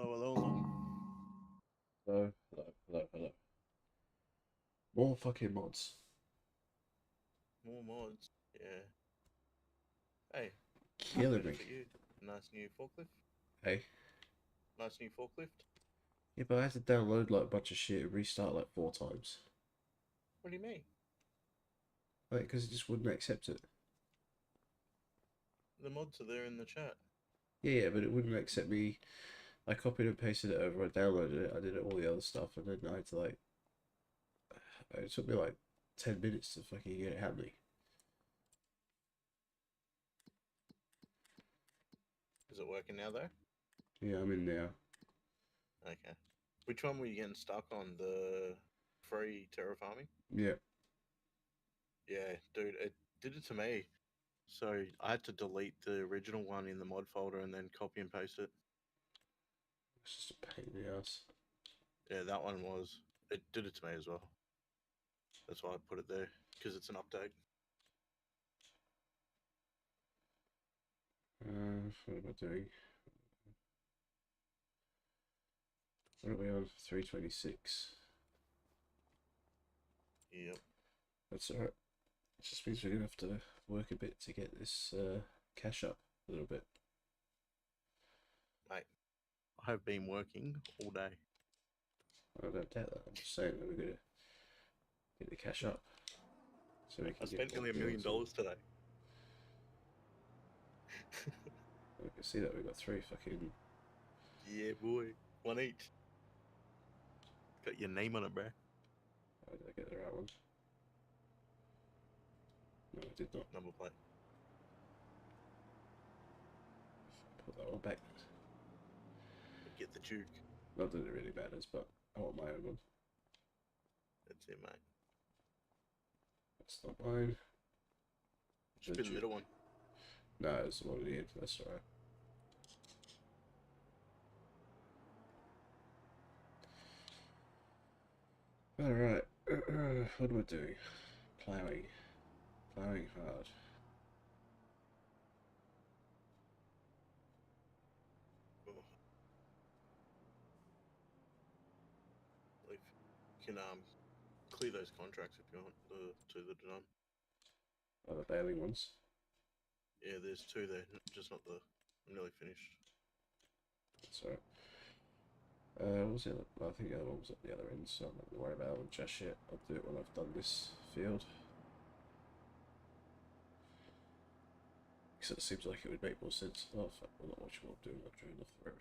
Hello, hello, hello. Hello, hello, hello, hello. More fucking mods. More mods. Yeah. Hey, Killing better me. for you. Nice new forklift. Hey? Nice new forklift. Yeah, but I had to download like a bunch of shit and restart like 4 times. What do you mean? Like, because it just wouldn't accept it. The mods are there in the chat. Yeah, but it wouldn't accept me. I copied and pasted it over, I downloaded it, I did all the other stuff, and then I had to like. It took me like 10 minutes to fucking get it happening. Is it working now though? Yeah, I'm in now. Okay. Which one were you getting stuck on? The free terraforming? Yeah. Yeah, dude, it did it to me. So I had to delete the original one in the mod folder and then copy and paste it. It's just a pain in the ass. Yeah, that one was. It did it to me as well. That's why I put it there because it's an update. What am I doing? What are we on? 326. Yep. That's alright. It just means we're gonna have to work a bit to get this cash up a little bit. Mate, I have been working all day. I don't doubt that. I'm just saying that we're gonna get the cash up so we I can get spent more nearly $1 million builds. today. I can see that we got 3 fucking. Yeah, boy. One each. Got your name on it, bro. Oh, did I get the right one? No, I did not. Number plate. Put that one back. Get the Duke. Not that it really matters, but I want my own one. That's it, mate. That's not mine. Should be the middle one. No, it's the one at the end. That's alright. Alright. What am I doing? Plowing. Plowing hard. Oh. Like, you can clear those contracts if you want. The two that are done. Oh, the baling ones. Yeah, there's two there. Just not the. I'm nearly finished. That's alright. What was the other? I think the other one was at the other end, so I'm not gonna worry about that one just yet. I'll do it when I've done this field. Because it seems like it would make more sense. Oh fuck, I'm not watching what I'm doing, I'm driving off the road.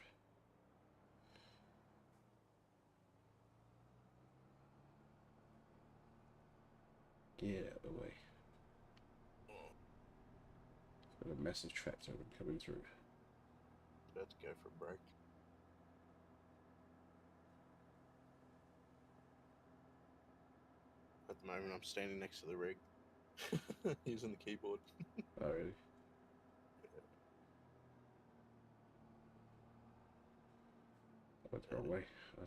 Get out of the way. Oh, Got a massive tractor coming through. about to go for a break. At the moment, I'm standing next to the rig, using the keyboard. Oh really? I went the wrong way. I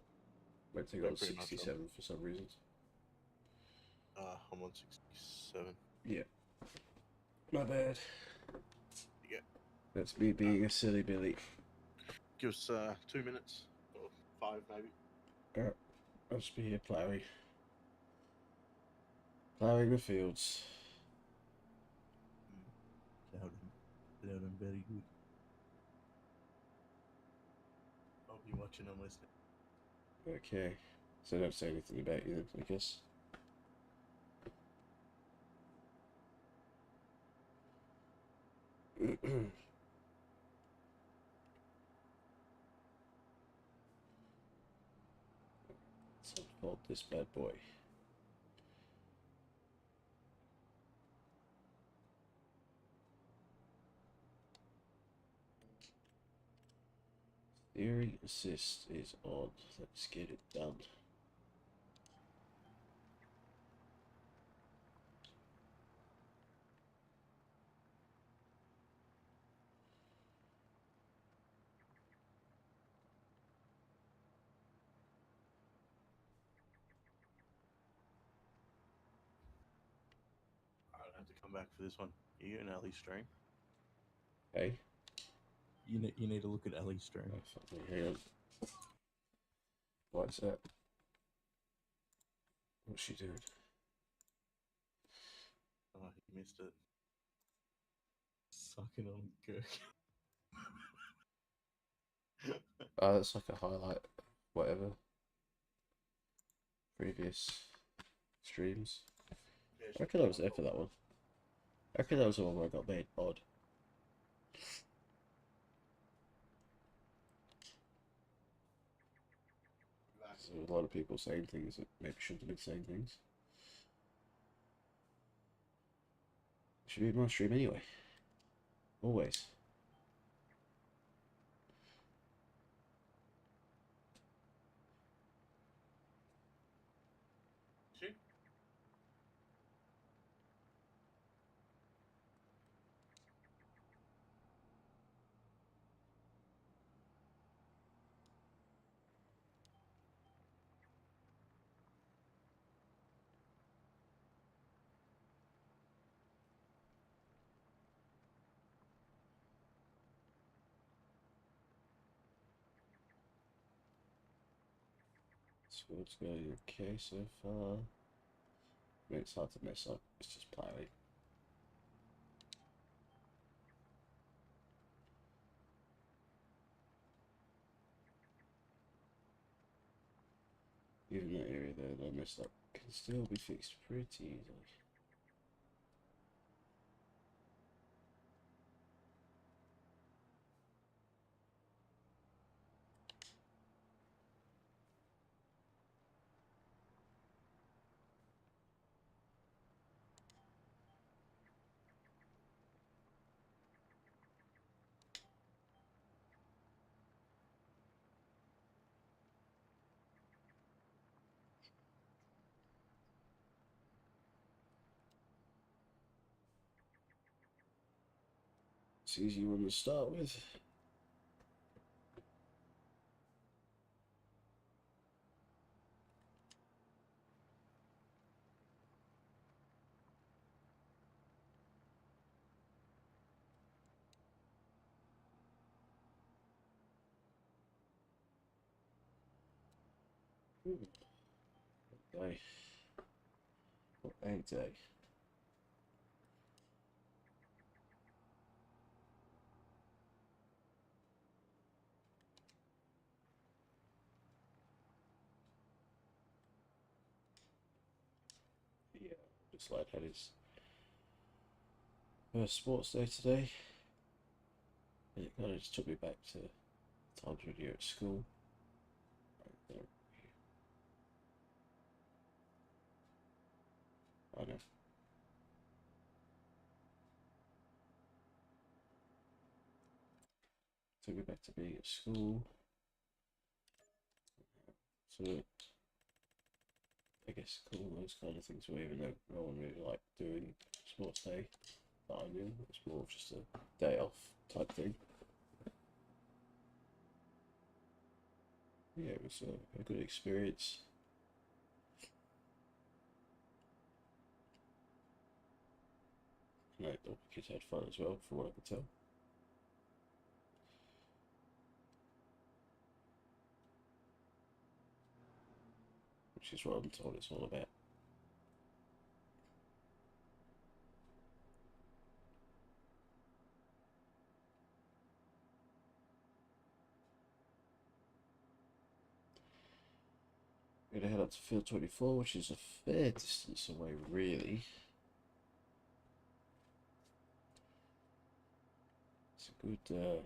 went to go on Pretty much. 67 for some reason. I'm on 67. Yeah. My bad. Yeah. That's me being a silly Billy. Give us 2 minutes or 5 maybe. Alright, I'll just be here ploughing. Ploughing the fields. Loud and very good. I'll be watching and listening. Okay. So don't say anything about you then, I guess. Let's unfold this bad boy. Steering assist is on. Let's get it done. I'll have to come back for this one. You and Ellie's stream. Hey? You need to look at Ellie's stream. Oh, fuck me. Hang on. What's that? What's she doing? Oh, he missed it. Sucking on Kirk. Oh, that's like a highlight, whatever. Previous streams. I reckon I was there for that one. I reckon that was the one where I got made odd. There were a lot of people saying things that maybe shouldn't have been saying things. Should be my stream anyway. Always. So it's going okay so far. I mean, it's hard to mess up. It's just plowing. Even that area there that I messed up can still be fixed pretty easily. It's an easy one to start with. Day. What a day. Yeah, just like had his first sports day today. And it kind of just took me back to times when you were at school. I know. Took me back to being at school. So I guess cool, those kind of things were, even though no one really liked doing sports day that I knew. It was more of just a day off type thing. Yeah, it was a good experience. And all the kids had fun as well, from what I could tell. Which is what I'm told it's all about. We're gonna head up to field 24, which is a fair distance away, really. It's a good,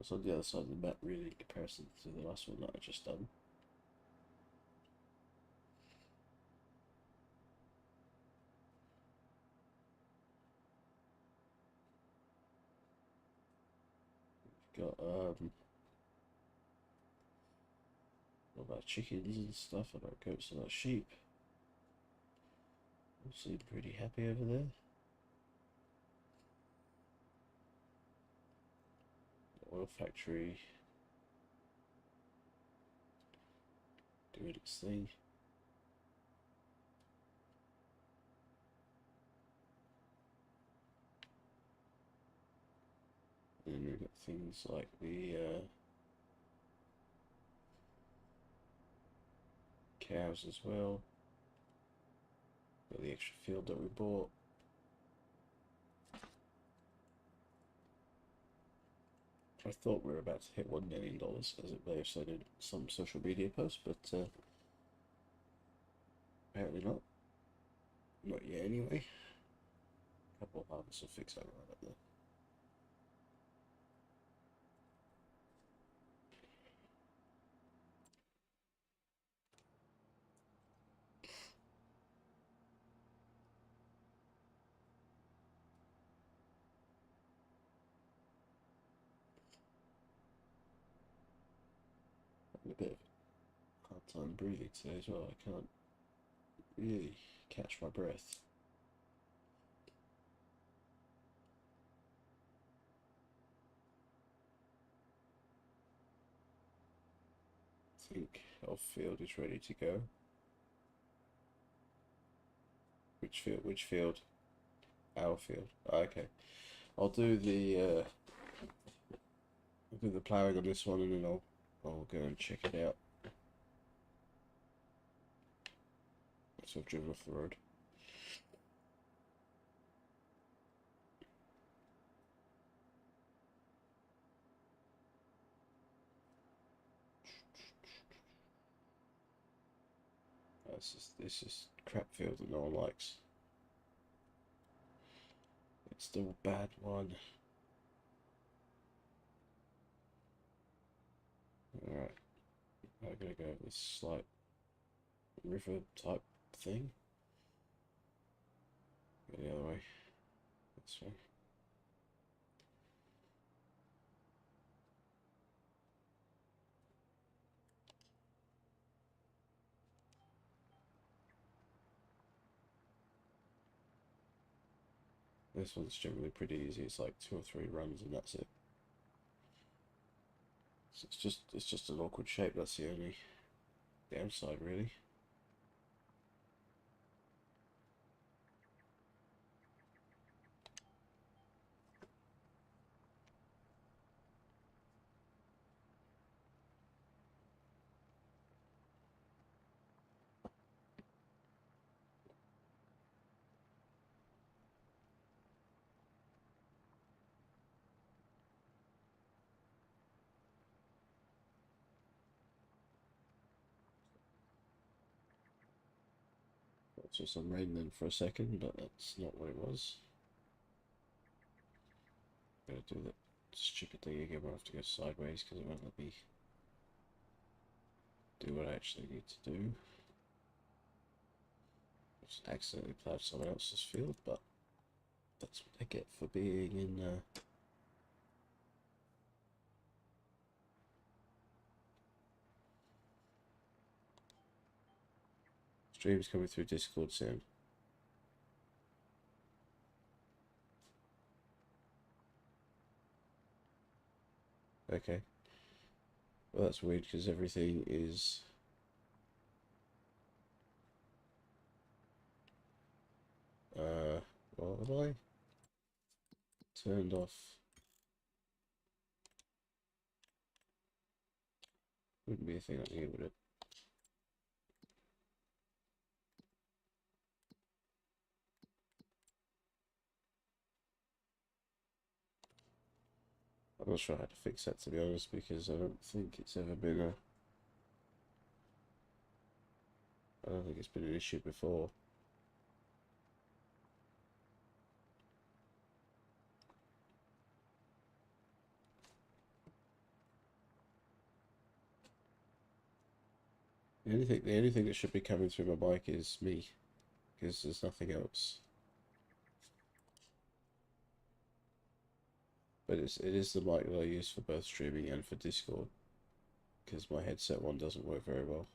it's on the other side of the map, really, in comparison to the last one that I just done. We've got, all about chickens and stuff, about goats and about sheep. All seem pretty happy over there. The oil factory doing its thing. And then we've got things like the cows as well. Got the extra field that we bought. I thought we were about to hit $1 million, as it may have said in some social media post, but apparently not. Not yet, anyway. A couple of harvests will fix that right up there. A bit of a hard time breathing today as well. I can't really catch my breath. I think our field is ready to go. Which field? Which field? Our field. Oh, okay. I'll do the ploughing on this one, and then I'll go and check it out. So I've driven off the road. This is crap field that no one likes. It's the bad one. Alright. I'm gonna go with this slight river type thing. Go the other way. This way. This one's generally pretty easy. It's like 2 or 3 runs and that's it. So it's just an awkward shape. That's the only downside, really. It's just some rain then for a second, but that's not what it was. Gotta do that stupid thing again where I have to go sideways because it won't let me do what I actually need to do. I just accidentally plowed someone else's field, but that's what I get for being in streams coming through Discord soon. Okay. Well, that's weird because everything is what have I turned off? Wouldn't be a thing on here, would it? I'm not sure how to fix that, to be honest, because I don't think it's ever been I don't think it's been an issue before. The only thing that should be coming through my mic is me, because there's nothing else. But it is the mic that I use for both streaming and for Discord, because my headset one doesn't work very well.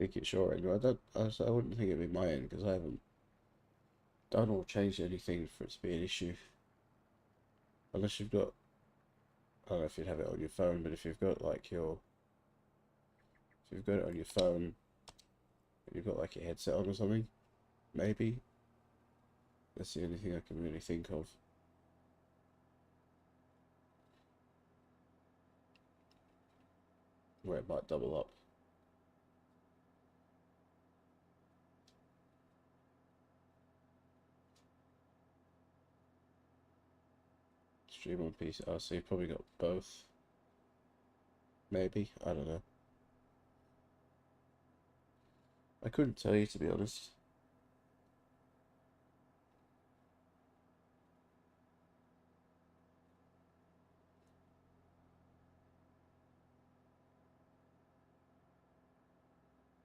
think it's your end. I wouldn't think it'd be my end because I haven't done or changed anything for it to be an issue. Unless you've got, I don't know if you'd have it on your phone, but if you've got like if you've got it on your phone, and you've got like your headset on or something, maybe. That's the only thing I can really think of. Where it might double up. Stream on PC. Oh, so you've probably got both. Maybe. I don't know. I couldn't tell you, to be honest.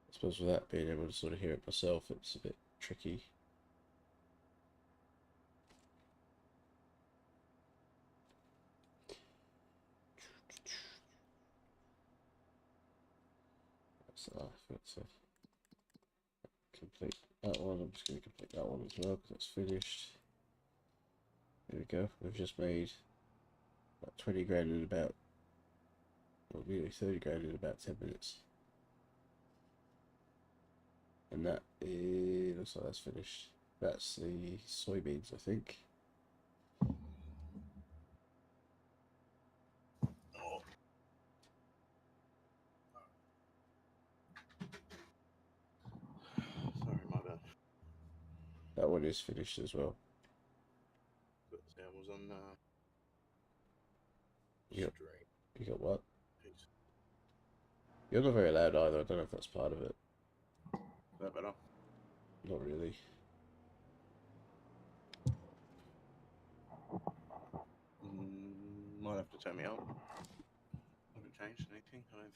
I suppose without being able to sort of hear it myself, it's a bit tricky. So I forgot to complete that one. I'm just going to complete that one as well because that's finished. There we go. We've just made about 20 grand in about, well, nearly 30 grand in about 10 minutes. And that is, looks like that's finished. That's the soybeans, I think. Oh. Sorry, my bad. That one is finished as well. But that was on You stream. got what? Peace. You're not very loud either. I don't know if that's part of it. Is that better? Not really. Might have to turn me up. Haven't changed anything. I don't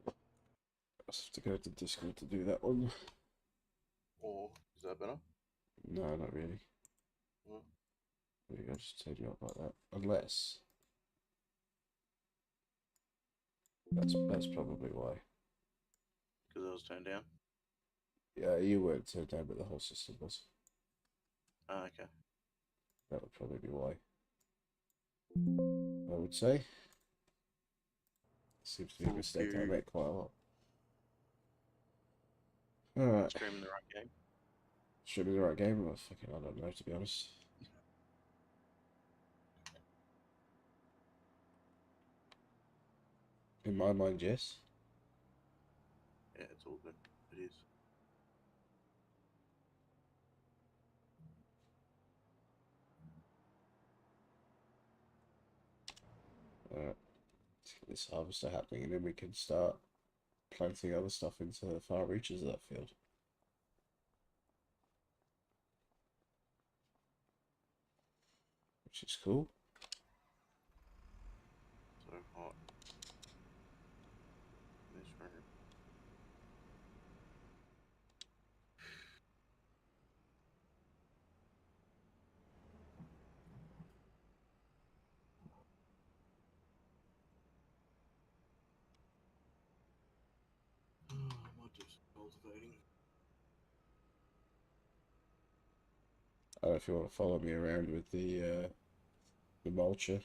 think. I have to go to Discord to do that one. Or is that better? No, not really. Well, Maybe I'll just turn you up like that. Unless that's probably why. because it was turned down. Yeah, you weren't turned down, but the whole system was. Ah, okay. That would probably be why. I would say. Seems to be a mistake I make quite a lot. Alright. Streaming the right game. Streaming the right game? Well, fucking, I don't know, to be honest. In my mind, yes. Yeah, it's all good. It is. Alright. Let's get this harvester happening, and then we can start planting other stuff into the far reaches of that field. Which is cool. So hot. In this room. I might do some cultivating. I don't know if you want to follow me around with the mulcher.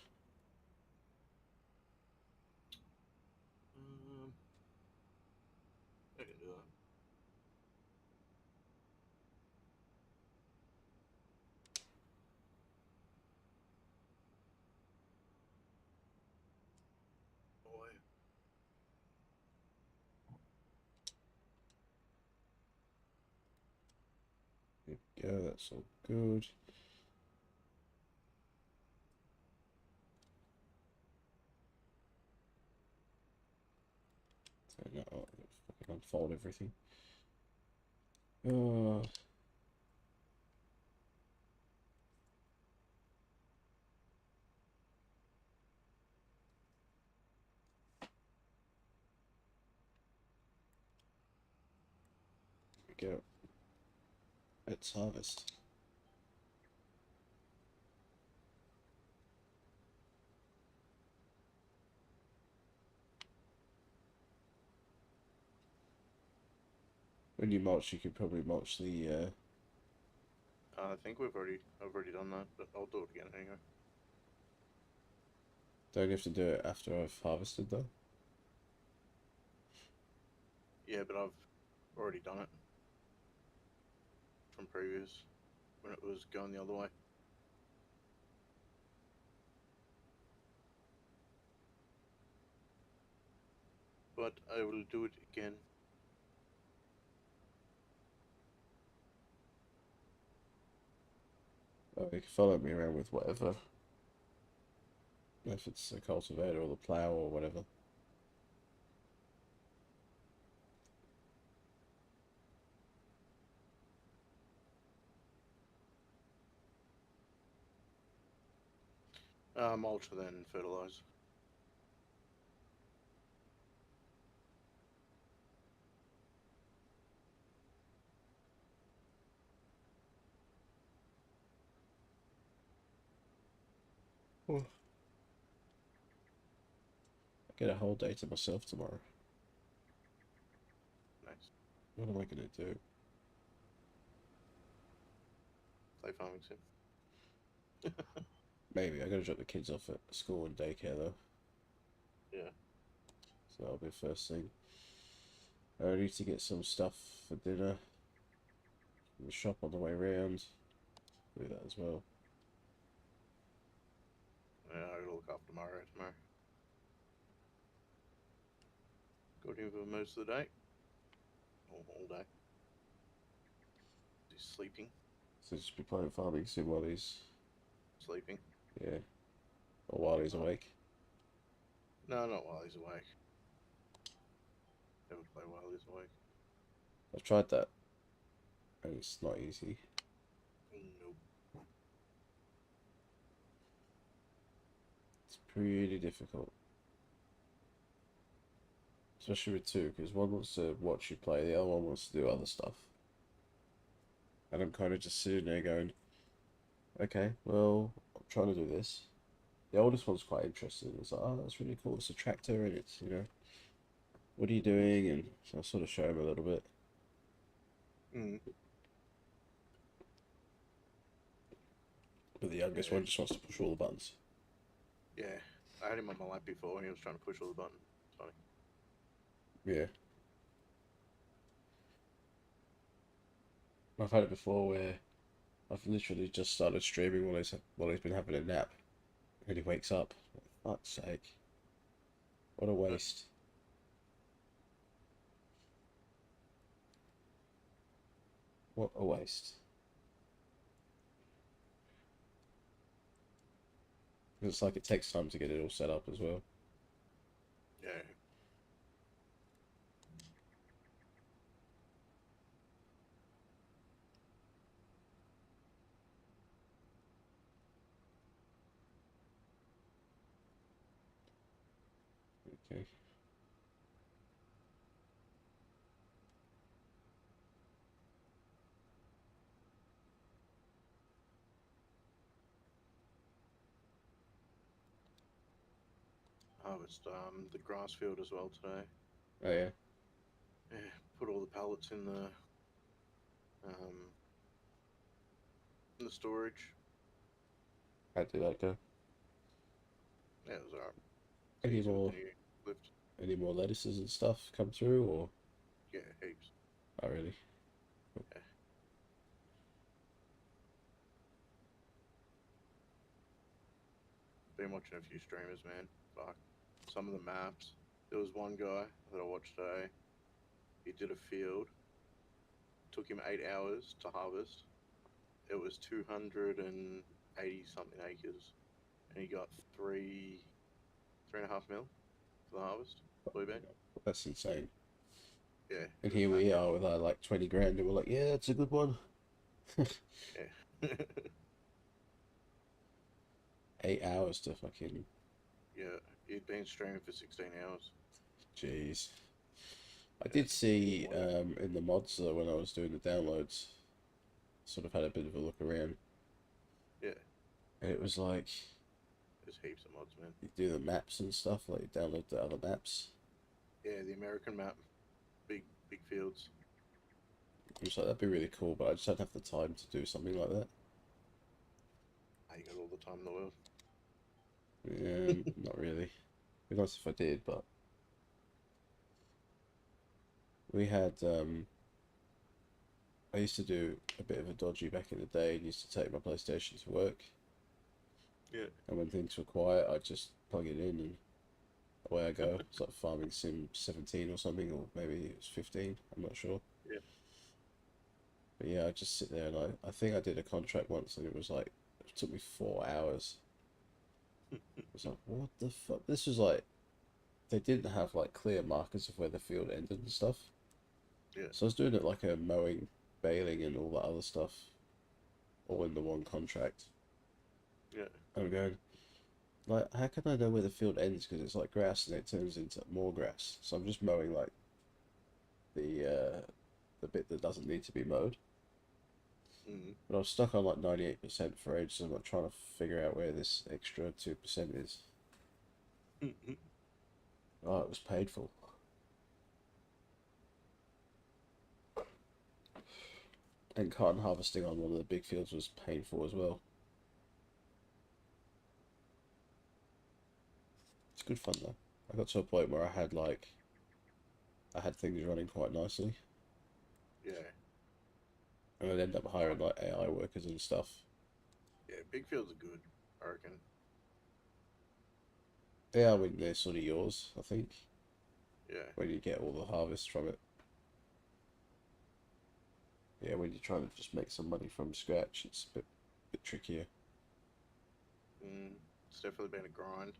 I can do that. Boy. There we go, that's all good. So now I'll fucking unfold everything. There we go. Let's harvest. When you mulch, you could probably mulch the. I think I've already done that, but I'll do it again anyway. Don't you have to do it after I've harvested though? Yeah, but I've already done it from previous when it was going the other way. But I will do it again. Oh, you can follow me around with whatever. If it's the cultivator or the plow or whatever. Mulch then fertilize. Oh. I get a whole day to myself tomorrow. Nice. What am I gonna do? Play farming sim. Maybe I gotta drop the kids off at school and daycare though, Yeah. so that'll be the first thing. I need to get some stuff for dinner from the shop on the way round. Do that as well. Yeah, I gotta look after Mario tomorrow. Got him for most of the day. All day. He's sleeping. So just be playing farming sim while he's Sleeping. yeah, or while he's Oh. awake. No, not while he's awake. Never play while he's awake. I've tried that, and it's not easy. Nope. It's pretty difficult, especially with two, because one wants to watch you play, the other one wants to do other stuff. And I'm kind of just sitting there going, okay, well, I'm trying to do this. The oldest one's quite interested. It's like, oh, that's really cool. It's a tractor, and it's, what are you doing? And so I sort of show him a little bit. Mm. But the youngest one just wants to push all the buttons. Yeah. I had him on my lap before and he was trying to push all the buttons. It's funny. Yeah. I've had it before where I've literally just started streaming while he's been having a nap, and he wakes up. For fuck's sake! What a waste! What a waste! It's like it takes time to get it all set up as well. Yeah. Okay. Harvest the grass field as well today. Oh yeah. Yeah. Put all the pallets um in the storage. How'd that go? Yeah, it was alright. It's Any easy with the more new lift. any more lettuces and stuff come through, or Yeah, heaps. oh really? Yeah. Been watching a few streamers, man. Fuck. Some of the maps. There was one guy that I watched today. He did a field. Took him 8 hours to harvest. It was 280 something acres, and he got 3.5 mil for the harvest. Blue bean. That's insane. Yeah. And It was here we fantastic. are with our like 20 grand, and we're like, yeah, that's a good one. Yeah. 8 hours to fucking Yeah. He'd been streaming for 16 hours. jeez. I Yeah. did see Wow. in the mods though when I was doing the downloads, sort of had a bit of a look around, Yeah. and it was like There's heaps of mods, man. you do the maps and stuff, like you download the other maps. Yeah, the American map. Big fields. I was like, that'd be really cool, but I just don't have the time to do something like that. You got all the time in the world. Not really. It'd be nice if I did, but we had I used to do a bit of a dodgy back in the day and used to take my PlayStation to work. Yeah. And when things were quiet, I'd just plug it in and away I go. It's like Farming Sim 17 or something, or maybe it was 15, I'm not sure. Yeah. But yeah, I just sit there and I think I did a contract once and it was like, it took me 4 hours. I was like, what the fuck? This was like, they didn't have like clear markers of where the field ended and stuff. Yeah. So I was doing it like a mowing, baling, and all that other stuff, all in the one contract. Yeah. And I'm going, like, how can I know where the field ends? Because it's like grass and it turns into more grass. So I'm just mowing like the bit that doesn't need to be mowed. Mm. But I was stuck on like 98% for ages. I'm like trying to figure out where this extra 2% is. Oh, it was painful. And cotton harvesting on one of the big fields was painful as well. It's good fun though. I got to a point where I had things running quite nicely. Yeah. And I'd end up hiring like AI workers and stuff. Yeah, big fields are good, I reckon. Yeah, I mean they're sort of yours, I think, Yeah. when you get all the harvest from it. Yeah, when you're trying to just make some money from scratch, it's a bit trickier. It's definitely been a grind.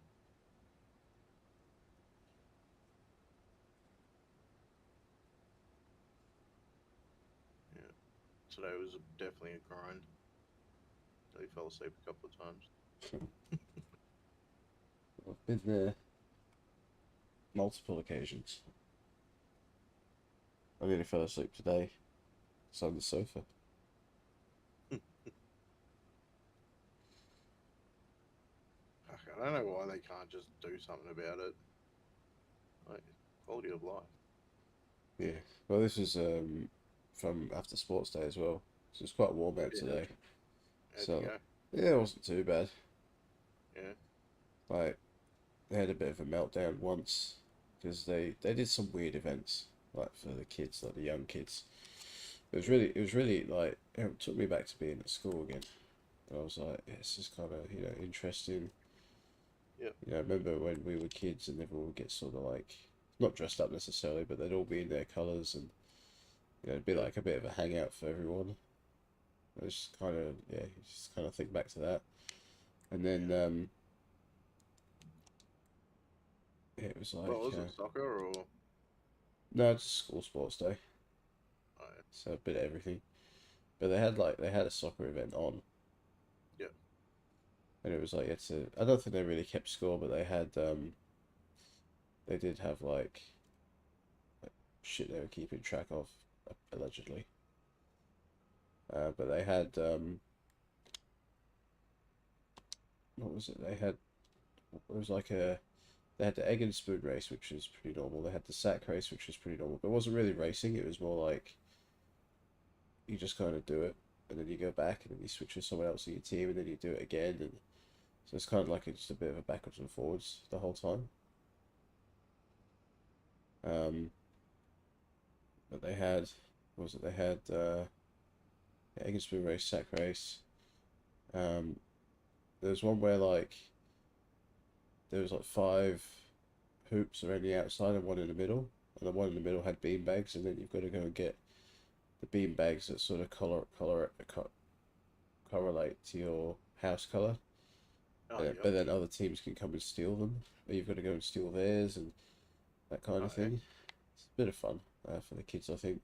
Yeah. Today was definitely a grind. I fell asleep a couple of times. I've been there multiple occasions. I nearly fell asleep today. It's on the sofa. I don't know why they can't just do something about it. Like, quality of life. Yeah. Well, this was from after sports day as well. So it's quite warm out Yeah. today. How'd you So go? yeah, it wasn't too bad. Yeah. Like they had a bit of a meltdown once because they did some weird events like for the kids, like the young kids. It was really like it took me back to being at school again. And I was like, yeah, this is kind of interesting. Yep. I remember when we were kids and everyone would get sort of like not dressed up necessarily, but they'd all be in their colours and it'd be like a bit of a hangout for everyone. I just kind of just kind of think back to that, and then it was like Well, was it soccer or? no, it's school sports day, Oh, so a bit of everything. But they had a soccer event on, yeah. and it was like I don't think they really kept score, but they did have like shit they were keeping track of allegedly. But they had what was it? It was like they had the egg and spoon race, which is pretty normal. They had the sack race, which was pretty normal, but it wasn't really racing. It was more like you just kind of do it, and then you go back, and then you switch with someone else in your team, and then you do it again, and so it's kind of like just a bit of a backwards and forwards the whole time. Um, but they had, what was it? They had egg and spoon race, sack race. Um, there was one where like there was like five hoops around the outside and one in the middle, and the one in the middle had bean bags, and then you've got to go and get the bean bags that sort of correlate to your house color. Oh, yeah. But then other teams can come and steal them, or you've got to go and steal theirs and that kind of thing. It's a bit of fun for the kids, I think.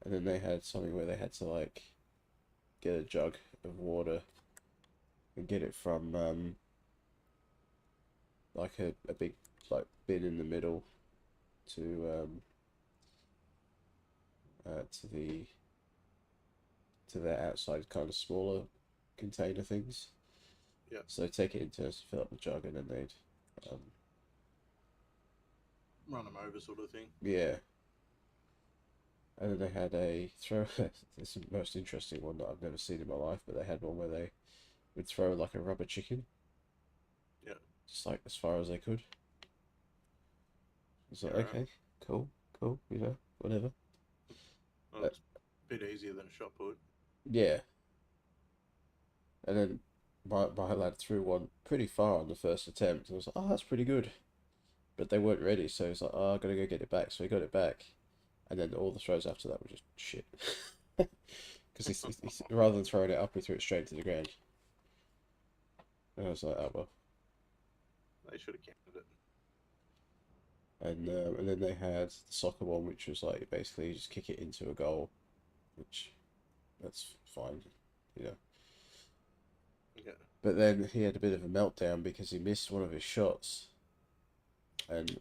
And then they had something where they had to like get a jug of water and get it from like a big like bin in the middle to to the outside kind of smaller container things. Yeah. So they take it in turns to fill up the jug, and then they'd Run them over, sort of thing. yeah. And then they had a throw. It's the most interesting one that I've never seen in my life. But they had one where they would throw like a rubber chicken. Yeah. Just like as far as they could. It's like, Yeah, right. okay, cool, you know, whatever. Well, it's a bit easier than a shot put. Yeah. And then my lad threw one pretty far on the first attempt. And I was like, oh, that's pretty good. But they weren't ready, so he's like, oh, I gotta go get it back. So he got it back. And then all the throws after that were just shit. Because rather than throwing it up, he threw it straight to the ground. And I was like, oh, well. They should have counted it. And then they had the soccer one, which was like basically you just kick it into a goal, which that's fine, you know. Yeah. But then he had a bit of a meltdown because he missed one of his shots, and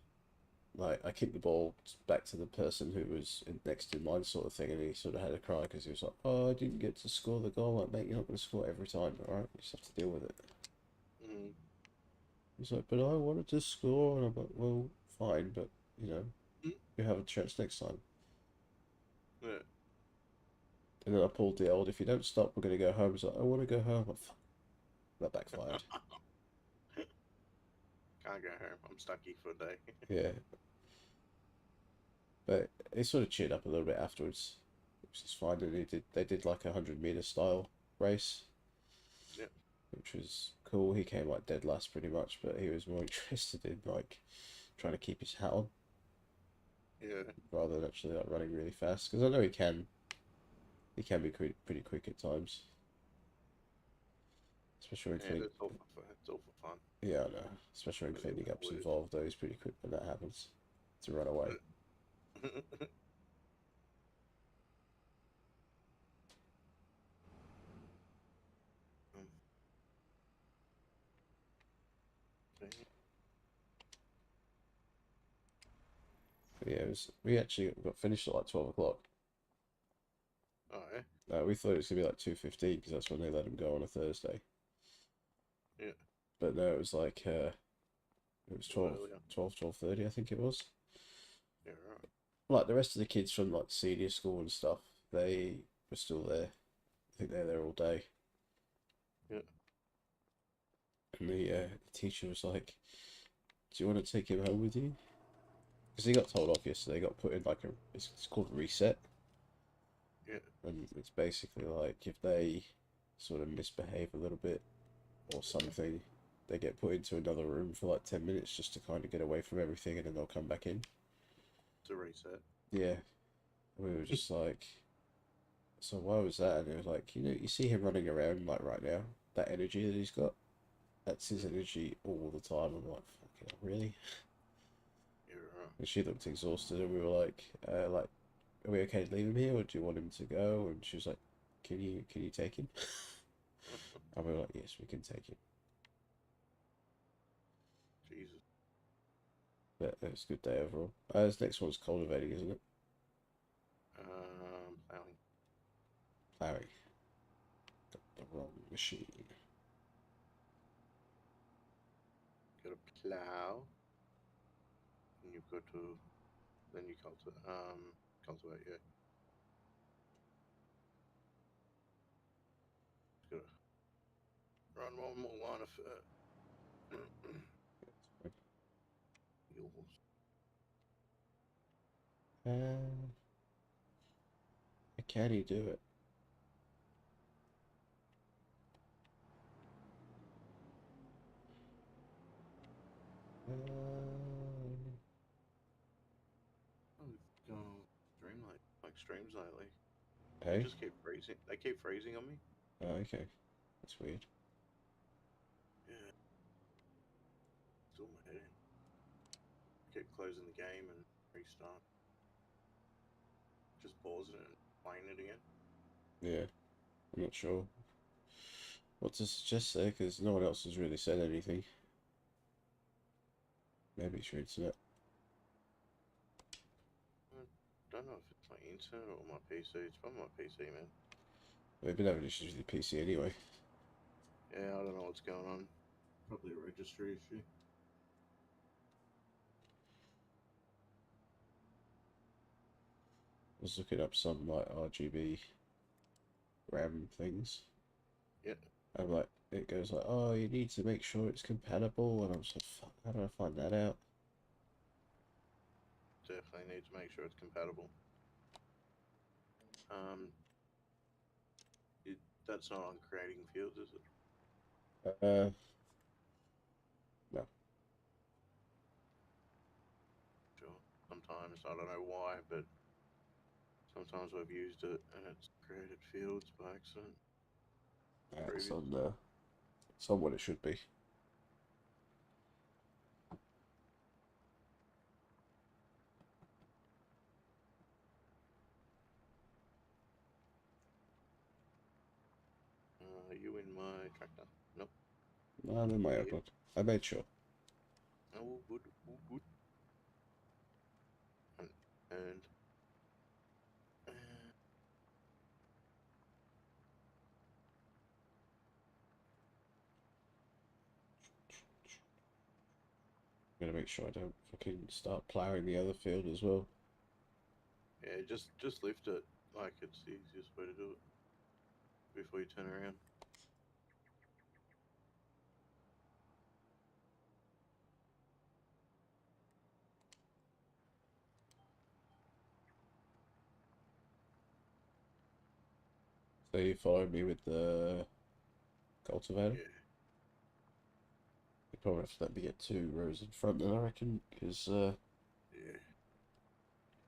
like I kicked the ball back to the person who was next in line, sort of thing, and he sort of had a cry because he was like, "Oh, I didn't get to score the goal." Like, mate, you're not going to score every time, all right? You just have to deal with it. Mm. He's like, "But I wanted to score," and I'm like, "Well, fine, but you know, you have a chance next time." Yeah. And then I pulled the old, if you don't stop, we're going to go home. He's like, I want to go home. That backfired. Can't go home. I'm stucky for a day. Yeah. But he sort of cheered up a little bit afterwards, which is fine. And they did like 100-meter style race, Yeah. which was cool. He came like dead last pretty much, but he was more interested in like trying to keep his hat on Yeah. rather than actually like running really fast. Because I know he can be pretty quick at times. Especially when Yeah, it's all for fun. yeah, I know. Especially when Really cleaning up's weird. involved, though, he's pretty quick when that happens to run away. But yeah, we actually got finished at like 12 o'clock. Oh, yeah. We thought it was gonna be like 2:15 because that's when they let him go on a Thursday. Yeah. But no, it was like it was A little earlier. 12:30, I think it was. Yeah, right. Like the rest of the kids from like senior school and stuff, they were still there. I think they're there all day. Yeah. And the teacher was like, "Do you want to take him home with you?" Because he got told off yesterday. He got put in like it's called reset. Yeah. And it's basically like if they sort of misbehave a little bit or something, they get put into another room for like 10 minutes just to kind of get away from everything, and then they'll come back in. To reset. Yeah. And we were just like, so why was that? And it was like, you see him running around like right now, that energy that he's got, that's his energy all the time. I'm like, fucking hell, really? Yeah, right. And she looked exhausted, and we were like, are we okay to leave him here, or do you want him to go? And she was like, can you take him? And we were like, yes, we can take him. Jesus. But it was a good day overall. This next one's cultivating, isn't it? Plowing. Plowing. Got the wrong machine. Got to plow. And you've got to. Then you cultivate. Yeah. Got to run one more line of yours. Can he do it? I've gone streams lately. They Hey? just keep freezing. They keep freezing on me. Oh, okay. That's weird. Yeah. Still my head in. Keep closing the game and restart. Just pausing it and playing it again. Yeah, I'm not sure what to suggest there because no one else has really said anything. Maybe it's your internet. I don't know if it's my internet or my PC. It's probably my PC, man. We've been having issues with the PC anyway. Yeah, I don't know what's going on. Probably a registry issue. was looking up some like RGB RAM things. Yeah. And like it goes like, oh, you need to make sure it's compatible, and I'm just like, fuck, how do I find that out? Definitely need to make sure it's compatible. That's not on creating fields, is it? No. Sure. Sometimes I don't know why, but sometimes I've used it and it's created fields by accident. It's on what it should be. Are you in my tractor? Nope. I'm in my airplane. I made sure. Oh, good, oh, good. And I'm gonna make sure I don't fucking start plowing the other field as well. yeah, just lift it. Like it's the easiest way to do it before you turn around. So you followed me with the cultivator? Yeah, You probably have to let me get 2 rows in front then, I reckon, because yeah.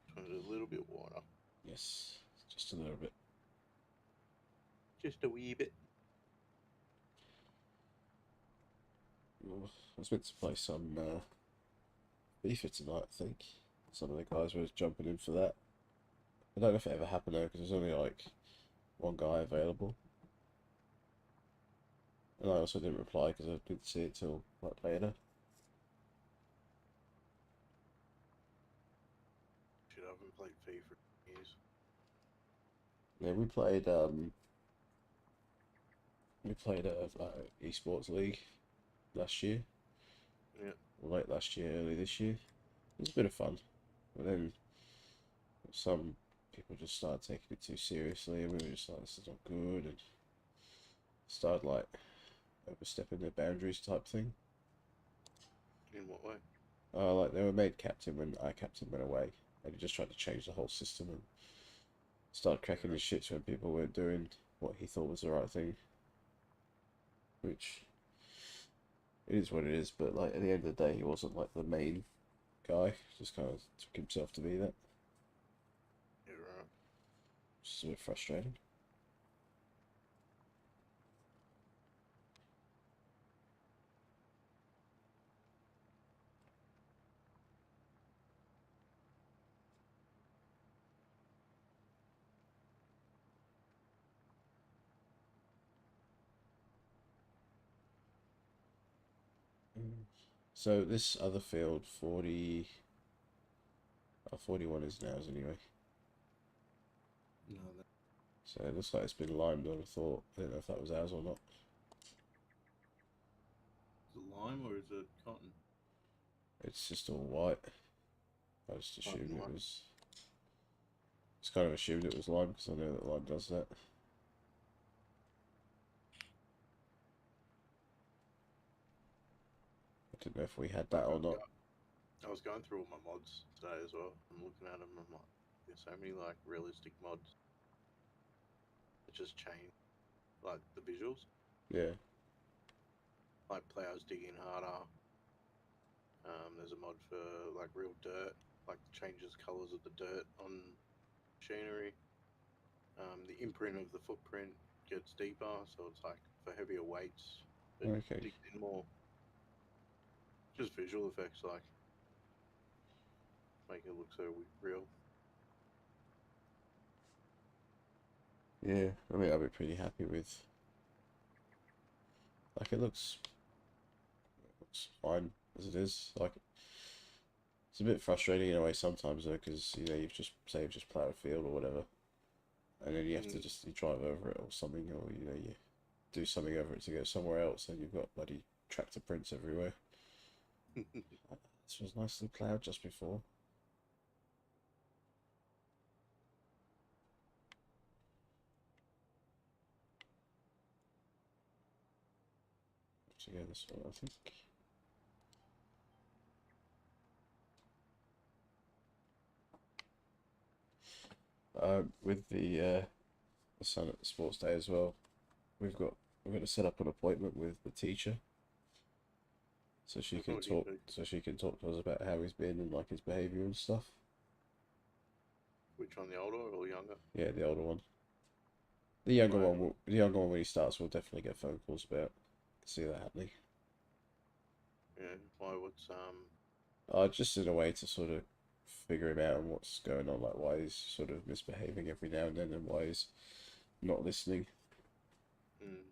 Just wanted a little bit wider. yes, just a little bit. Just a wee bit. Well, I was meant to play some FIFA tonight, I think. Some of the guys were jumping in for that. I don't know if it ever happened though, because there's only like one guy available. And I also didn't reply because I didn't see it till like later. Shit, I haven't played FIFA in years. Yeah, we played a esports league last year, Yeah. late last year, early this year. It was a bit of fun, but then some people just started taking it too seriously, and we were just like, this is not good, and started like overstepping their boundaries type thing. In what way? Like they were made captain when I captain went away, and he just tried to change the whole system and started cracking his shits when people weren't doing what he thought was the right thing. Which it is what it is, but like at the end of the day, he wasn't like the main guy. Just kind of took himself to be that. Yeah, right. Which is a bit frustrating. So this other field, 40, 41 is now, anyway. No, that... So it looks like it's been limed on. I don't know if that was ours or not. Is it lime or is it cotton? It's just all white. I just assumed Cotton it white. was. Just kind of assumed it was lime because I know that lime does that. I didn't know if we had that or not. I was going through all my mods today as well. I'm looking at them and I'm like, there's so many like realistic mods that just change like the visuals. Yeah. Like plows digging harder. There's a mod for like real dirt, like changes colours of the dirt on machinery. The imprint of the footprint gets deeper, so it's like for heavier weights, it Okay. digs in more. Just visual effects, like make it look so real. Yeah. I mean, I'd be pretty happy with. Like it looks fine as it is. Like it's a bit frustrating in a way sometimes though, because you've just plowed a field or whatever, and then you have to just you drive over it or something, or you do something over it to go somewhere else, and you've got bloody tractor prints everywhere. This was nicely plowed just before. So yeah, this one I think. With the son at the sports day as well, we're going to set up an appointment with the teacher, so she can What do you talk think? so she can talk to us about how he's been and like his behavior and stuff. Which one, the older or younger? Yeah, the older one. Why? The younger one when he starts, we'll definitely get phone calls about. See that happening. Yeah. Why? What's Just in a way to sort of figure him out and what's going on, like why he's sort of misbehaving every now and then and why he's not listening. mm,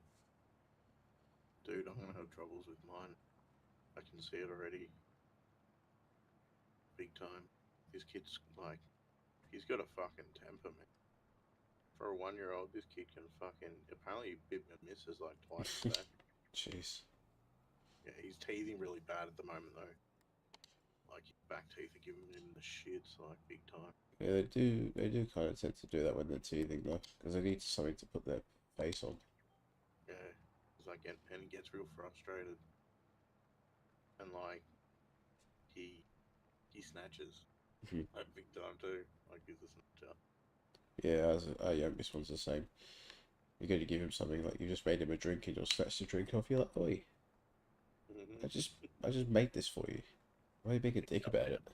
dude, I'm gonna have troubles with mine. I can see it already, big time. This kid's like, he's got a fucking temper, man. For a 1-year-old, this kid can fucking apparently bit my missus like twice today. Jeez. Yeah, he's teething really bad at the moment though. Like his back teeth are giving him the shits, like big time. Yeah, they do kind of tend to do that when they're teething though, because they need something to put their face on. Yeah, he's like, and he gets real frustrated, and like he he snatches Mhm. like big time too. Like he's a snatcher. Yeah, as our youngest one's the same. You got to give him something like you just made him a drink and you'll snatch the drink off. You're like, oi, I Mm-hmm. just I just made this for you. Why are you being a dick Calm about it? down.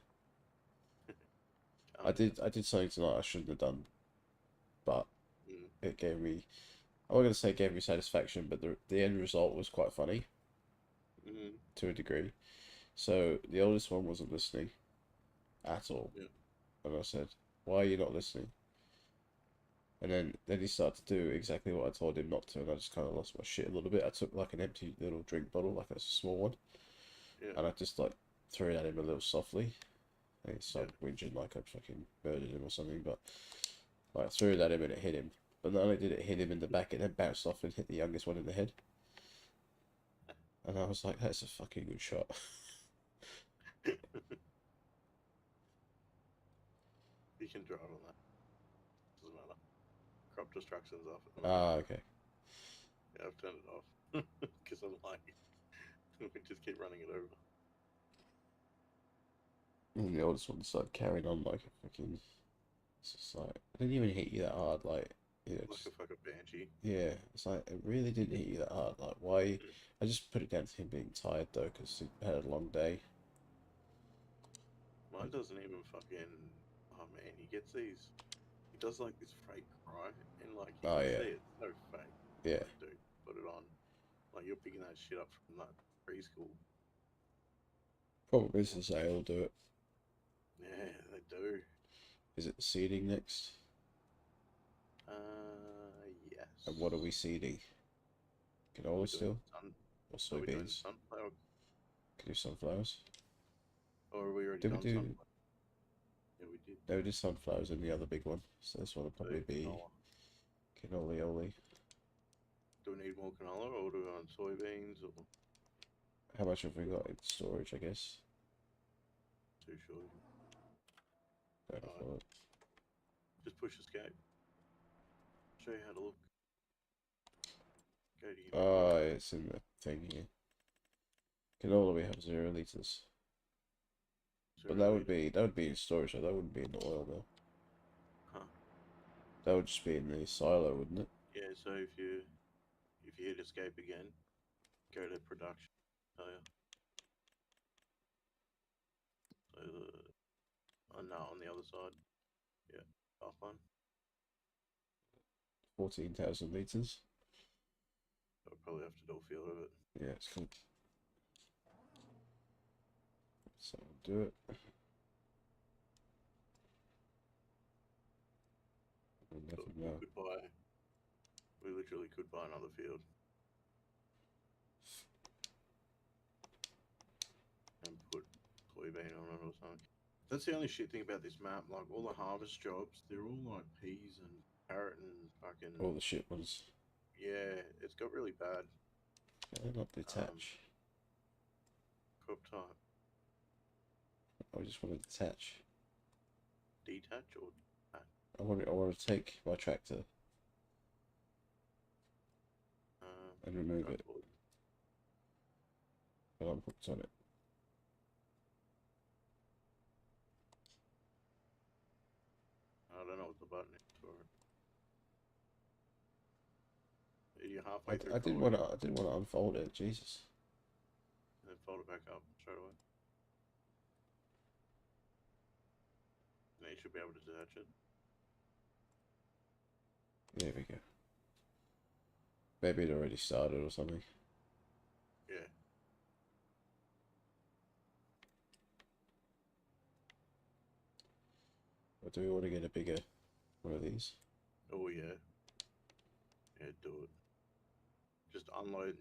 Calm down. I did something tonight I shouldn't have done, but Mm. it gave me I'm not gonna say it gave me satisfaction, but the end result was quite funny Mm-hmm. to a degree. So the oldest one wasn't listening at all, Yeah. and I said, "Why are you not listening?" And then he started to do exactly what I told him not to, and I just kind of lost my shit a little bit. I took like an empty little drink bottle, like a small one, Yeah. and I just like threw it at him a little softly. And he Yeah. started whinging like I fucking murdered him or something, but like I threw it at him and it hit him. But not only did it hit him in the back, it then bounced off and hit the youngest one in the head. And I was like, that's a fucking good shot. You can drive on that. Doesn't matter. Crop distractions off at the moment. Ah, okay. Yeah, I've turned it off because I'm like, we just keep running it over. And the oldest one started carrying on like a fucking. It's just like, I didn't even hit you that hard. Like, yeah, Like a fucking banshee. yeah. It's like, it really didn't hit you that hard. Like, why? I just put it down to him being tired though, because he had a long day. Mine doesn't even fucking. Oh man, he gets these. He does like this fake cry, and like you Oh, can yeah. see it's so fake. Yeah. Like, dude, put it on. Like you're picking that shit up from that preschool. Problem is they all do it. Yeah, they do. Is it seeding next? Yes. And what are we seeding? We're Canola doing still? sun. Or Are we doing soybeans? sunflower, Can do sunflowers? or are we already Did we done do... sunflower? Yeah, we did. No, we did sunflowers in the other big one. So this one will So probably be canola. cannoli oli. Do we need more canola, or do we want soybeans, or How much have we got in storage, I guess? too short? Don't Alright, know. just push escape. Show you how to look. Go to Oh, inventory. it's in the thing here. Canola we have 0 liters. But 0 litre. that would be in storage, so that wouldn't be in the oil though. Huh. That would just be in the silo, wouldn't it? Yeah. So if you hit escape again, go to production. Oh yeah. So oh no, on the other side. Yeah. Up one. 14,000 liters. I'll probably have to do a field of it. Yeah, it's cool. So we'll do it. And But nothing we now. could buy. We literally could buy another field and put soybean on it or something. That's the only shit thing about this map. Like all the harvest jobs, they're all like peas and carrot and fucking All the shit ones. yeah. It's got really bad Can I not um detach? crop type. I just want to detach. Detach or I want to take my tractor uh, and remove drive it. forward. but I'm hooked on it. I don't know what the button is for it. Are you halfway through? I didn't want to. I didn't want to unfold it. Jesus. And then fold it back up straight away. Now you should be able to detach it. There we go. Maybe it already started or something. Yeah. Or do we want to get a bigger one of these? Oh yeah. Yeah, do it. Just unload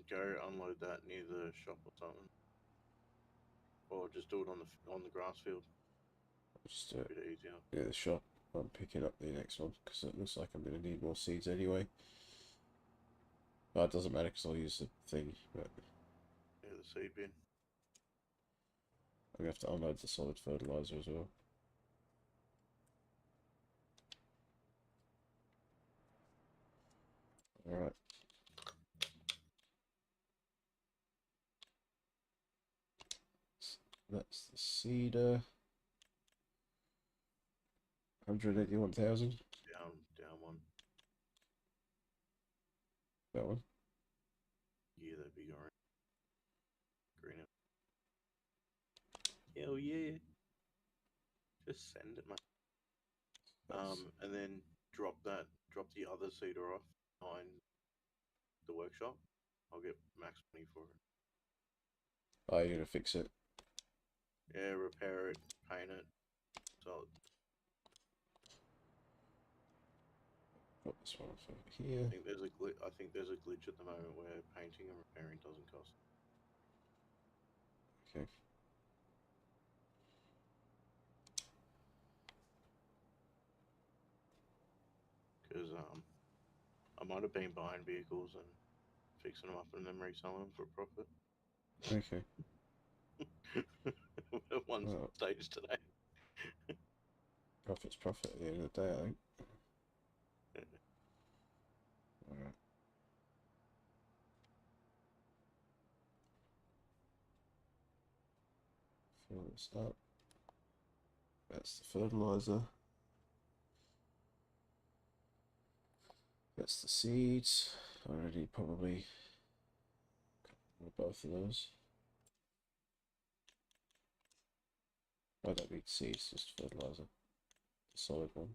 that near the shop or something. Or just do it on the grass field. I'll just do it Bit easier. near the shop. I'm picking up the next one because it looks like I'm going to need more seeds anyway. But it doesn't matter because I'll use the thing. But Yeah, the seed bin. I'm going to have to unload the solid fertilizer as well. Alright. That's the cedar. 181,000. Down one. That one. Yeah, that big orange. Green it. Hell yeah. Just send it, mate. And then drop the other cedar off behind the workshop. I'll get max money for it. Oh, you're going to fix it. Yeah, repair it, paint it. So Put this one off over here. I think there's a glitch at the moment where painting and repairing doesn't cost. Okay. Because I might have been buying vehicles and fixing them up and then reselling them for a profit. Okay. One Well, stage today. profit's profit at the end of the day, I think. Alright. Fill this up. That's the fertilizer. That's the seeds. Already probably both of those. I don't need seeds, just fertilizer. The solid one.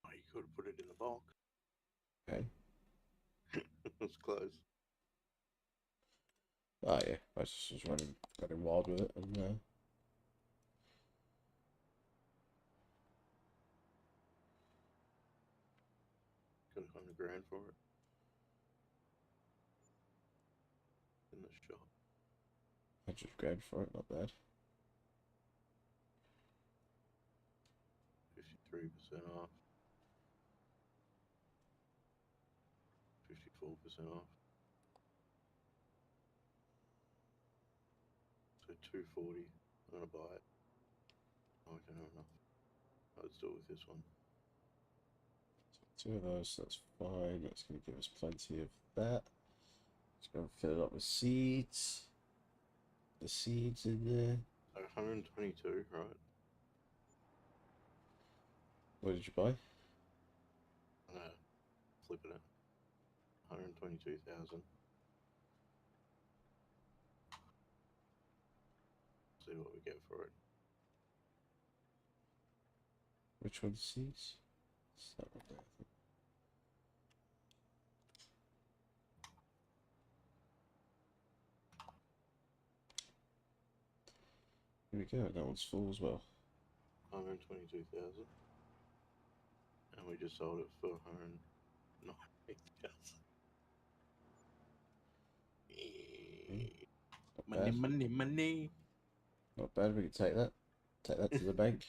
Oh, you could have put it in the box. Okay. It was close. Ah, yeah. I just was running wild with it, and Got $100,000 for it in the shop. 100 grand for it, not bad. 53% off. 54% off. So 240. I'm gonna buy it. Oh, I don't have enough. Let's do it with this one. Two of those, that's fine. That's going to give us plenty of that. Let's go and fill it up with seeds. The seeds in there. So 122, right? What did you buy? I'm gonna flip it at 122,000. See what we get for it. Which one's seeds? It's that one there, I think. Here we go. That one's full as well. 122,000. And we just sold it for 190,000. Not bad. Money. Not bad. We can take that. Take that to the bank.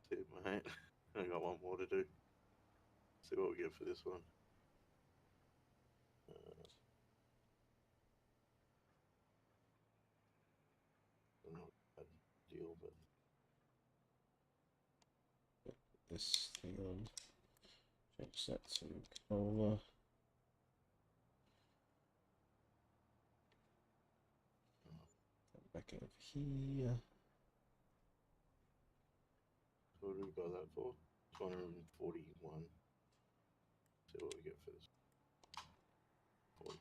See, mate. I got one more to do. See what we get for this one. Not a bad deal, but this thing on. Change that to canola. Back over here. So what do we got that for? 241. See what we get for this. 40.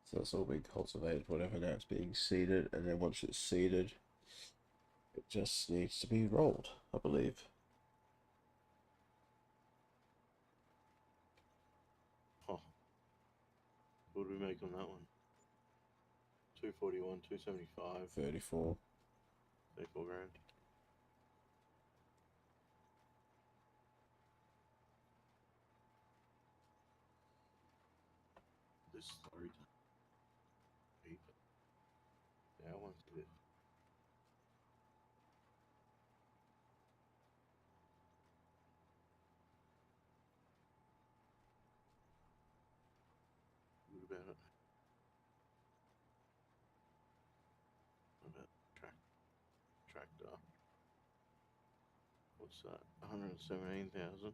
So that's all being cultivated, whatever, now it's being seeded, and then once it's seeded, it just needs to be rolled, I believe. Oh. What do we make on that one? 241, 275. 34. 34 grand. This story time. Yeah, I want to do it. What about it? What about tractor? What's that? 117,000.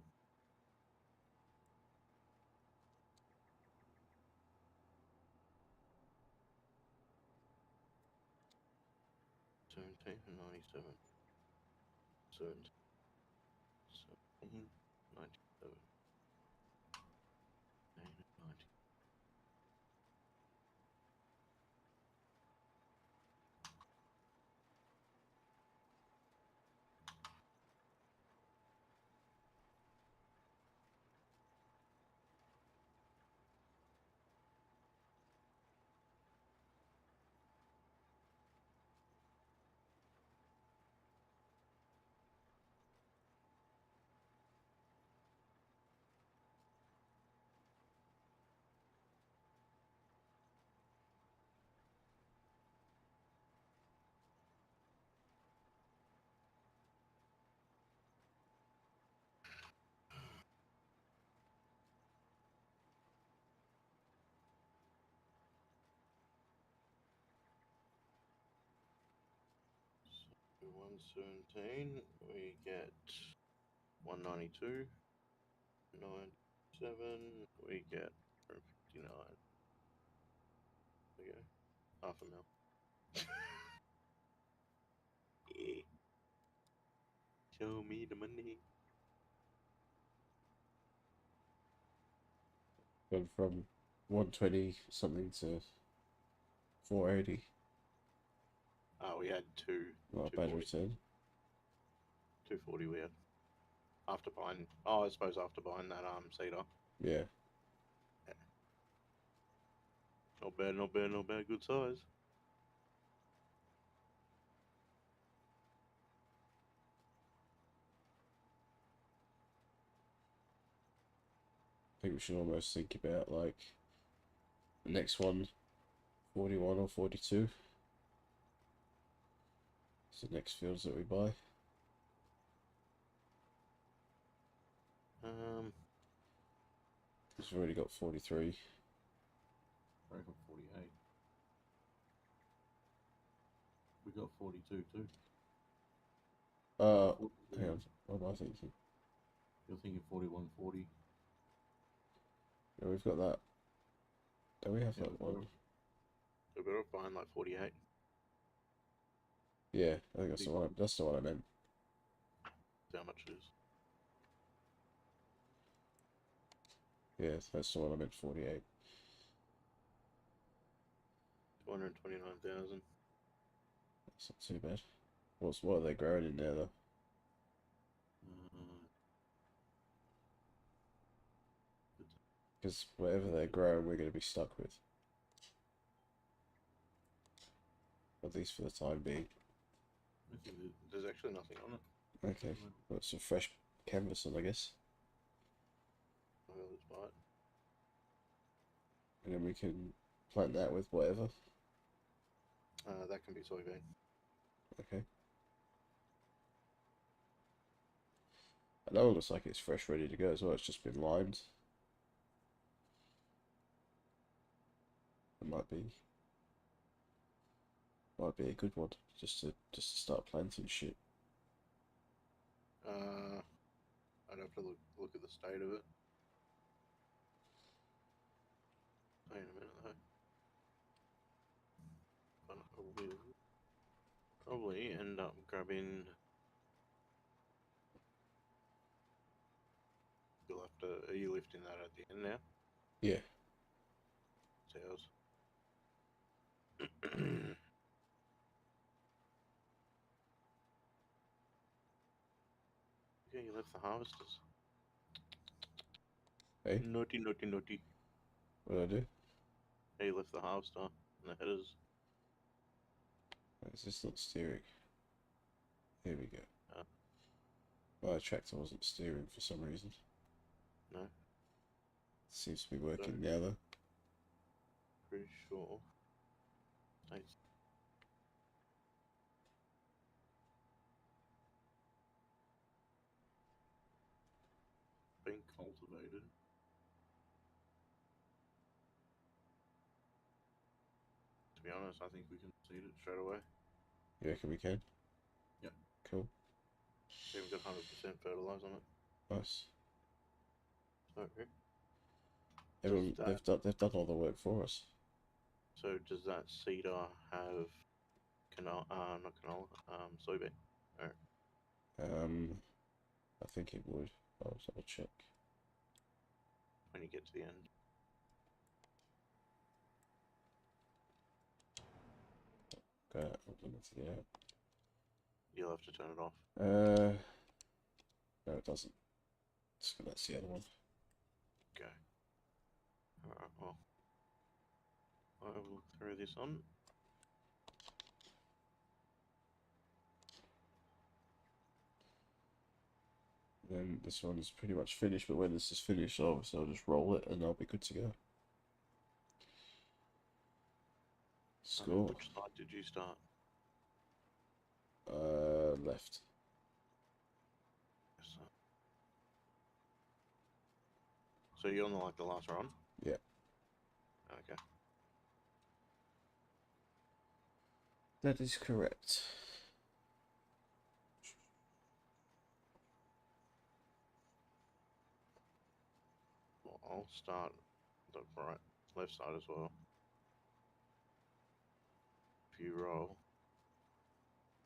$17 and 97. 17. 97. 90. So 117, we get 192. 97, we get 59. There we go. Half a mil. Yeah. Show me the money. Gone from 120 something to 480. Oh, we had two. Not a bad return. 240 we had. After buying, oh, I suppose after buying that cedar. Yeah. Not bad, not bad, not bad. Good size. I think we should almost think about like the next one, 41 or 42. It's the next fields that we buy. Because we've already got 43. I reckon 48. We got 42 too. Hang on. What am I thinking? You're thinking 41, 40. Yeah, we've got that. Do we have Yeah, that one? So we're buying like 48. Yeah, I think that's the one. That's the one I meant. How much it is? Yeah, that's the one I meant. 48. 229,000. That's not too bad. What are they growing in there though? Because whatever they're growing, we're going to be stuck with. At least for the time being. There's actually nothing on it. Okay, got some fresh canvas on, I guess. Well, let's buy it. And then we can plant that with whatever. That can be soybean. Okay. And that one looks like it's fresh, ready to go as well. It's just been limed. It might be a good one just to start planting shit. I'd have to look at the state of it. Wait a minute though. But I will probably end up grabbing. You'll have to. Are you lifting that at the end now? Yeah. Sounds. Yeah, you left the harvesters. Hey, Naughty, naughty, naughty. what did I do? Hey, you left the harvester and the headers. Is this not steering? Here we go. Uh, My tractor wasn't steering for some reason. no, Seems to be working now though. pretty sure. Nice. Being cultivated. To be honest, I think we can seed it straight away. You reckon we can? Yep. Cool. We haven't got 100% fertilizer on it. Nice. So, Everyone, they've done all the work for us. so does that cedar have not canola, soybean? Or I think it would. I'll double check. when you get to the end. Okay, I'll get out. You'll have to turn it off. No, it doesn't. So that's the other one. Okay. Alright, well. I will throw this on. Then this one is pretty much finished, but when this is finished, obviously I'll just roll it and I'll be good to go. Score. Which side did you start? Left. Yes, so you're on the last run? Yeah. Okay. That is correct. Well, I'll start the left side as well. If you roll,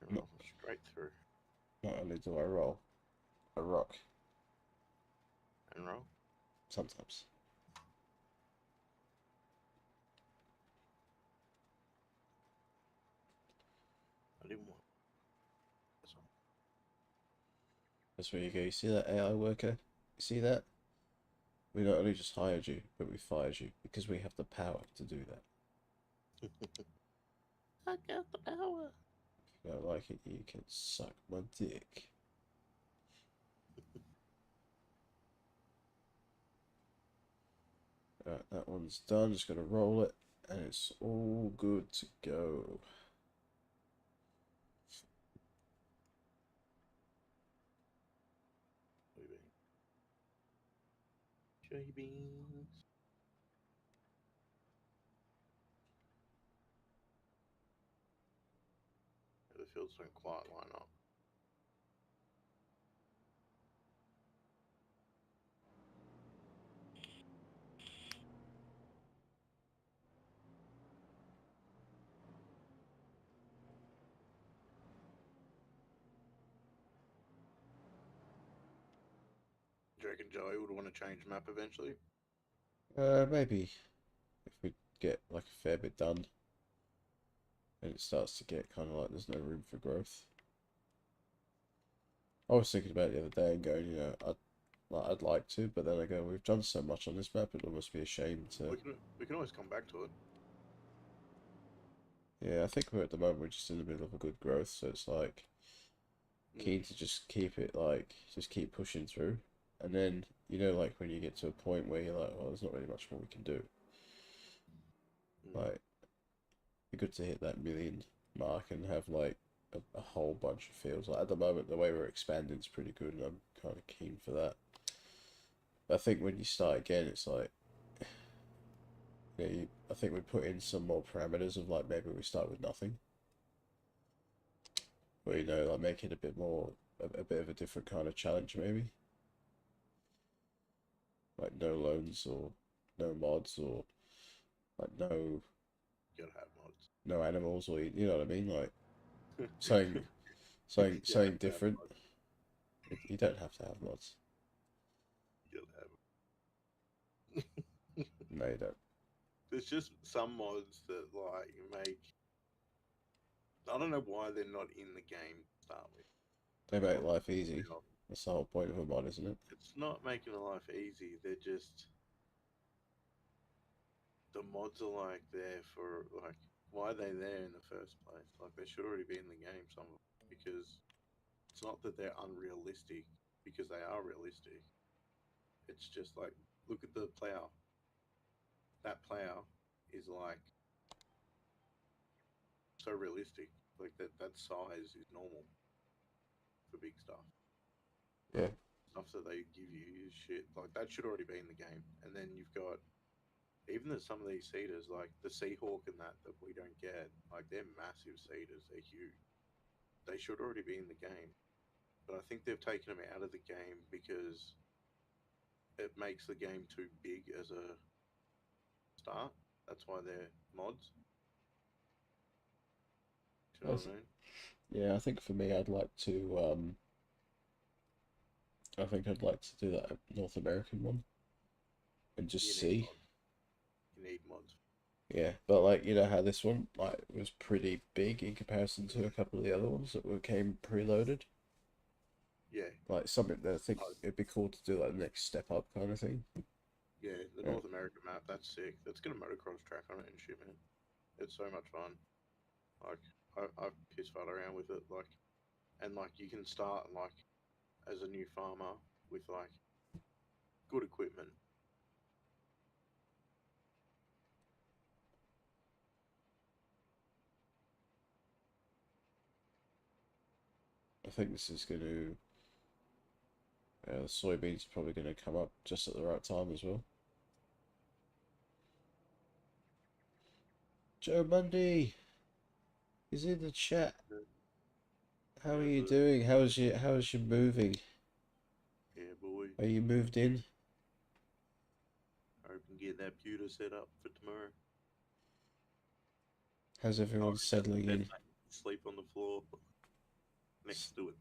you're No. straight through. Not only do I roll, I rock. And roll? Sometimes. I didn't want this one. That's where you go. You see that AI worker? You see that? We not only just hired you, but we fired you because we have the power to do that. I got the power. If you don't like it, you can suck my dick. Alright, that one's done. Just gonna roll it, and it's all good to go. Soybeans. The fields don't quite line up. Do you reckon Joey would want to change map eventually? Maybe if we get like a fair bit done, and it starts to get kind of like there's no room for growth. I was thinking about it the other day and going, you know, I'd like to, but then I go, we've done so much on this map, it almost be a shame to. We can always come back to it. Yeah, I think we're at the moment we're just in the middle of a good growth, so it's like keen to just keep it like just keep pushing through, and then you know like when you get to a point where you're like, well, there's not really much more we can do. Like, it'd be good to hit that million mark and have like a whole bunch of fields. Like at the moment, the way we're expanding is pretty good, and I'm kind of keen for that. But I think when you start again, it's like, you I think we put in some more parameters of like maybe we start with nothing. Or, you know, like make it a bit more, a bit of a different kind of challenge maybe. Like no loans or no mods or like You gotta have mods. no animals or you know what I mean? Like You something have to have different. mods. You don't have to have mods. You gotta have 'em. No, you don't. There's just some mods that like make. I don't know why they're not in the game to start with. They make Or, life easy. you know, That's the whole point of a mod, isn't it? it's not making life easy. They're just the mods are like there for like why are they there in the first place? Like they should already be in the game somewhere because it's not that they're unrealistic because they are realistic. It's just like look at the plow. That plow is like so realistic. Like that size is normal for big stuff. Yeah. Stuff that they give you is shit. Like that should already be in the game. And then you've got even some of these cedars, like the Seahawk and that we don't get, like they're massive cedars. They're huge. They should already be in the game. But I think they've taken them out of the game because it makes the game too big as a start. That's why they're mods. Do you know what I mean? Yeah, I think for me, I think I'd like to do that North American one and You just need see. mods. You need mods. Yeah, but like you know how this one like was pretty big in comparison to a couple of the other ones that came preloaded. Yeah. Like something that I think Oh, it'd be cool to do like the next step up kind of thing. yeah, the Yeah. North American map, that's sick. That's got a motocross track on it and shit, man. It's so much fun. Like, I've piss fart around with it, like, and like you can start like as a new farmer with like good equipment. I think this is going to the soybeans are probably going to come up just at the right time as well. Joe Mundy is in the chat. How are Yeah, you but doing? How's your moving? yeah, boy, Are you moved in? I can get that pewter set up for tomorrow. How's I everyone already got the settling bed, in? mate. Sleep on the floor next to it.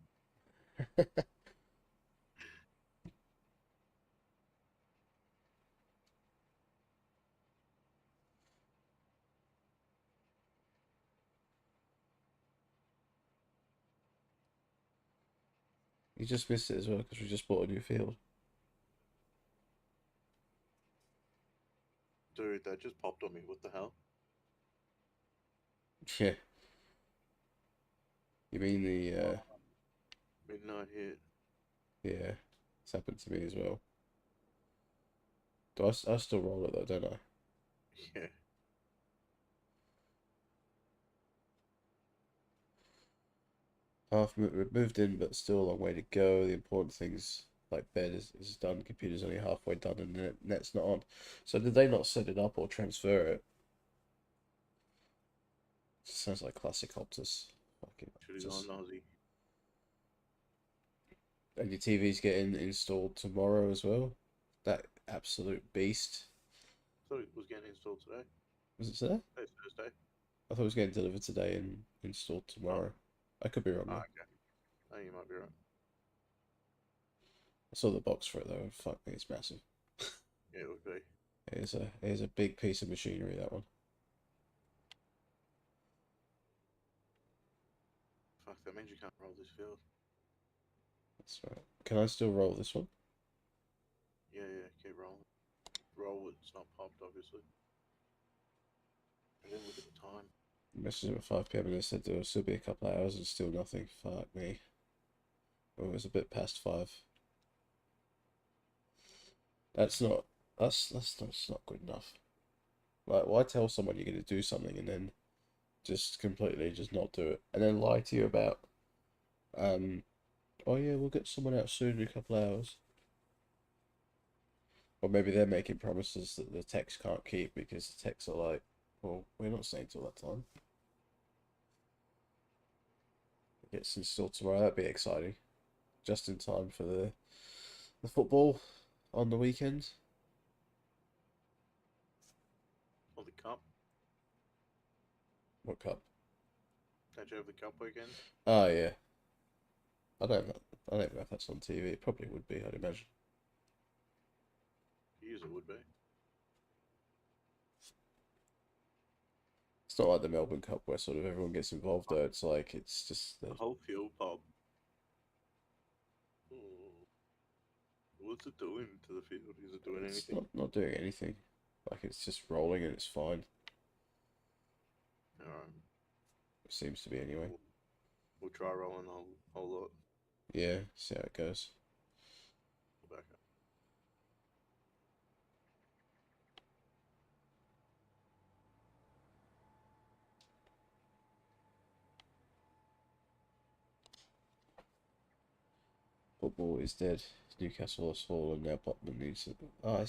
You just missed it as well because we just bought a new field. Dude, that just popped on me. What the hell? Yeah. You mean the Midnight hit. yeah, it's happened to me as well. Do I still roll it though, don't I? Yeah. We've moved in, but still a long way to go. The important things like bed is done, computer's only halfway done, and net's not on. So did they not set it up or transfer it? Sounds like classic Optus. Fucking Should have Optus. gone Aussie. And your TV's getting installed tomorrow as well. That absolute beast. Thought it was getting installed today. Was it today? Today's Thursday. I thought it was getting delivered today and installed Oh, tomorrow. I could be wrong though. okay. Oh, you might be right. I saw the box for it though. Fuck me, it's massive. Yeah, it would be. It is a big piece of machinery, that one. Fuck, that means you can't roll this field. That's right. Can I still roll this one? Yeah, keep rolling. Roll it's not popped, obviously. And then look at the time. Messaged him at 5 p.m. and they said there will still be a couple of hours and still nothing. Fuck me. Well, it was a bit past 5. That's not that's not good enough. Like, why tell someone you're going to do something and then just completely just not do it and then lie to you about oh yeah, we'll get someone out soon in a couple of hours. Or maybe they're making promises that the techs can't keep because the techs are like, well, we're not staying till that time. It gets installed tomorrow. That'd be exciting. Just in time for the football on the weekend. Or the cup. What cup? Don't you have the cup weekend? Oh yeah. I don't know. I don't know if that's on TV. It probably would be, I'd imagine. It would be. It's not like the Melbourne Cup where sort of everyone gets involved though. It's like it's just The whole field pub. What's it doing to the field? Is it doing it's anything? not doing anything. Like it's just rolling and it's fine. Alright. It seems to be anyway. We'll try rolling the whole lot. Yeah, see how it goes. Back up. Football is dead. Newcastle has fallen. Now Botman needs to. Oh,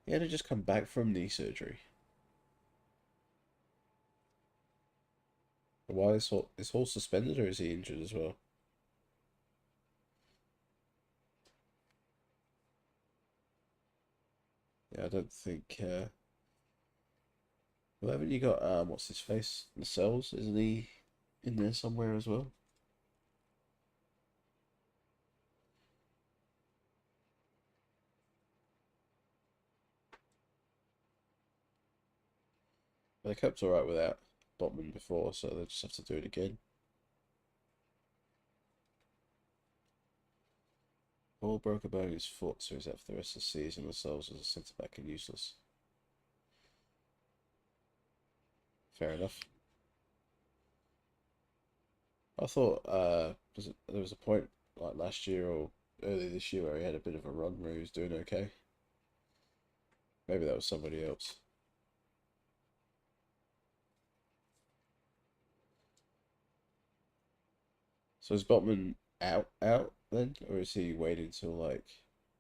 he had to just come back from knee surgery. Why is Hall suspended or is he injured as well? Yeah, I don't think. Well, haven't you got what's his face? Lascelles, isn't he in there somewhere as well? But they kept alright without Botman before, so they just have to do it again. Hall broke a bone in his foot, so he's out for the rest of the season. Lascelles as a centre back and useless. Fair enough. I thought there was a point like last year or early this year where he had a bit of a run where he was doing okay. Maybe that was somebody else. So is Botman out then, or is he waiting till like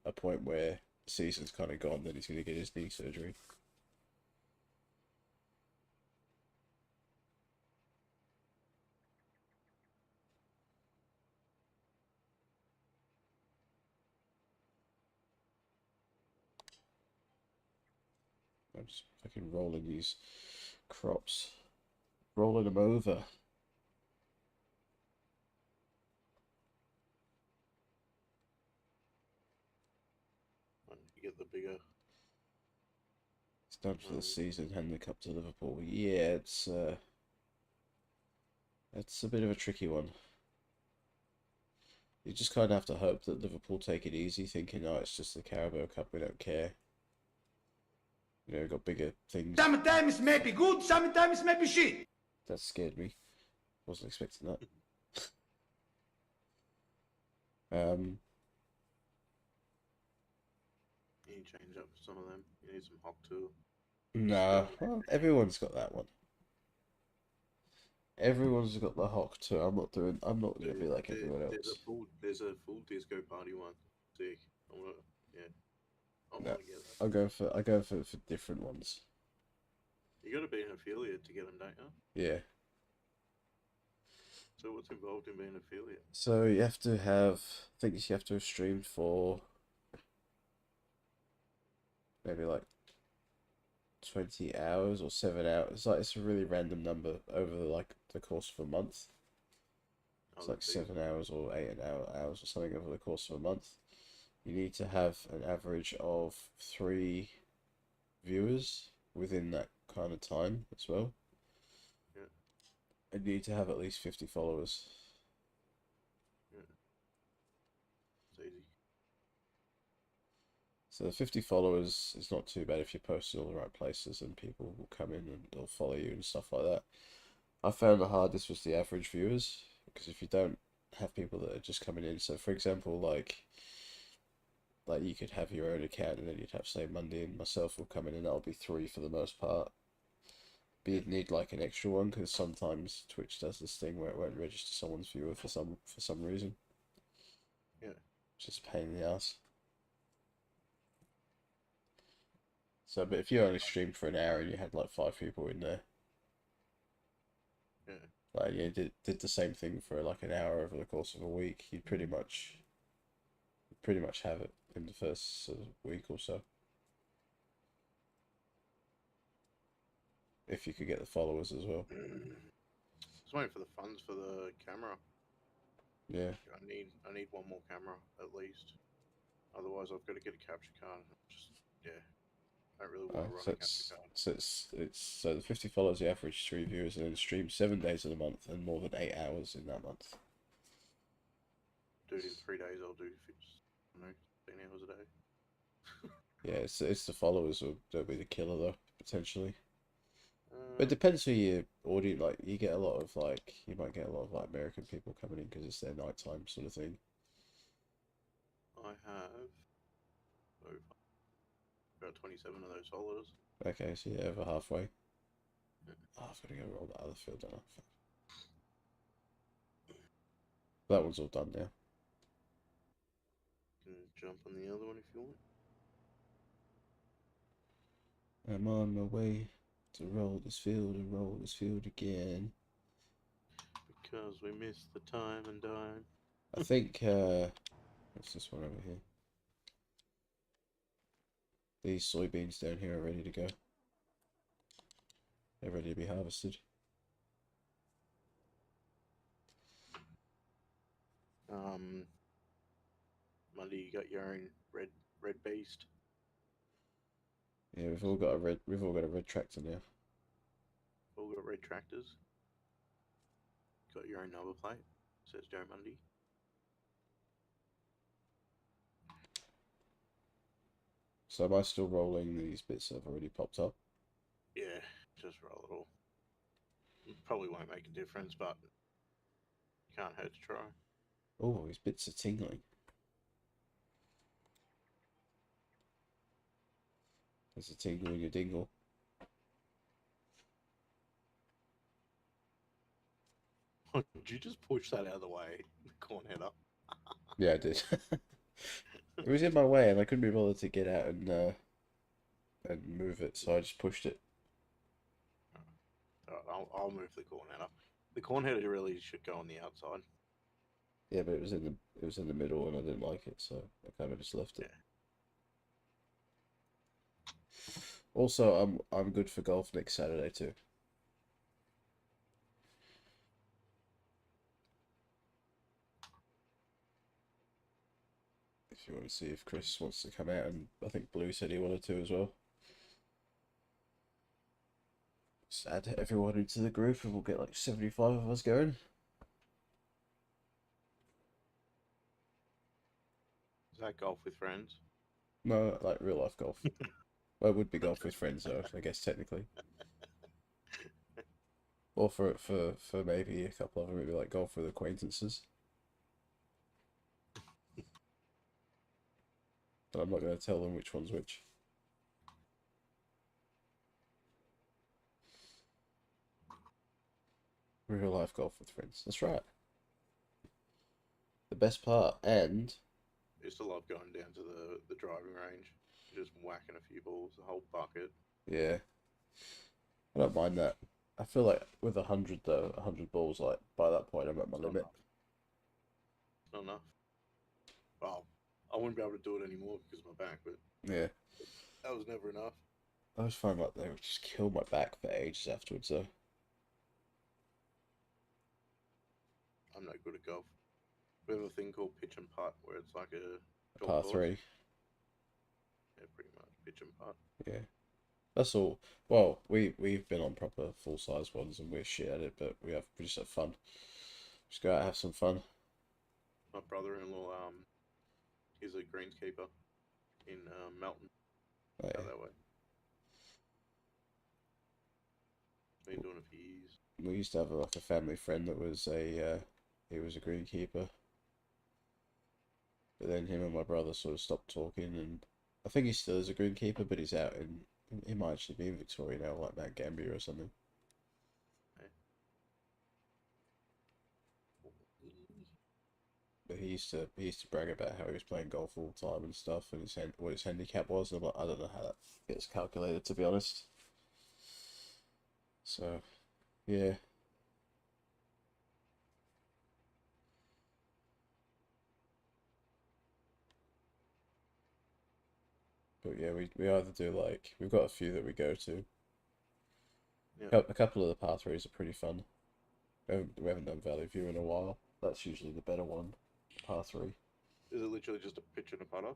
a point where the season's kind of gone, then he's going to get his knee surgery? I'm just fucking rolling these crops, rolling them over. You get the bigger. It's done for the season. Hand the cup to Liverpool. Yeah, it's a bit of a tricky one. You just kind of have to hope that Liverpool take it easy, thinking, oh, it's just the Carabao Cup, we don't care. You know, we've got bigger things. Sometimes maybe good, sometimes maybe shit. That scared me. Wasn't expecting that. You need to change up some of them. You need some hawk too. Nah, well, everyone's got that one. Everyone's got the hawk too. I'm not gonna be like everyone else. There's a full disco party one. Sick. I wanna get that. I go for different ones. You gotta be an affiliate to get them, don't you? Yeah. So what's involved in being an affiliate? So you have to have, I think you have to have streamed for maybe like 20 hours or 7 hours. It's a really random number over like the course of a month. It's like 7 hours or 8 hours or something over the course of a month. You need to have an average of 3 viewers within that kind of time as well. Yeah. And you need to have at least 50 followers. Yeah. It's easy. So the 50 followers is not too bad if you post in all the right places and people will come in and they'll follow you and stuff like that. I found the hardest was the average viewers, because if you don't have people that are just coming in, so for example, like you could have your own account and then you'd have, say, Monday and myself will come in and that'll be 3 for the most part. But you'd need like an extra one because sometimes Twitch does this thing where it won't register someone's viewer for some reason. Yeah. Just a pain in the ass. So, but if you only streamed for an hour and you had like 5 people in there, Yeah. like you did the same thing for like an hour over the course of a week, you'd pretty much have it in the first sort of week or so. If you could get the followers as well. Just waiting for the funds for the camera. Yeah. I need one more camera at least. Otherwise, I've got to get a capture card. Just I don't really want to run So a capture card. so the 50 followers, the average 3 viewers, and then stream 7 days of the month and more than 8 hours in that month. Dude, in 3 days I'll do 10 hours a day. Yeah, it's the followers that'll be the killer though, potentially. But it depends who your audience, like, you get a lot of, like, you might get a lot of, like, American people coming in because it's their nighttime sort of thing. I have about 27 of those followers. Okay, so yeah, over halfway. Oh, I've got to go roll that other field down. That one's all done now. You can jump on the other one if you want. I'm on my way to roll this field and roll this field again. Because we missed the time and dime. I think, what's this one over here? These soybeans down here are ready to go. They're ready to be harvested. Monday, you got your own red beast. Yeah, we've all got a red tractor now. All got red tractors. Got your own number plate. Says Joe Mundy. So am I still rolling these bits that have already popped up? Yeah, just roll it all. It probably won't make a difference, but can't hurt to try. Oh, these bits are tingling. There's a tingle in your dingle. Did you just push that out of the way? The corn header. Yeah, I did. It was in my way and I couldn't be bothered to get out and move it, so I just pushed it. Alright, I'll move the corn header. The corn header really should go on the outside. Yeah, but it was in the middle and I didn't like it, so I kind of just left it. Yeah. Also, I'm good for golf next Saturday too. If you want to see if Chris wants to come out, and I think Blue said he wanted to as well. Just add everyone into the group and we'll get like 75 of us going. Is that golf with friends? No, like real life golf. Well, it would be golf with friends though, I guess technically. Or for maybe a couple of them, maybe like golf with acquaintances. But I'm not going to tell them which one's which. Real life golf with friends. That's right. The best part, and I used to love going down to the driving range, just whacking a few balls, a whole bucket. yeah, I don't mind that. I feel like with 100 though, 100 balls, like by that point I'm at my limit. Not enough. Well, I wouldn't be able to do it anymore because of my back, but Yeah, that was never enough. I always find like they would just kill my back for ages afterwards though. I'm no good at golf. We have a thing called pitch and putt, where it's like a golf Par course. 3. Yeah, pretty much pitch and putt. Yeah, that's all. Well, we've been on proper full size ones and we're shit at it, but we just have fun. Just go out and have some fun. My brother-in-law, he's a greenskeeper in Melton. Oh, Out yeah. that way. Been doing it for years. We used to have like a family friend that was he was a greenkeeper. But then him and my brother sort of stopped talking, and I think he still is a greenkeeper, but he's out he might actually be in Victoria now, like Mount Gambier or something. But he used to brag about how he was playing golf all the time and stuff, and what his handicap was. And I'm like, I don't know how that gets calculated, to be honest. So, yeah. But yeah, we either do like we've got a few that we go to. Yeah. A couple of the par threes are pretty fun. We haven't done Valley View in a while. That's usually the better one, par three. Is it literally just a pitch and a putter?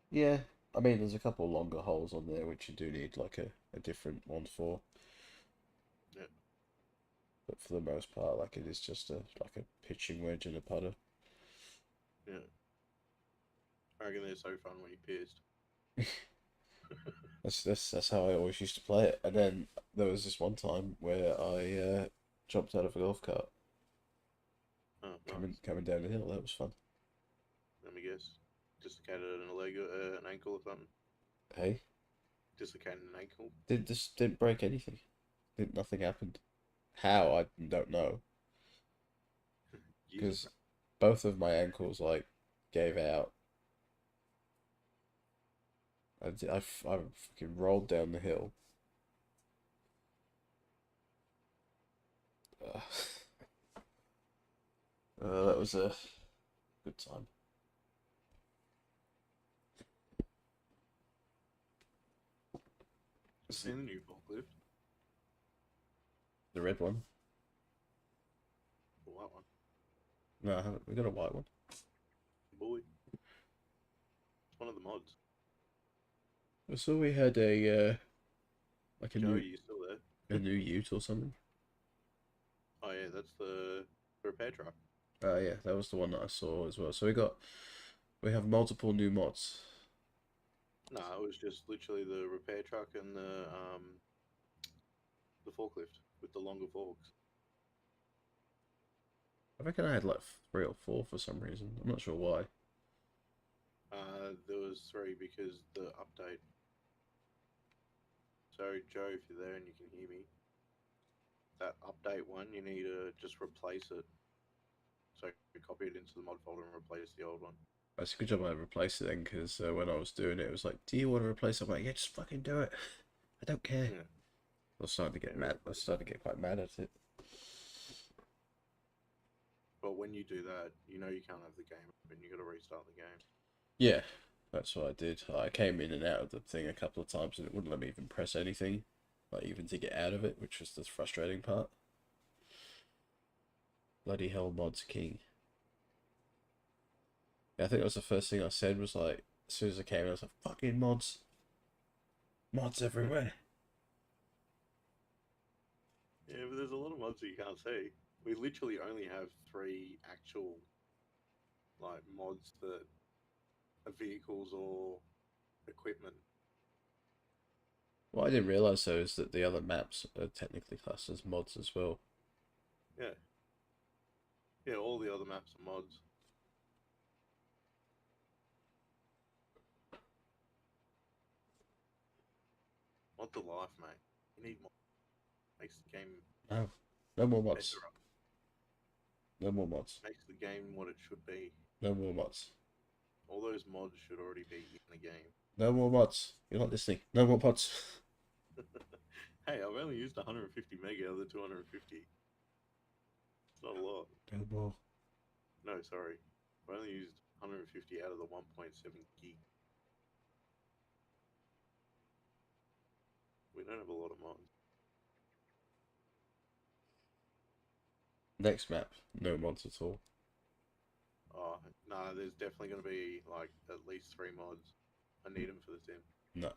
Yeah, I mean, there's a couple of longer holes on there which you do need like a different one for. Yeah. But for the most part, like it is just like a pitching wedge and a putter. Yeah. I reckon they're so fun when you're pissed. That's how I always used to play it. And then there was this one time where I jumped out of a golf cart Oh, coming down the hill. That was fun. Let me guess. Dislocated a leg, an ankle or something. Hey, Dislocated an ankle. didn't break anything. Nothing happened. How I don't know. Because both of my ankles like gave out. I fucking rolled down the hill. That was a good time. Seen the new forklift? The red one? The white one. No, I haven't. We got a white one. Boy. It's one of the mods. I saw we had a like a Joe, new you still there? a new Ute or something. Oh yeah, that's the repair truck. Yeah, that was the one that I saw as well. So we have multiple new mods. No, it was just literally the repair truck and the forklift with the longer forks. I reckon I had like 3 or 4 for some reason. I'm not sure why. There was 3 because the update. So Joe, if you're there and you can hear me, that update one, you need to just replace it. So you copy it into the mod folder and replace the old one. That's a good job I replaced it then, because when I was doing it, it was like, do you want to replace it? I'm like, yeah, just fucking do it. I don't care. Yeah. I was starting to get mad. I was starting to get quite mad at it. But when you do that, you know you can't have the game open. You got to restart the game. Yeah, that's what I did. I came in and out of the thing a couple of times, and it wouldn't let me even press anything, like even to get out of it, which was the frustrating part. Bloody hell, mods king. Yeah, I think that was the first thing I said was like, as soon as I came in, I was like, fucking mods. Mods everywhere. Yeah, but there's a lot of mods that you can't see. We literally only have 3 actual like mods that are vehicles or equipment. What I didn't realise though is that the other maps are technically classed as mods as well. Yeah. Yeah, all the other maps are mods. Mod the life, mate. You need more. Makes the game No, no more mods. better. No more mods. Makes the game what it should be. No more mods. All those mods should already be in the game. No more mods. You're not listening. No more mods. Hey, I've only used 150 mega out of the 250. It's not a lot. No more. No, sorry. I've only used 150 out of the 1.7 gig. We don't have a lot of mods. Next map, no mods at all. Oh, no, there's definitely going to be like at least 3 mods. I need them for the sim. No.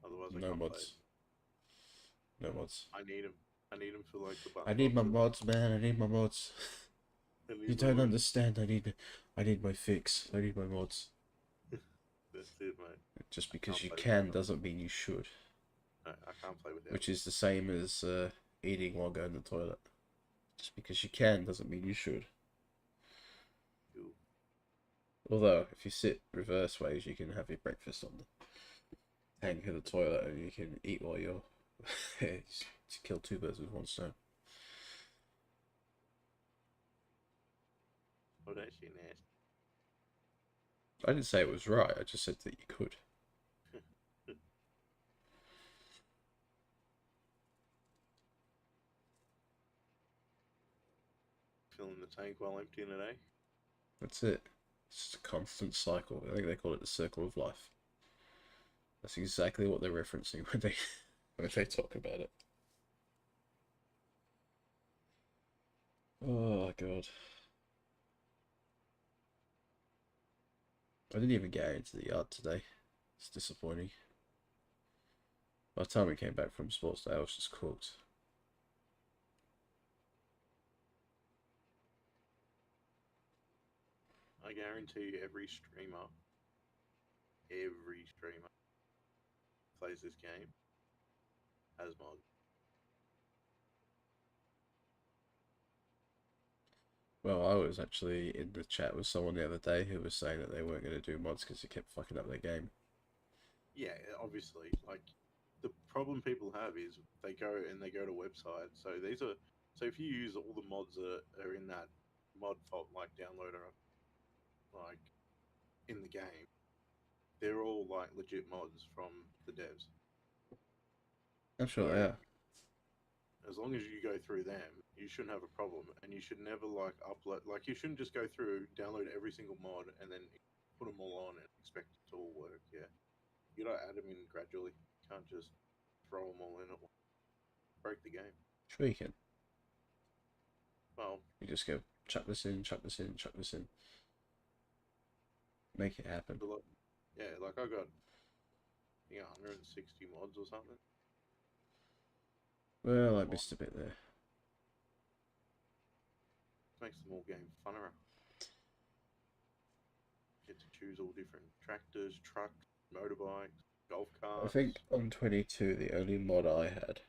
Otherwise, I No can't mods. play. No mods. I need them. I need them for like the button. I need my mods, man. I need my mods. You don't understand. I need my fix. I need my mods. That's it, mate. Just because you can doesn't mean you should. No, I can't play without. Which is the same as eating while going to the toilet. Just because you can doesn't mean you should. Ew. Although, if you sit reverse ways, you can have your breakfast on the tank of the toilet and you can eat while you're... Just to kill 2 birds with 1 stone. Oh, that shit nasty. I didn't say it was right. I just said that you could. Filling the tank while emptying it, eh? That's it. It's just a constant cycle. I think they call it the circle of life. That's exactly what they're referencing when they talk about it. Oh god. I didn't even get out into the yard today. It's disappointing. By the time we came back from sports day, I was just cooked. I guarantee you every streamer plays this game has mods. Well, I was actually in the chat with someone the other day who was saying that they weren't going to do mods because it kept fucking up their game. Yeah, obviously. Like, the problem people have is they go to websites. So if you use all the mods that are in that mod fault, like downloader, like in the game, they're all like legit mods from the devs. I'm sure So they are. as long as you go through them, you shouldn't have a problem, and you should never like upload. Like, you shouldn't just go through, download every single mod, and then put them all on and expect it to all work. Yeah, you gotta add them in gradually. You can't just throw them all in at once. Break the game. Sure you can. Well, You just go chuck this in, chuck this in, chuck this in. Make it happen. like, yeah, like I got 160 mods or something. Well, I missed a bit there. Makes the whole game funner. Get to choose all different tractors, trucks, motorbikes, golf carts. I think on 22, the only mod I had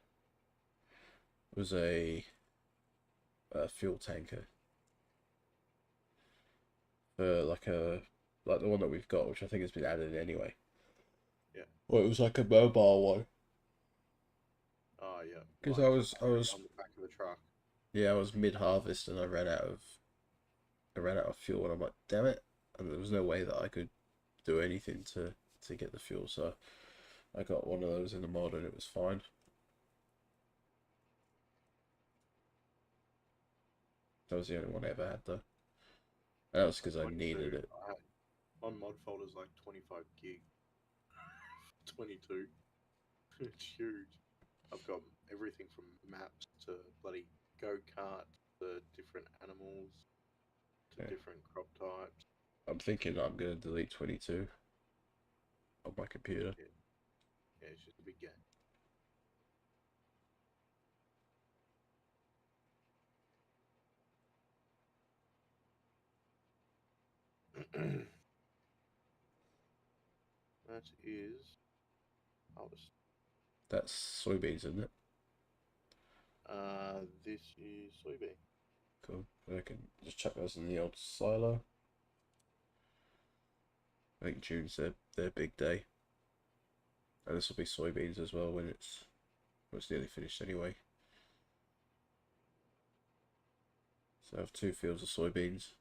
was a fuel tanker for like the one that we've got, which I think has been added anyway. Yeah. Well, it was like a mobile one. Oh yeah. Because like I was on the back of the truck. Yeah, I was mid harvest and I ran out of fuel, and I'm like, damn it! And there was no way that I could do anything to get the fuel, so I got one of those in the mod and it was fine. That was the only one I ever had though. And that was because I needed it. My mod folder's like 25 gig. 22. It's huge. I've got everything from maps to bloody go-kart to different animals to different crop types. I'm thinking I'm gonna delete 22 on my computer. Yeah, it's just a big game. That is harvest. That's soybeans, isn't it? This is soybean. Cool. I can just chuck those in the old silo. I think June's their big day. And this will be soybeans as well when it's nearly finished anyway. So I have 2 fields of soybeans.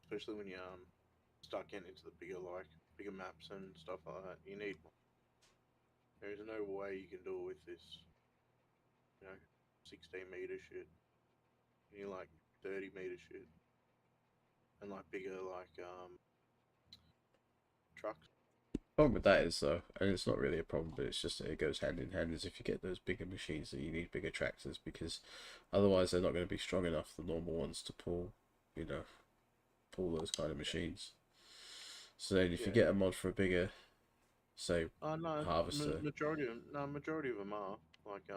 Especially when you start getting into the bigger maps and stuff like that. You need more. There is no way you can do it with this, 16-meter shit. You need like 30-meter shit. And like bigger trucks. Problem with that is though, and it's not really a problem, but it's just that it goes hand in hand, is if you get those bigger machines that you need bigger tractors, because otherwise they're not going to be strong enough, the normal ones, to pull those kind of machines. So then if you get a mod for a bigger, say, no, harvester. Majority of them are like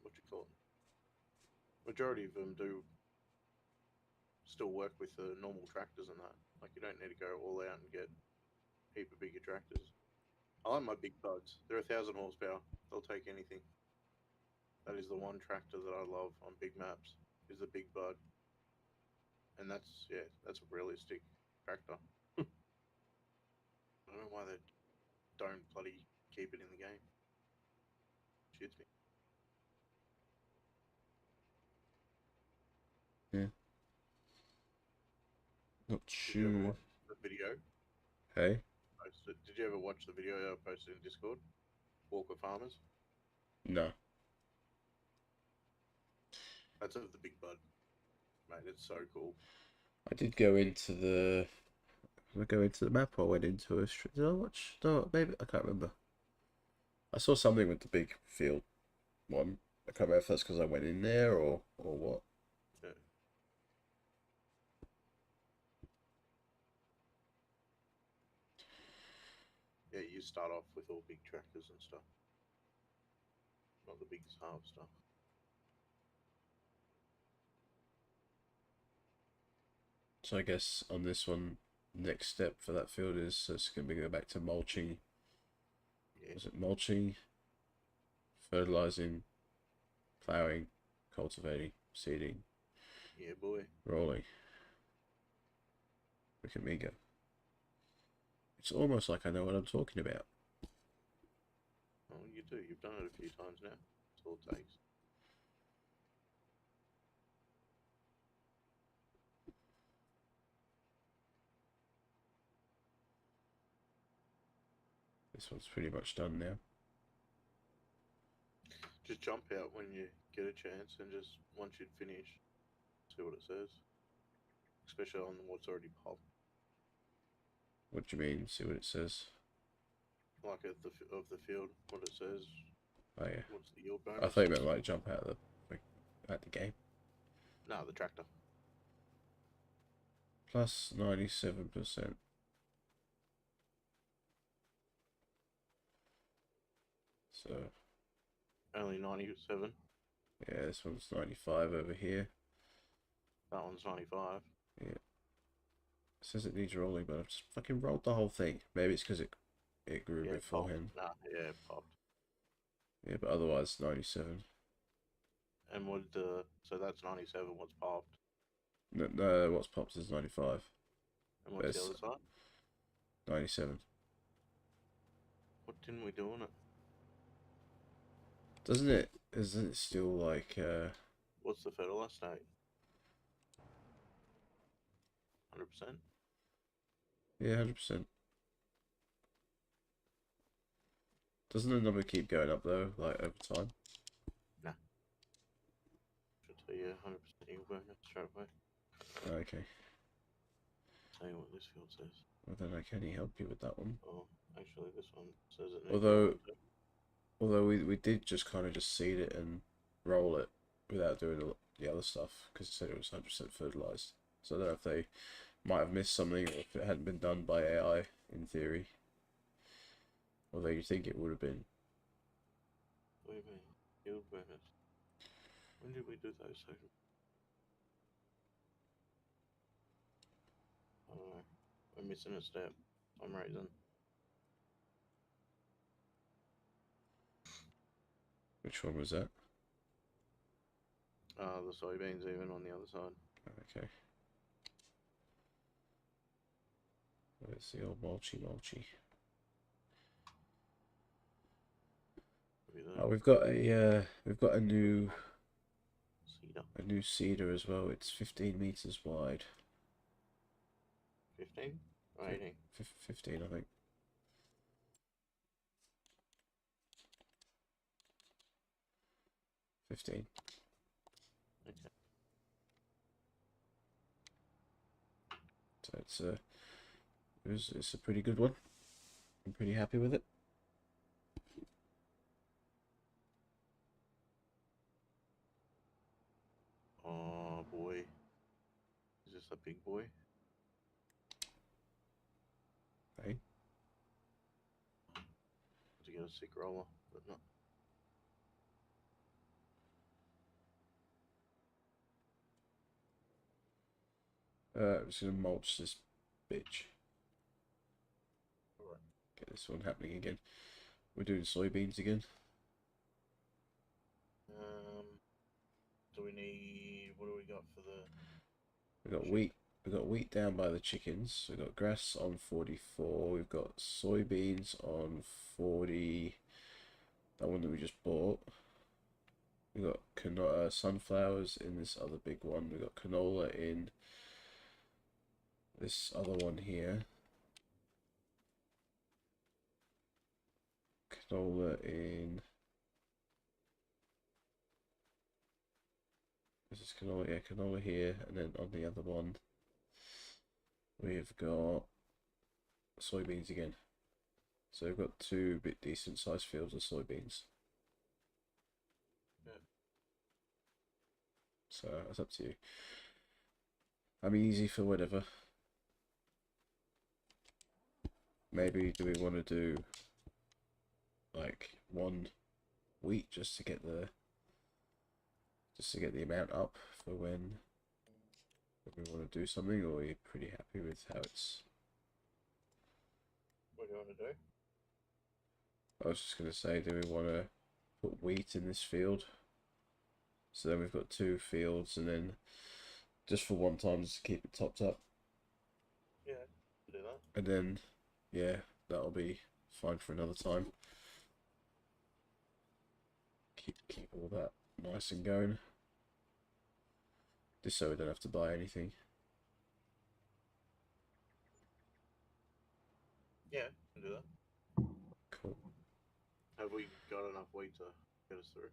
what you call it? Majority of them do still work with the normal tractors and that. Like, you don't need to go all out and get a heap of bigger tractors. I like my big buds. They're 1,000 horsepower. They'll take anything. That is the one tractor that I love on big maps, is the big bud. And that's a realistic tractor. I don't know why they don't bloody keep it in the game. Shits me. Yeah. Did you ever Shoot. watch the video? Hey? Did you ever watch the video I posted in Discord? Walk with farmers. No. That's of the big bud, mate. It's so cool. I did go into the... Did I go into the map or I went into a... Did I watch? No, maybe. I can't remember. I saw something with the big field one. I can't remember if that's because I went in there or what. Yeah. Yeah, you start off with all big tractors and stuff. Not the big half stuff. So I guess on this one, next step for that field is it's going to go back to mulching. Yeah. Was it mulching, fertilizing, ploughing, cultivating, seeding, Yeah, boy. rolling? Look at me go. It's almost like I know what I'm talking about. Oh, you do. You've done it a few times now. That's all it takes. This one's pretty much done now. Just jump out when you get a chance and just, once you'd finish, see what it says. Especially on what's already popped. What do you mean? See what it says? Like at of the field, what it says. Oh yeah. What's the yield bonus? I thought you meant like jump out of the game. No, the tractor. Plus 97%. So Only 97. yeah, this one's 95 over here. That one's 95. Yeah. It says it needs rolling, but I've just fucking rolled the whole thing. Maybe it's because it grew Yeah, beforehand. Nah, yeah, it popped. Yeah, but otherwise 97. And what the so that's 97. What's popped? No, what's popped is 95. And what's the Yes. other side? 97. What didn't we do on it? Doesn't it? Isn't it still like What's the fertilizer state? 100%. yeah, 100%. Doesn't the number keep going up though, like over time? Nah. Should tell you 100% yield bonus straight away. Okay. Tell you what this field says. Well then I can help you with that one. Oh, actually this one says it. Although we did just kind of just seed it and roll it without doing the other stuff because it said it was 100% fertilized. So I don't know if they might have missed something or if it hadn't been done by AI in theory. Although you think it would have been. What do you mean? Yield bonus. When did we do those sections? I don't know. We're missing a step. For some reason. Which one was that? The soybeans even on the other side. Okay. Where's the old mulchy? Oh, we've got a new cedar as well. It's 15 meters wide. 15 or 18? 15, I think. Okay. So it's a pretty good one. I'm pretty happy with it. Oh boy. Is this a big boy? Hey. To get a sick roller, but not. I'm just gonna mulch this bitch. Alright. Get this one happening again. We're doing soybeans again. Do we need? What do we got for the? We got wheat. We got wheat down by the chickens. We got grass on 44. We've got soybeans on 40. That one that we just bought. We got sunflowers in this other big one. We got canola in this other one here. Canola in. This is canola, yeah, canola here, and then on the other one, we've got soybeans again. So we've got two bit decent sized fields of soybeans. Yeah. So it's up to you. I'm easy for whatever. Maybe do we want to do like 1 week just to get the amount up for when we want to do something, or are you pretty happy with how it's? What do you want to do? I was just gonna say, do we want to put wheat in this field? So then we've got 2 fields, and then just for one time, just to keep it topped up. Yeah, do that. And then, yeah, that'll be fine for another time. Keep all that nice and going. Just so we don't have to buy anything. Yeah, can do that. Cool. Have we got enough wheat to get us through?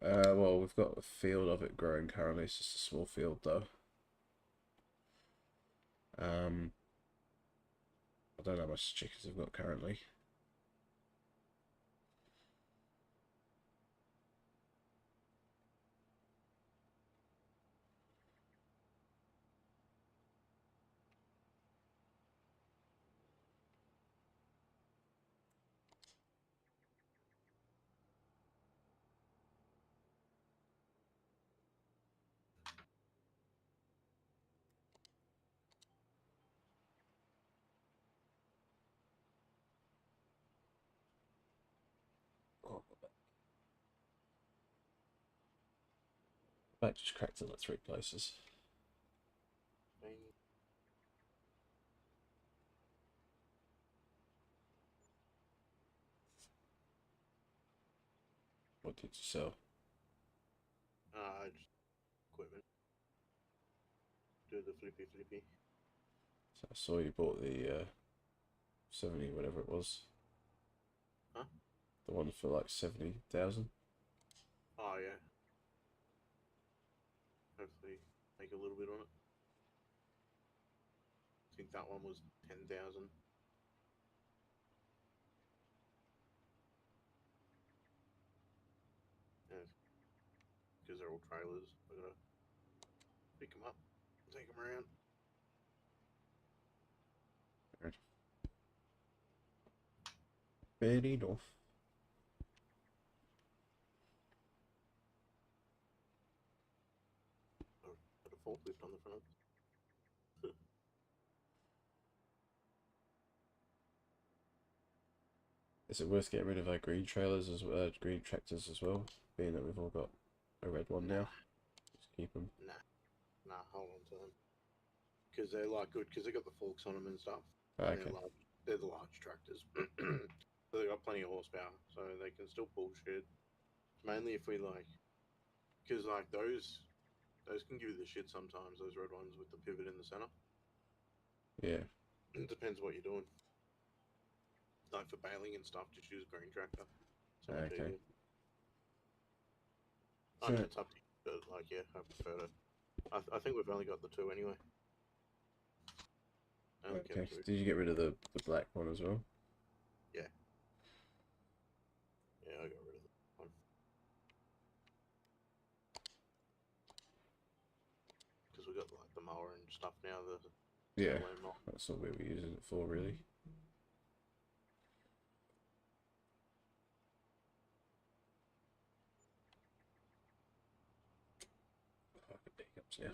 Well, we've got a field of it growing currently. It's just a small field though. I don't know how much chickens I've got currently. Oh, I just cracked it like 3 places. What did you sell? Just equipment. Do the flippy. So I saw you bought the 70, whatever it was. Huh? The one for like 70,000. Oh yeah. Hopefully make a little bit on it. I think that one was 10,000. Yeah, because they're all trailers. I gotta pick them up, take them around. Fair enough. Put a forklift on the front. Is it worth getting rid of our green trailers as well, green tractors as well, being that we've all got a red one now? Just keep them. Nah, hold on to them. Because they're like good, because they got the forks on them and stuff. Oh, And okay. they're the large tractors. So they got plenty of horsepower, so they can still pull shit. Mainly if we like, because like those can give you the shit sometimes. Those red ones with the pivot in the center. Yeah. It depends what you're doing. Like for baling and stuff, just use a green tractor. So much Okay. easier. I know it's up to you, but like yeah, I prefer to. I think we've only got the 2 anyway. I only Okay. kept 2. Did you get rid of the black one as well? Yeah. Yeah, I got rid of that one. Because we got like the mower and stuff now. Yeah. lane mower. That's all we were using it for, really. Fucking pickups now.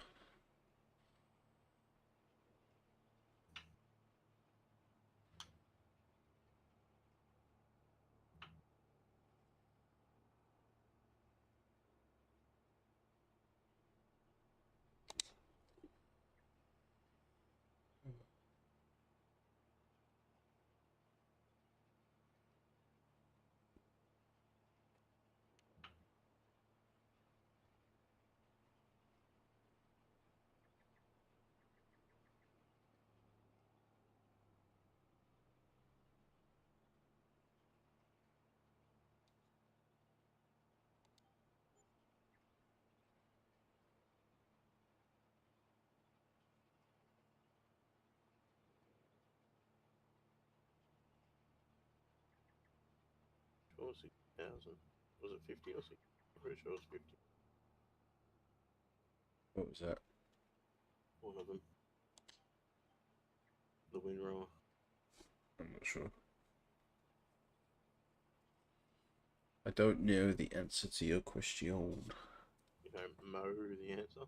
or 60,000. Was it 50 or 60? I'm pretty sure it was 50. What was that? One of them. The windrower. I'm not sure. I don't know the answer to your question. You don't know the answer.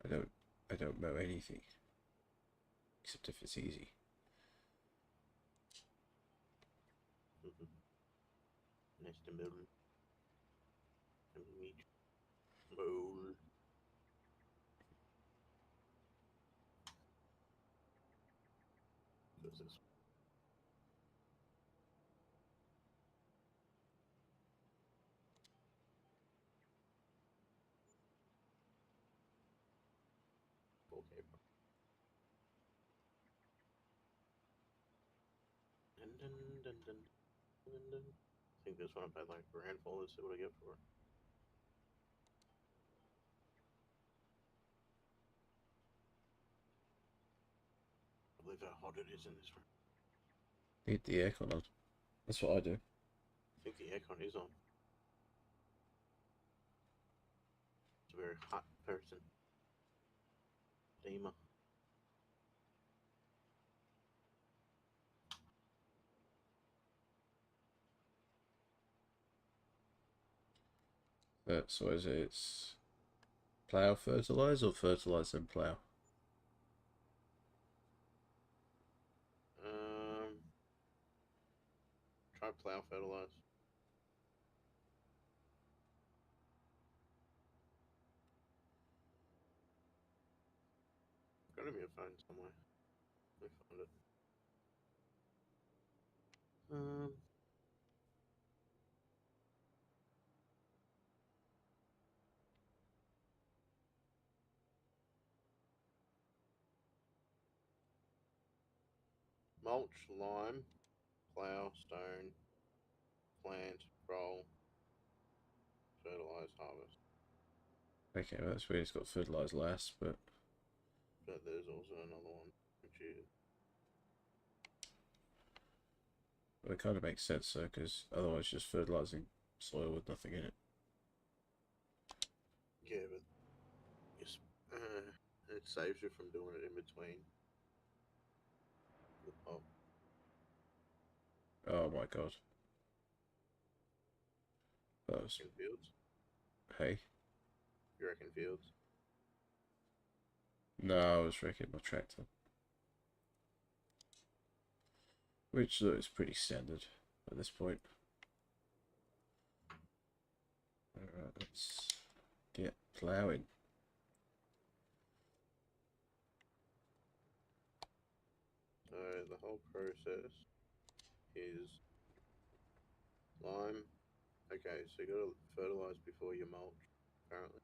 I don't know anything. Except if it's easy. Nice to meet you. Mole. What's this? Okay. Dun, dun, dun, dun, dun, dun. I think this one I paid like $1,000 for. Let's see what I get for it. I believe how hot it is in this room. Need the aircon on. That's what I do. I think the aircon is on. It's a very hot person. Steamer. So is it? It's plough, fertilise, or fertilise and plough? Try plow fertilize. Gotta be a phone somewhere. Let me find it. Mulch, lime, plow, stone, plant, roll, fertilize, harvest. Okay, well, that's weird. It's got fertilise last, but But there's also another one, which is it kind of makes sense though, because otherwise, just fertilising soil with nothing in it. yeah, but yes, it saves you from doing it in between the pump. Oh my god. That was, In fields. hey. You reckon fields? No, I was wrecking my tractor. Which is pretty standard at this point. Alright, let's get ploughing. So the whole process is lime. Okay, so you gotta fertilize before you mulch, apparently.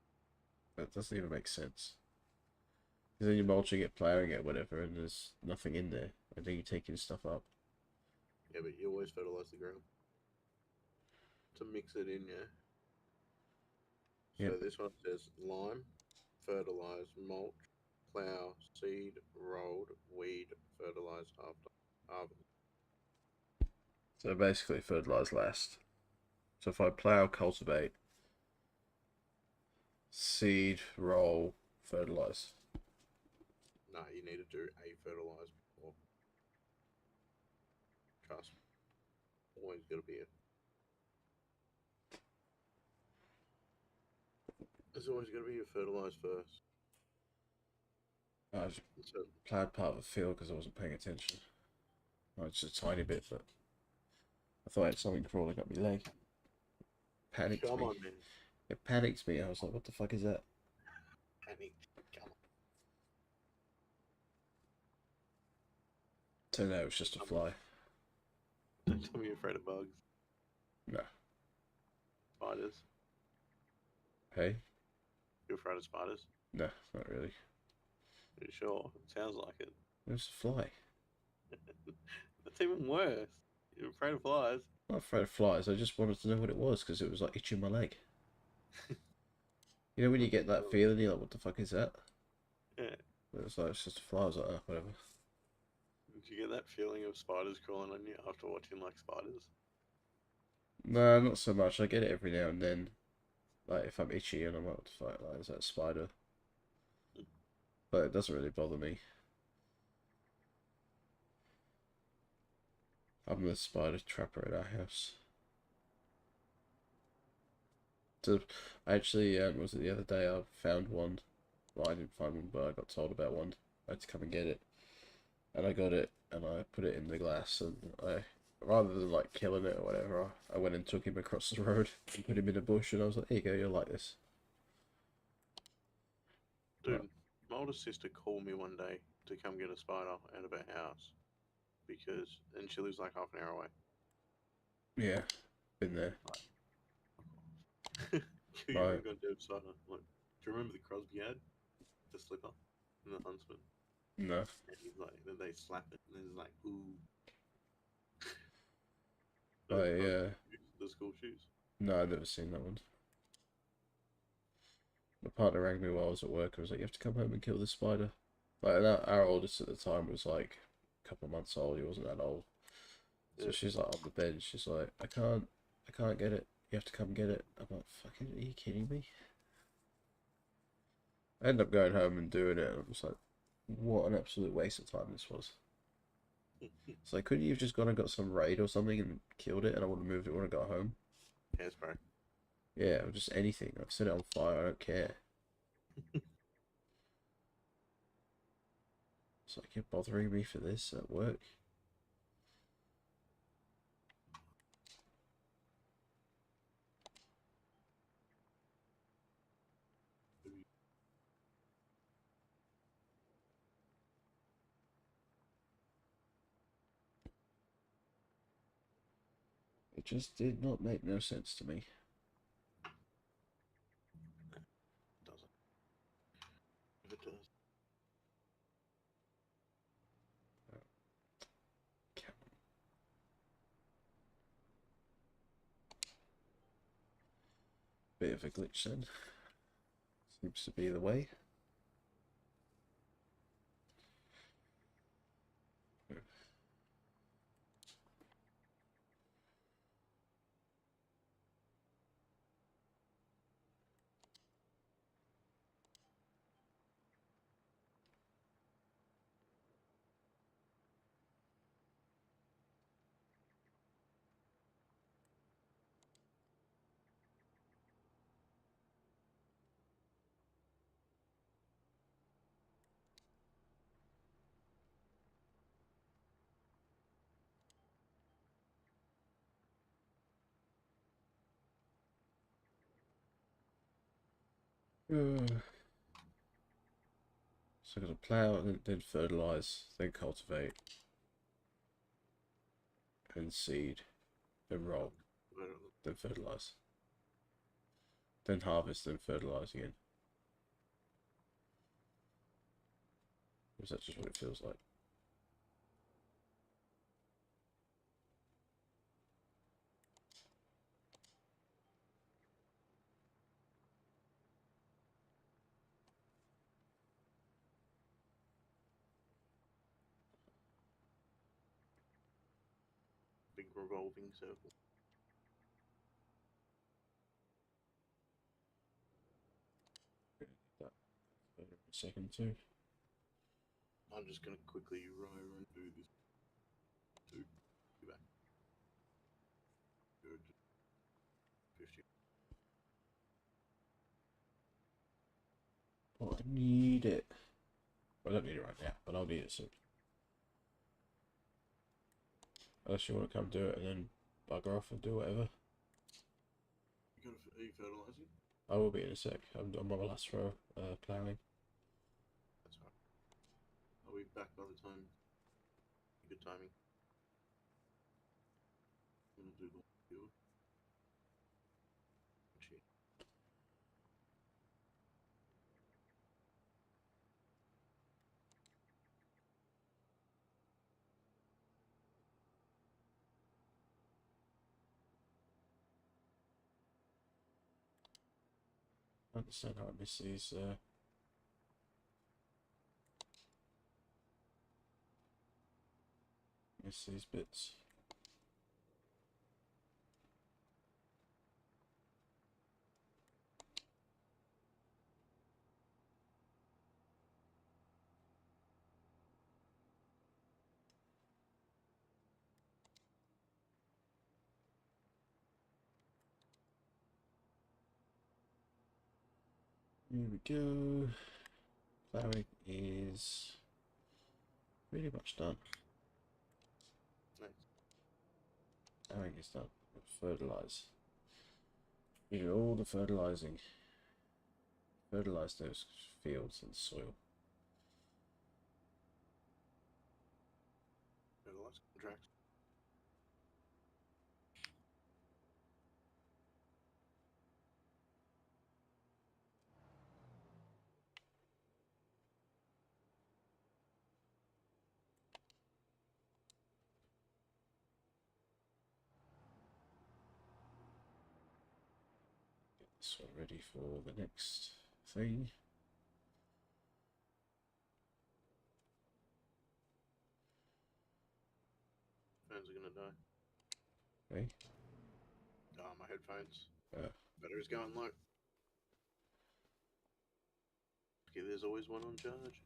That doesn't even make sense. Because then you're mulching it, ploughing it, whatever, and there's nothing in there. And then you're taking stuff up. Yeah, but you always fertilize the ground to mix it in, yeah. So Yep. this one says lime, fertilize, mulch, plow, seed, rolled, weed, fertilize after harvest. So basically fertilise last. So if I plough, cultivate, seed, roll, fertilise. No, you need to do a fertilize before. Trust me. Always gotta be it. There's always gotta be a fertilize first. I just So ploughed part of the field because I wasn't paying attention. Oh, just a tiny bit, but I thought I had something crawling up my leg. Panicked come me. on, man. It panicked me. I was like, what the fuck is that? Panic. Come Turned out it was just a fly. on. Don't tell me you're afraid of bugs. No. Spiders. Hey? You're afraid of spiders? No, not really. Are you sure? It sounds like it. It was a fly. That's even worse. You're afraid of flies. I'm not afraid of flies. I just wanted to know what it was because it was like itching my leg. You know when you get that feeling, you're like, what the fuck is that? Yeah. But it's like, it's just a fly. I was like, oh, whatever. Did you get that feeling of spiders crawling on you after watching like spiders? No, not so much. I get it every now and then. Like if I'm itchy and I'm like, what the fuck, like, is that a spider? But it doesn't really bother me. I'm the spider trapper at our house. So I actually, was it the other day I found one. Well, I didn't find one, but I got told about one. I had to come and get it. And I got it, and I put it in the glass, and rather than like killing it or whatever, I went and took him across the road and put him in a bush, and I was like, "Here you go, you'll like this." Dude, Right. my older sister called me one day to come get a spider out of her house and she lives like half an hour away. Yeah, been there. You Right. got dead spider. Like, do you remember the Crosby ad? The slipper and the huntsman? No. And he's like, then they slap it, and it's like, ooh. The school shoes. No, I've never seen that one. My partner rang me while I was at work and was like, "You have to come home and kill this spider." Like, and our oldest at the time was like a couple of months old. He wasn't that old. So Yeah. she's like on the bed. And she's like, I can't get it. You have to come get it." I'm like, "Fucking, are you kidding me?" I ended up going home and doing it, and I was like, "What an absolute waste of time this was." It's like, couldn't you have just gone and got some raid or something and killed it, and I would have moved it when I got home? Hairspray. Yeah, or just anything. I've set it on fire. I don't care. It's like you're bothering me for this at work. It just did not make no sense to me. Doesn't. If it does. Bit of a glitch then. Seems to be the way. So I got to plough, then fertilise, then cultivate, then seed, then roll, then fertilise, then harvest, then fertilise again. Or is that just what it feels like? Big revolving circle. That for a second too. I'm just gonna quickly row and do this. Two. Go back. Go to 50. Oh, I need it. Well, I don't need it right now, but I'll need it soon. Unless you want to come do it and then bugger off and do whatever. Are you fertilizing? I will be in a sec. I'm on my last row, ploughing. That's right. Are we back by the time? Good timing. We'll do the field. Shit. I understand how I miss these bits. Here we go. Ploughing is pretty much done. Nice. Ploughing is done. Fertilize. You do all the fertilizing. Fertilize those fields and soil. Fertilize contract. Get this one ready for the next thing. Phones are gonna die. Okay. My headphones. Uh, Battery's going low. Okay, there's always one on charge.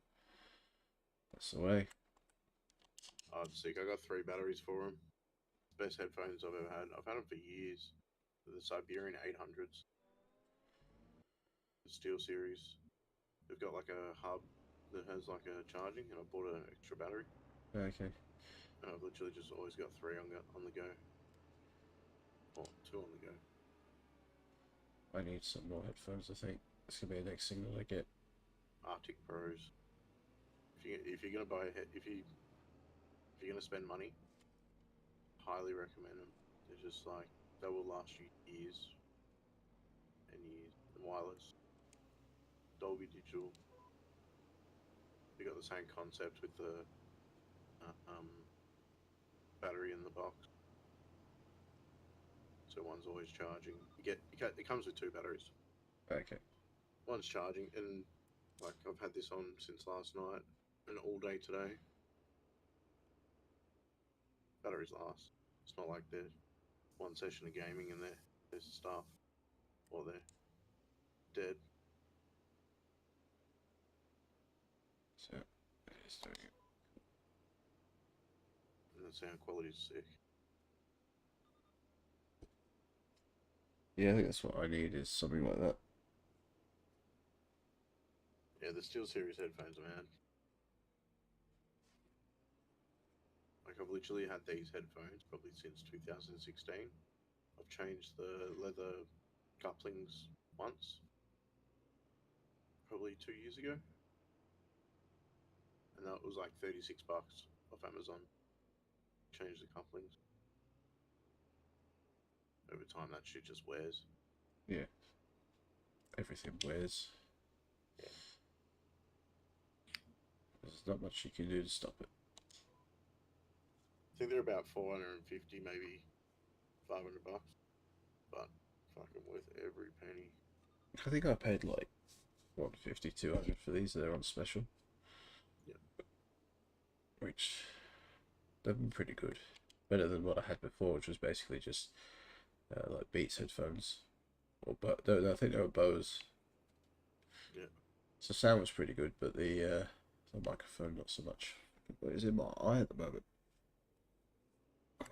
that's the way. Oh, I'm sick. I got 3 batteries for them. Best headphones I've ever had. I've had them for years. The Siberian 800s. The Steel Series. They've got like a hub that has like a charging, and I bought an extra battery. Okay. And I've literally just always got 3 on the go. Or 2 on the go. I need some more headphones, I think. It's gonna be the next thing that I get. Arctic Pros. If you're gonna buy if you're gonna spend money, highly recommend them. They're just like they will last you years and years. And wireless, Dolby Digital. They got the same concept with the battery in the box. So one's always charging. It comes with 2 batteries. Okay. One's charging, and like I've had this on since last night and all day today. Batteries last. It's not like they're one session of gaming and there's stuff, or they're dead. So, it's doing it. And the sound quality is sick. Yeah, I think that's what I need, is something like that. Yeah, the Steel Series headphones, man. Like I've literally had these headphones probably since 2016. I've changed the leather couplings once, probably 2 years ago, and that was like $36 off Amazon. Changed the couplings. Over time, that shit just wears. Yeah. Everything wears. Yeah. There's not much you can do to stop it. I think they're about 450, maybe $500, but fucking worth every penny. I think I paid like 150, 200 for these. They're on special. Yeah. Which, they've been pretty good. Better than what I had before, which was basically just like Beats headphones. Or I think they were Bose. Yeah. So sound was pretty good, but the microphone not so much. What is in my eye at the moment? A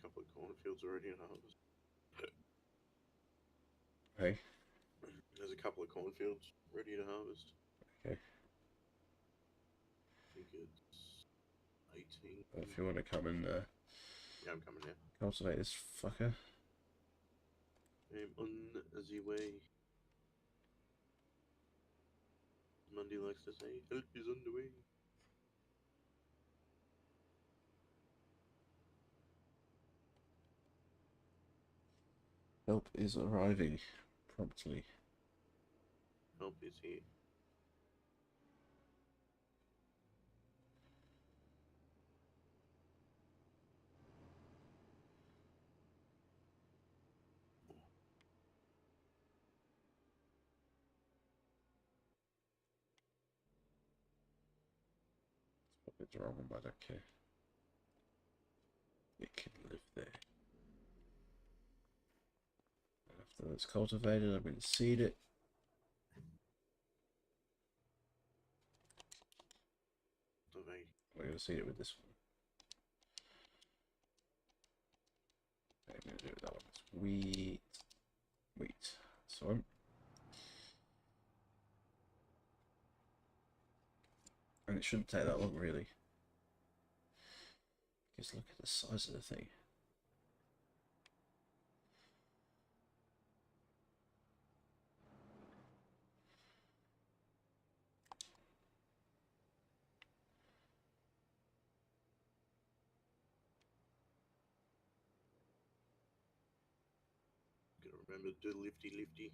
couple of cornfields already in harvest. Hey. There's a couple of cornfields ready to harvest. Okay. I think it's 18. Well, if you want to come and Yeah, I'm coming now. cultivate this fucker. I'm on the way. Monday likes to say, help is on the way. Help is arriving promptly. Help is here. It's wrong, but I don't care. It can live there. After it's cultivated, I'm going to seed it. We're going to seed it with this one. I'm going to do it with that one. It's wheat. Wait, so and it shouldn't take that long, really. Just look at the size of the thing. Gotta remember to do lifty.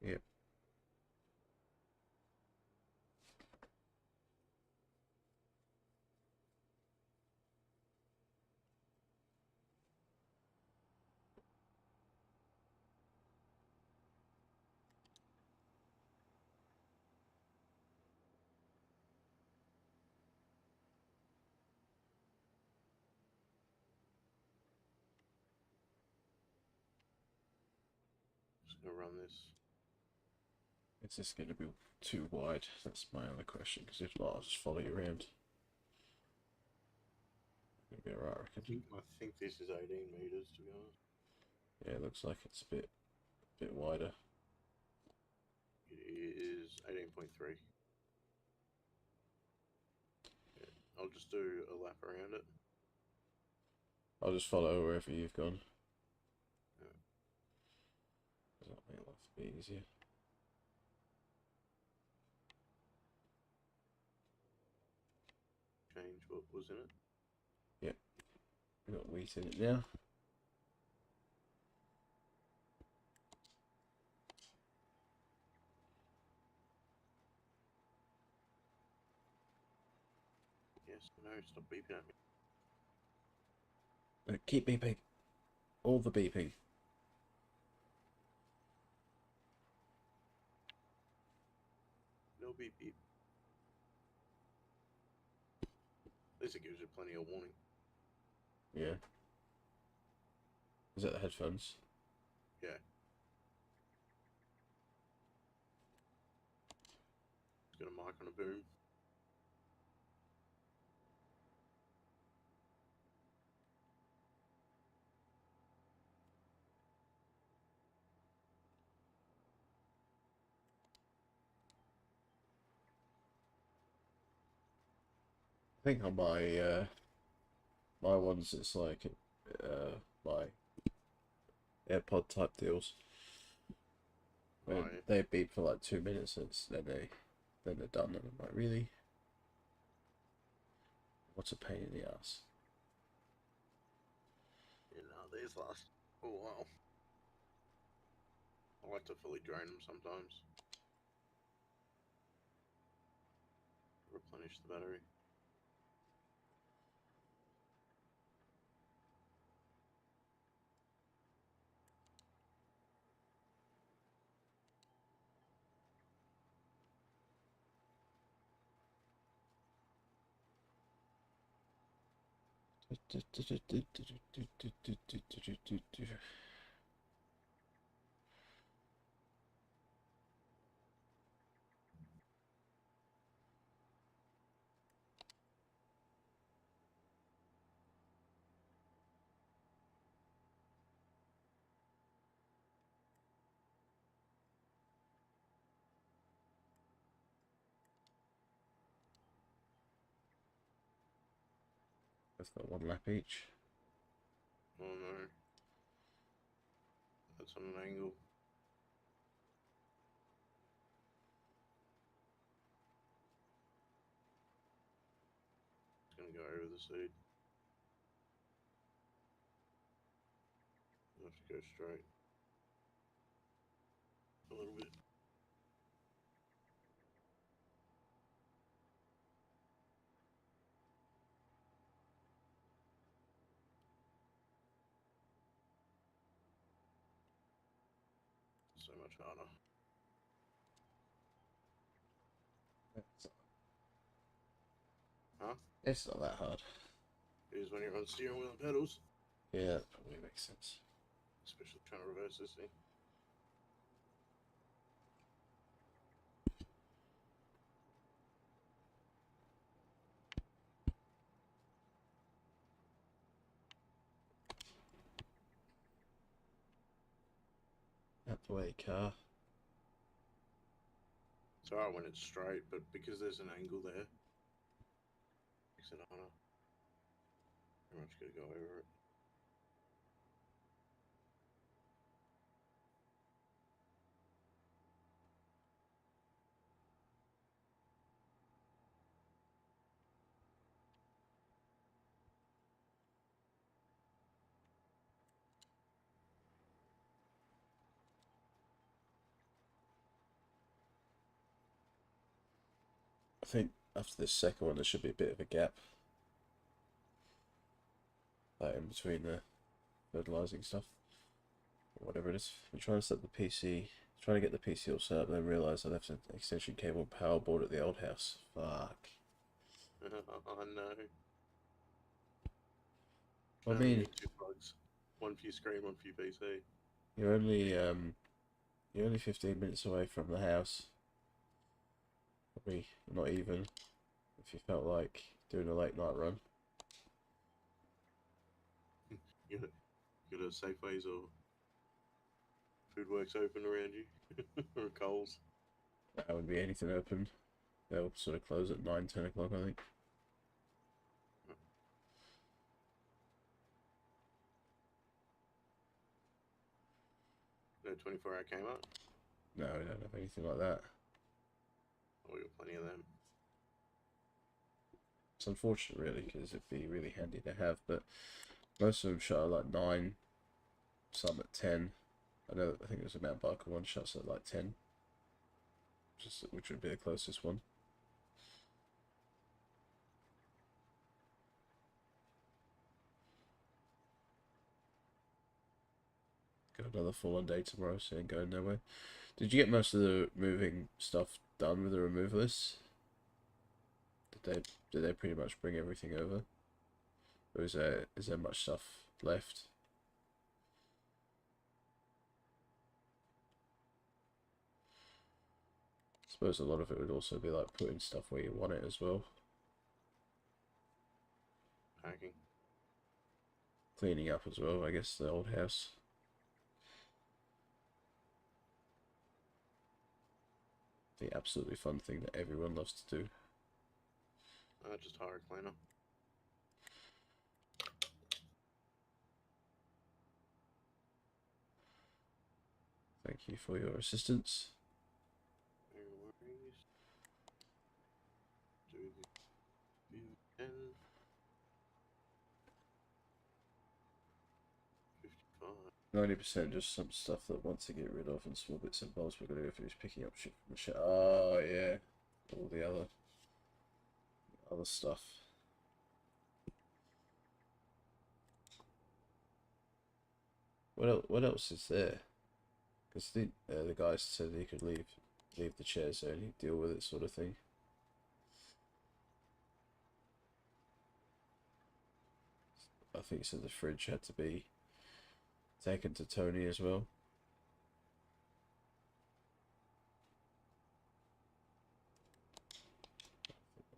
Yep. Just gonna run this. Is this going to be too wide? That's my other question, because if not, I'll just follow you around. It'll be alright, I reckon. I think this is 18 meters, to be honest. Yeah, it looks like it's a bit wider. It is 18.3. Yeah, I'll just do a lap around it. I'll just follow wherever you've gone. Yeah. That'll make life a bit easier. Change what was in it. Yep. We've got wheat in it now. Yes, no, stop beeping at me. Keep beeping. All the beeping. No beep beep. At least it gives you plenty of warning. Yeah. Is that the headphones? Yeah. It's got a mic on a boom. I think on my ones it's like my AirPod type deals. When Right. they beep for like 2 minutes, then they're done, and I'm like, really? What's a pain in the ass? Yeah, no, these last a while. I like to fully drain them sometimes. Replenish the battery. That's got 1 lap each. Oh no. That's on an angle. It's gonna go over the seed. You have to go straight. A little bit. So much harder. Huh? It's not that hard. It is when you're on steering wheel and pedals. Yeah, that probably makes sense. Especially trying to reverse this thing. Away car. It's alright when it's straight, but because there's an angle there, makes it harder. Pretty much gotta go over it. I think after this second one, there should be a bit of a gap. Like in between the fertilizing stuff. Or whatever it is. I'm trying to set the PC, trying to get the PC all set up, then realise I left an extension cable and power board at the old house. Fuck. Oh no. I Only mean, need 2 plugs. One for your screen, one for your PC. you're only 15 minutes away from the house. Probably not even. If you felt like doing a late night run. You got a Safeways or Food Works open around you? Or Coles? That would be anything open. They'll sort of close at 9, 10 o'clock, I think. No 24-hour Kmart? No, we don't have anything like that. Oh, we got plenty of them. It's unfortunate, really, because it'd be really handy to have, but most of them shut at like 9, some at 10. I think there's a Mount Barker one shuts at like 10, which would be the closest one. Got another full-on day tomorrow, so ain't going nowhere. Did you get most of the moving stuff done with the removalists? Did they pretty much bring everything over? Or is there much stuff left? I suppose a lot of it would also be like putting stuff where you want it as well. Packing. Cleaning up as well, I guess, the old house. The absolutely fun thing that everyone loves to do. Just hire a cleaner. Thank you for your assistance. No worries. Do the view 10. 55. 90% just some stuff that wants to get rid of and small bits and bobs we're gonna go through is picking up shit from the shit. Oh yeah. All the other stuff. What else is there? Because the guys said he could leave the chairs there and he'd deal with it, sort of thing. I think he said the fridge had to be taken to Tony as well.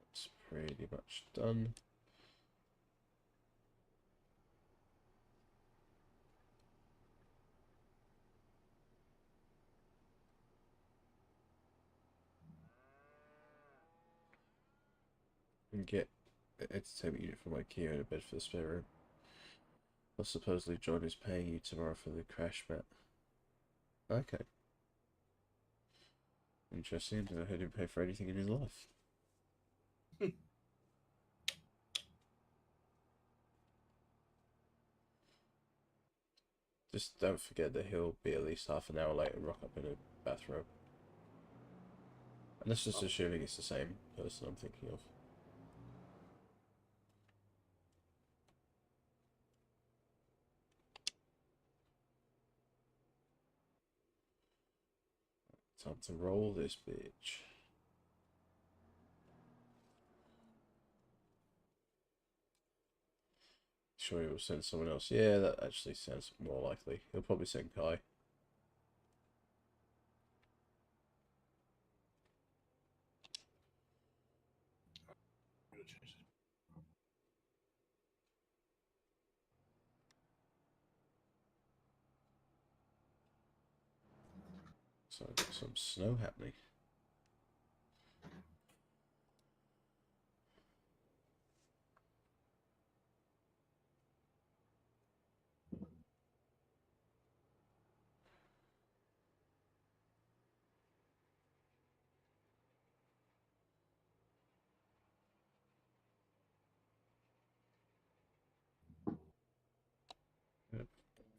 That's pretty much done. And get an entertainment unit from IKEA and a bed for the spare room. Well, supposedly John is paying you tomorrow for the crash mat. Okay. Interesting. I heard him pay for anything in his life. Just don't forget that he'll be at least half an hour late and rock up in a bathrobe. And that's just assuming it's the same person I'm thinking of. Time to roll this bitch. Sure, he will send someone else. Yeah, that actually sounds more likely. He'll probably send Kai. So I've got some snow happening.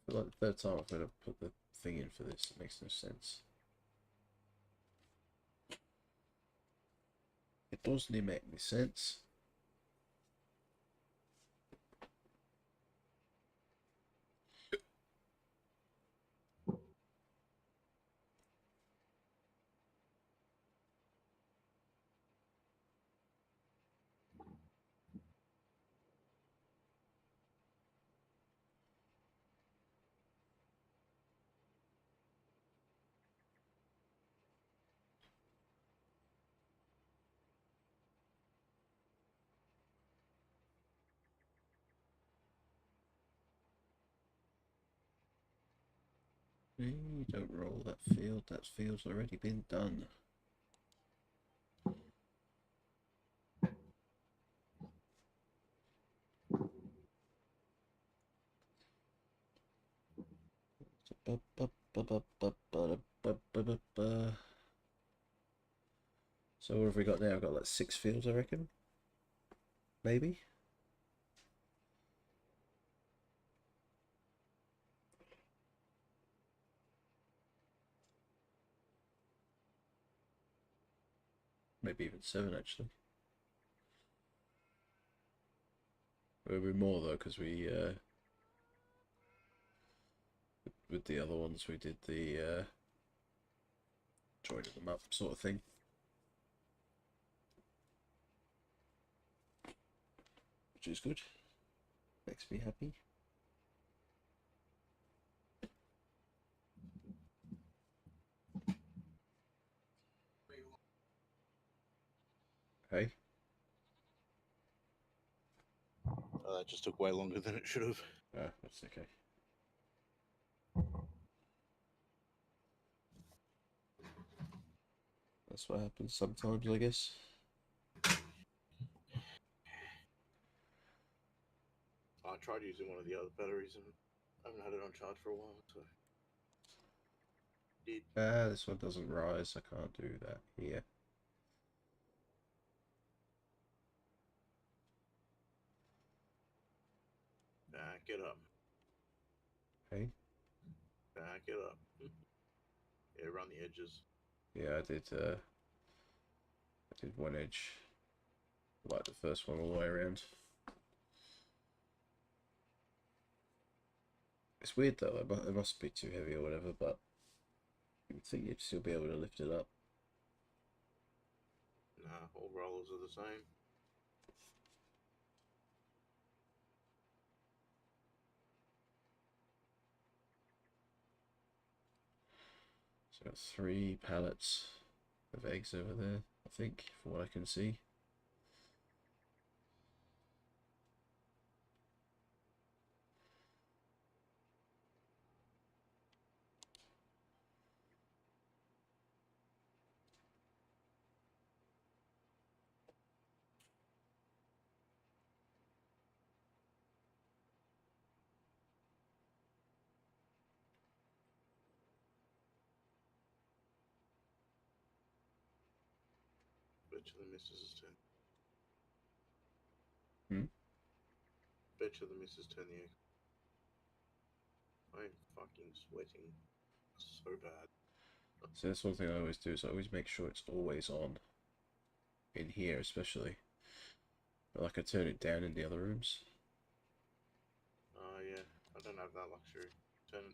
For like the third time I've got to put the thing in for this. It makes no sense. It doesn't make any sense. Don't roll that field. That field's already been done. So what have we got now? I've got like 6 fields, I reckon. Maybe. Maybe even 7 actually. There'll be more though, because we with the other ones we did the joining them up sort of thing. Which is good. Makes me happy. Hey. Oh, that just took way longer than it should have. Ah, that's okay. That's what happens sometimes, I guess. I tried using one of the other batteries and I haven't had it on charge for a while, so did. This one doesn't rise. I can't do that here. Back it up. Hey. Back it up. Yeah, around the edges. Yeah, I did 1 edge, like the first one all the way around. It's weird though, it must be too heavy or whatever, but you'd think you'd still be able to lift it up. Nah, all rollers are the same. So got 3 pallets of eggs over there, I think, from what I can see. Bet you the missus' turn. Bet you the missus turn the egg. I'm fucking sweating so bad. So that's one thing I always do, is I always make sure it's always on. In here especially. But like I turn it down in the other rooms. Oh yeah, I don't have that luxury. Turn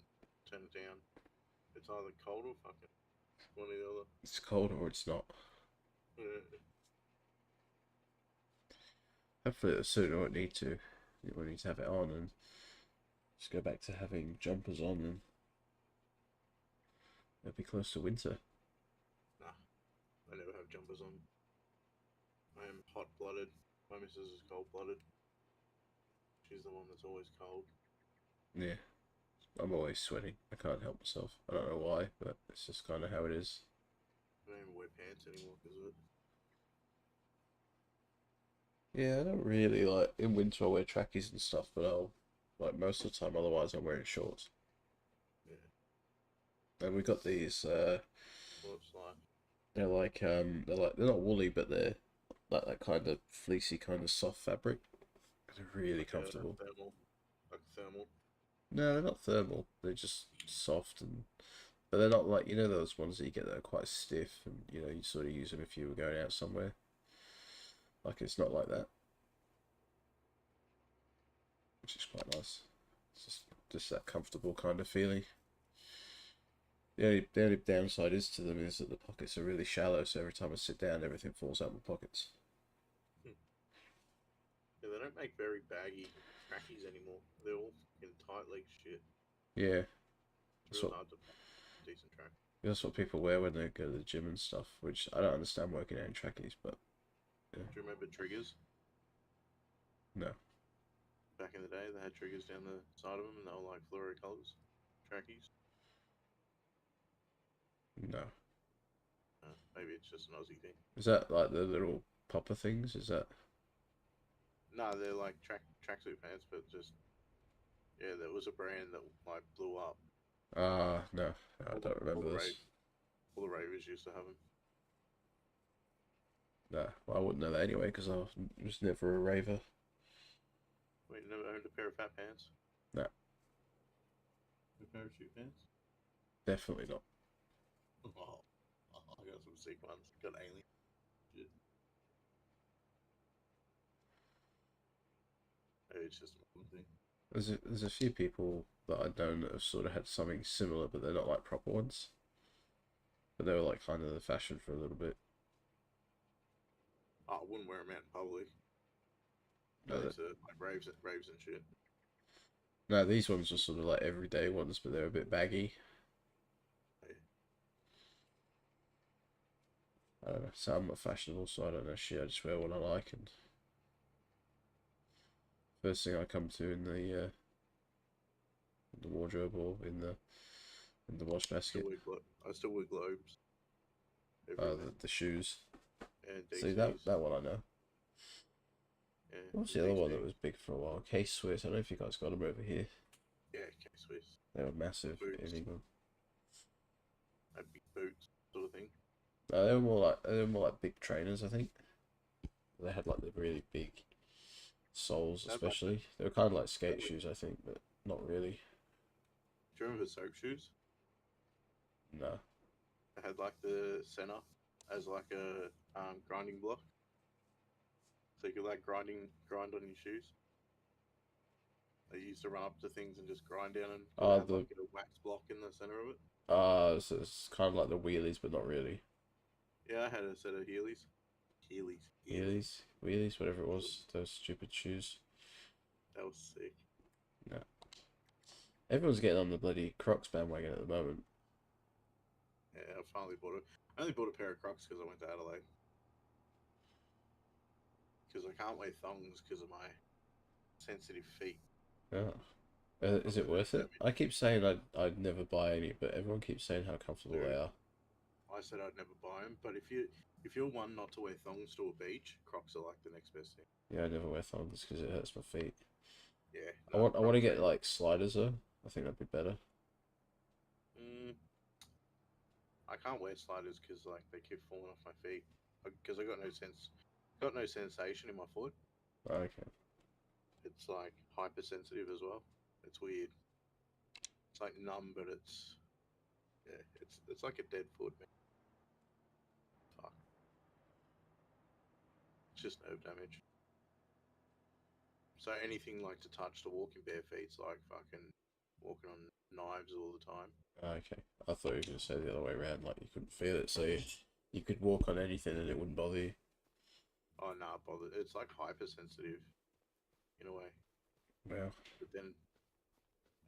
it down. It's either cold or fucking one or the other. It's cold or it's not. Hopefully soon I won't need to. You won't need to have it on and just go back to having jumpers on and it'll be close to winter. Nah, I never have jumpers on. I am hot-blooded. My missus is cold-blooded. She's the one that's always cold. Yeah. I'm always sweating. I can't help myself. I don't know why, but it's just kind of how it is. I don't even wear pants anymore because of it. Yeah, I don't really like in winter I wear trackies and stuff, but I'll like most of the time otherwise I'm wearing shorts. Yeah. And we got these What's like? they're not woolly but they're like that kind of fleecy kind of soft fabric. They're really Like a comfortable. thermal. Like thermal. No, they're not thermal. They're just soft and but they're not like those ones that you get that are quite stiff and you sort of use them if you were going out somewhere. Like it's not like that. Which is quite nice. It's just that comfortable kind of feeling. The only downside is to them is that the pockets are really shallow, so every time I sit down, everything falls out my pockets. Yeah, they don't make very baggy trackies anymore. They're all fucking tight leg shit. Yeah, It's real hard to find a decent track. that's what people wear when they go to the gym and stuff, which I don't understand working out in trackies, but yeah. Do you remember triggers? No. Back in the day, they had triggers down the side of them, and they were like fluoro colours. Trackies. No. Maybe it's just an Aussie thing. Is that like the little popper things? Is that? No, they're like tracksuit pants, but just there was a brand that like blew up. No, I don't remember this. All the ravers used to have them. No, well, I wouldn't know that anyway because I was never a raver. Wait, you never owned a pair of fat pants? No, A parachute pants? definitely not. Oh, I got some sick ones. Got alien shit. Maybe it's just one thing. There's a few people that I know that have sort of had something similar, but they're not like proper ones. But they were like kind of the fashion for a little bit. Oh, I wouldn't wear them out in public. No, Go to like raves and shit. no, these ones are sort of like everyday ones, but they're a bit baggy. Hey, I don't know. So I'm not fashionable, so I don't know shit. I just wear what I like, and first thing I come to in the wardrobe or in the wash basket. I still wear globes. Everywhere. The shoes. And See DCs. that one I know. Yeah, What's the the other one that DCs. was big for a while? Case Swiss. I don't know if you guys got them over here. Yeah, K-Swiss. They were massive Boots. in England. And big boots, sort of thing. No, they were more like big trainers, I think. They had like the really big soles, especially. They were kind of like skate shoes, I think, but not really. Do you remember soap shoes? No. They had like the center as like a grinding block. So you could like grind on your shoes. They used to run up to things and just grind down and have like a wax block in the center of it. So it's kind of like the wheelies, but not really. Yeah, I had a set of Heelys. Wheelies, whatever it was. Those stupid shoes. That was sick. No. Everyone's getting on the bloody Crocs bandwagon at the moment. Yeah, I finally bought it. I only bought a pair of Crocs because I went to Adelaide. Because I can't wear thongs because of my sensitive feet. Yeah. Is it worth it? I keep saying I'd never buy any, but everyone keeps saying how comfortable they are. I said I'd never buy them, but if you're one not to wear thongs to a beach, Crocs are like the next best thing. Yeah, I never wear thongs because it hurts my feet. Yeah. I want to get like sliders though. I think that'd be better. I can't wear sliders because like they keep falling off my feet because I got no sensation in my foot. Okay. It's like hypersensitive as well. It's weird. It's like numb, but it's like a dead foot, man. Fuck. It's just nerve damage. So anything like to touch to walk in bare feet's like fucking walking on knives all the time. Okay. I thought you were going to say the other way around, like you couldn't feel it, so you could walk on anything and it wouldn't bother you. Oh, nah, bother. It's like hypersensitive in a way. Wow. But then,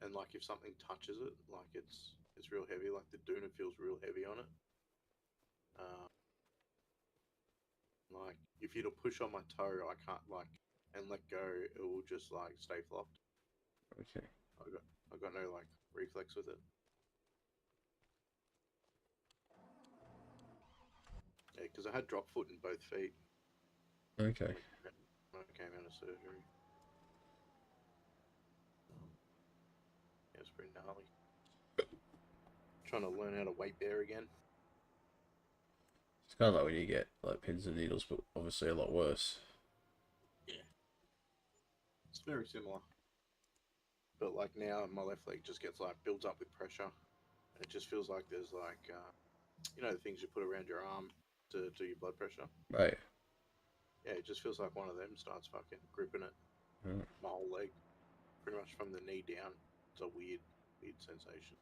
and like if something touches it, like it's real heavy. Like the doona feels real heavy on it. Like if you to push on my toe, I can't like and let go. It will just like stay flopped. Okay. I got no like reflex with it. Yeah, because I had drop foot in both feet Okay. when I came out of surgery. Yeah, it's pretty gnarly. Trying to learn how to weight bear again. It's kind of like when you get like pins and needles, but obviously a lot worse. Yeah. It's very similar. But like now, my left leg just gets like builds up with pressure. And it just feels like there's like, you know, the things you put around your arm to do your blood pressure. Right. Yeah, it just feels like one of them starts fucking gripping it. Mm. My whole leg, pretty much from the knee down. It's a weird sensation.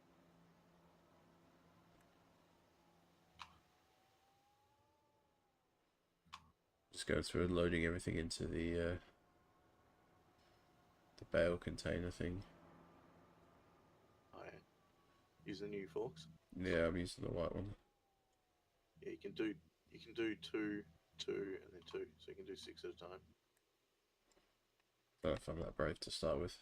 Just go through and loading everything into the bale container thing. I use the new forks. Yeah, I'm using the white one. Yeah, you can do two, and then two, so you can do 6 at a time. Don't know if I'm that brave to start with.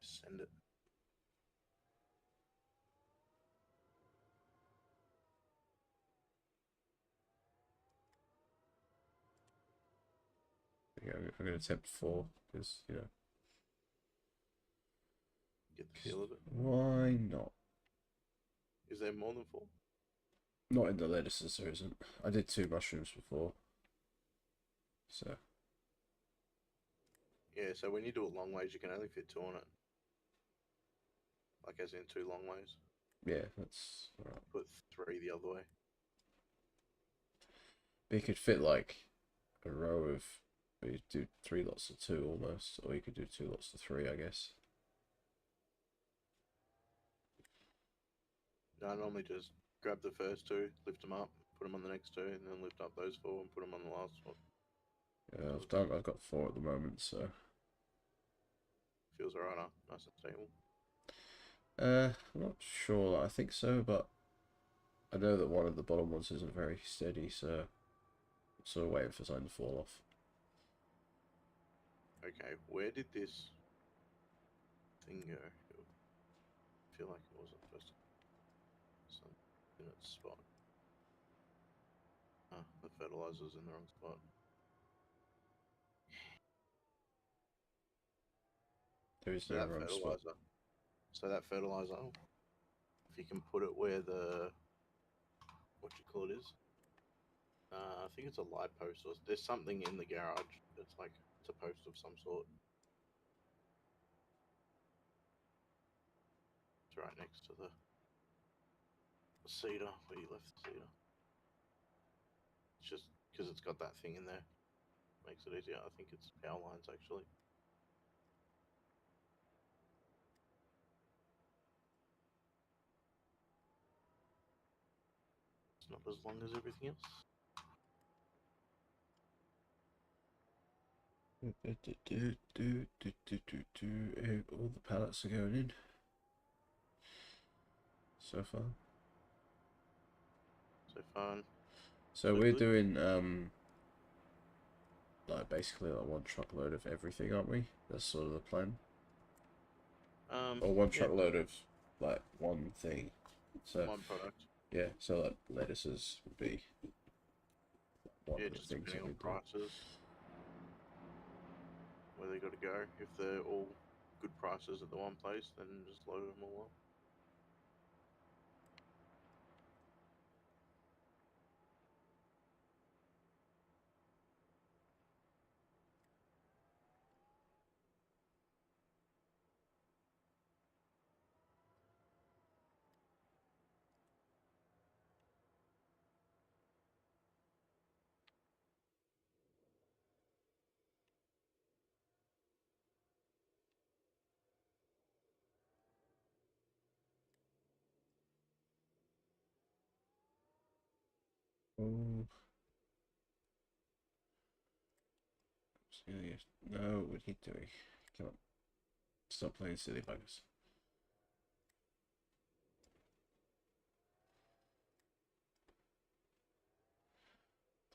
Send it. Yeah, I'm going to attempt 4 because you know. Get the feel of it. Why not? Is there more than 4? Not in the lettuces, there isn't. I did 2 mushrooms before. So. Yeah, so when you do it long ways, you can only fit 2 on it. Like as in 2 long ways. Yeah, that's alright. Put 3 the other way. But you could fit like a row of. You could do 3 lots of 2 almost, or you could do 2 lots of 3, I guess. No, I normally just grab the first 2, lift them up, put them on the next 2, and then lift up those 4 and put them on the last one. Yeah, I've got 4 at the moment, so. Feels alright, huh? Nice and stable. I'm not sure. I think so, but I know that one of the bottom ones isn't very steady, so I'm sort of waiting for something to fall off. Okay, where did this thing go? I feel like it wasn't supposed to. Some in its spot. Ah, the fertilizer's in the wrong spot. There is no wrong spot. So that fertilizer, if you can put it where the what you call it is, I think it's a light post or there's something in the garage that's like it's a post of some sort. It's right next to the cedar where you left the cedar. It's just because it's got that thing in there, makes it easier. I think it's power lines actually. It's not as long as everything else. All the pallets are going in so far. So fun. So we're doing like basically like 1 truckload of everything, aren't we? That's sort of the plan. Or 1 truckload of like one thing. So 1 product. yeah, so like lettuces would be one of the Just things depending that we on do. prices, where they got to go. If they're all good prices at the one place, then just load them all up. Oh. Serious. No, what are you doing? Come on. Stop playing silly buggers.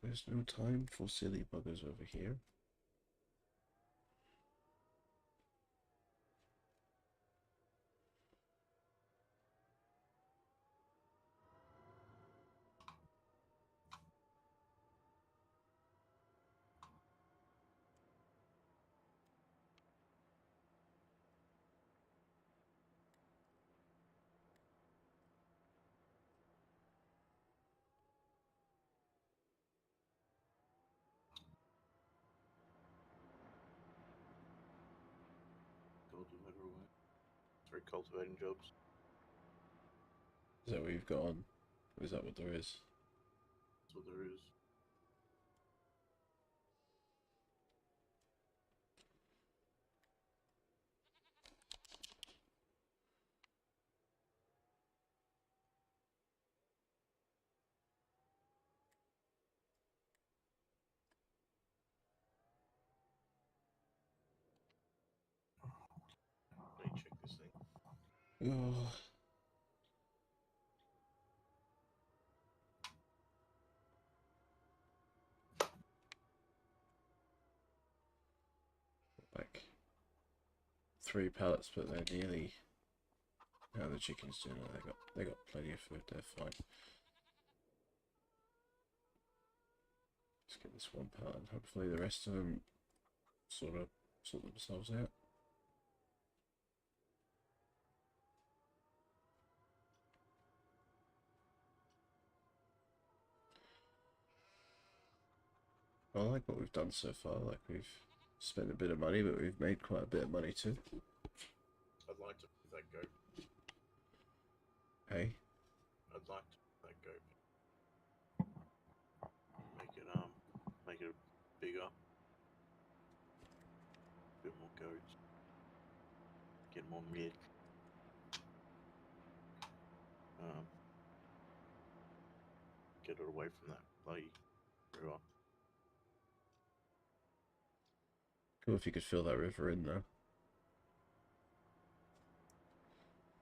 There's no time for silly buggers over here. for cultivating jobs. Is that what you've got on? Or is that what there is? That's what there is. Let me check this thing. Oh. Like 3 pallets, but they're nearly. How the chickens doing? They got plenty of food. They're fine. Let's get this 1 pallet, and hopefully the rest of them sort themselves out. I like what we've done so far. Like, we've spent a bit of money, but we've made quite a bit of money too. I'd like to let that go. Hey? I'd like to let that go. Make it bigger. A bit more goats. Get more milk. Get it away from that bloody river. Cool if you could fill that river in though.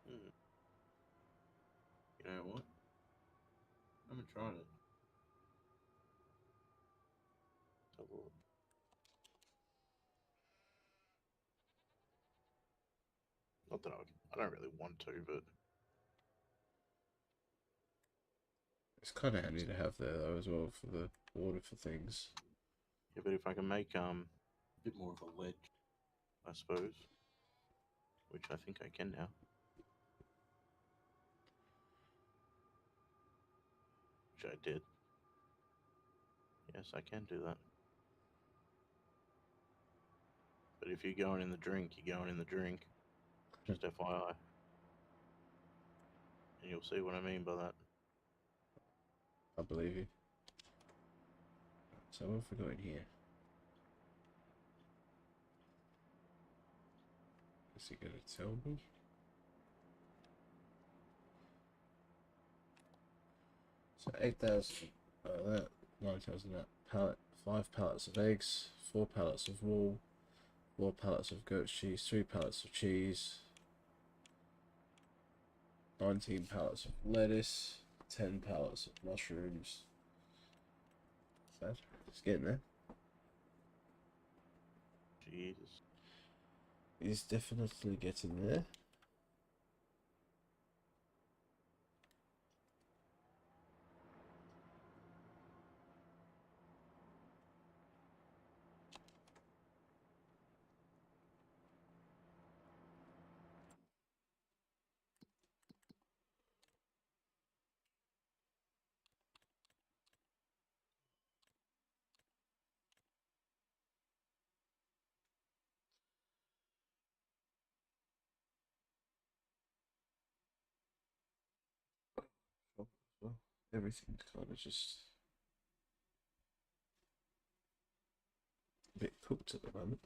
You know what? I haven't tried it. Let's have a look. Not that I don't really want to, but It's kind of handy to have there though as well for the water for things. yeah. But if I can make a bit more of a ledge, I suppose, which I think I can now. Which I did. Yes, I can do that. But if you're going in the drink, you're going in the drink. Just FYI. And you'll see what I mean by that. I believe you. So what have we got in here? Is he gonna tell me? So 8,000 that, 9,000 that pallet, 5 pallets of eggs, 4 pallets of wool, 4 pallets of goat cheese, 3 pallets of cheese, 19 pallets of lettuce, 10 pallets of mushrooms. That it's getting there. Jesus. He's definitely getting there. Well, everything's kind of just a bit cooked at the moment.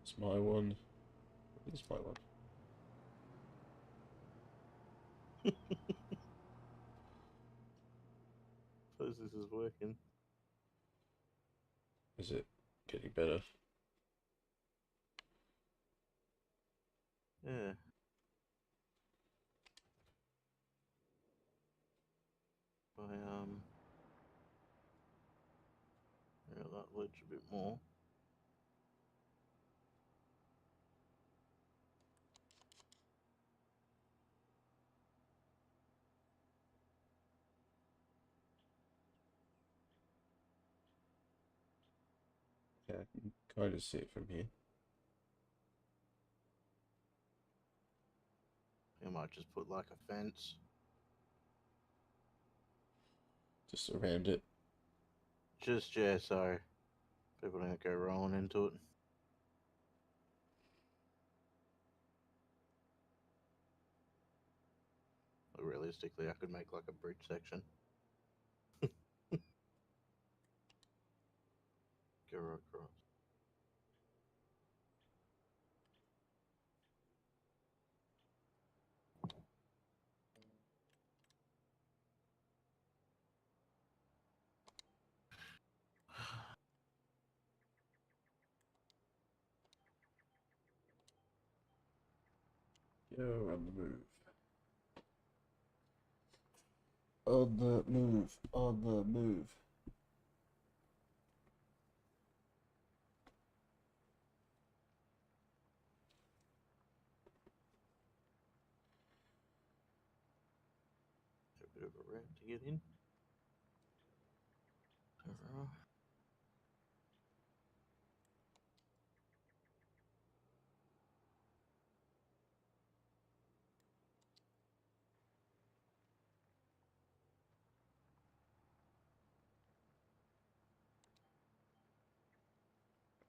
It's my one. It's my one. Suppose this is working. Is it getting better? Yeah. That ledge a bit more. I can kind of see it from here. I might just put like a fence. Just around it. Just, yeah, so people don't go rolling into it. But realistically, I could make like a bridge section. Go right across. You're on the move. On the move. On the move. A bit of a ramp to get in. Alright.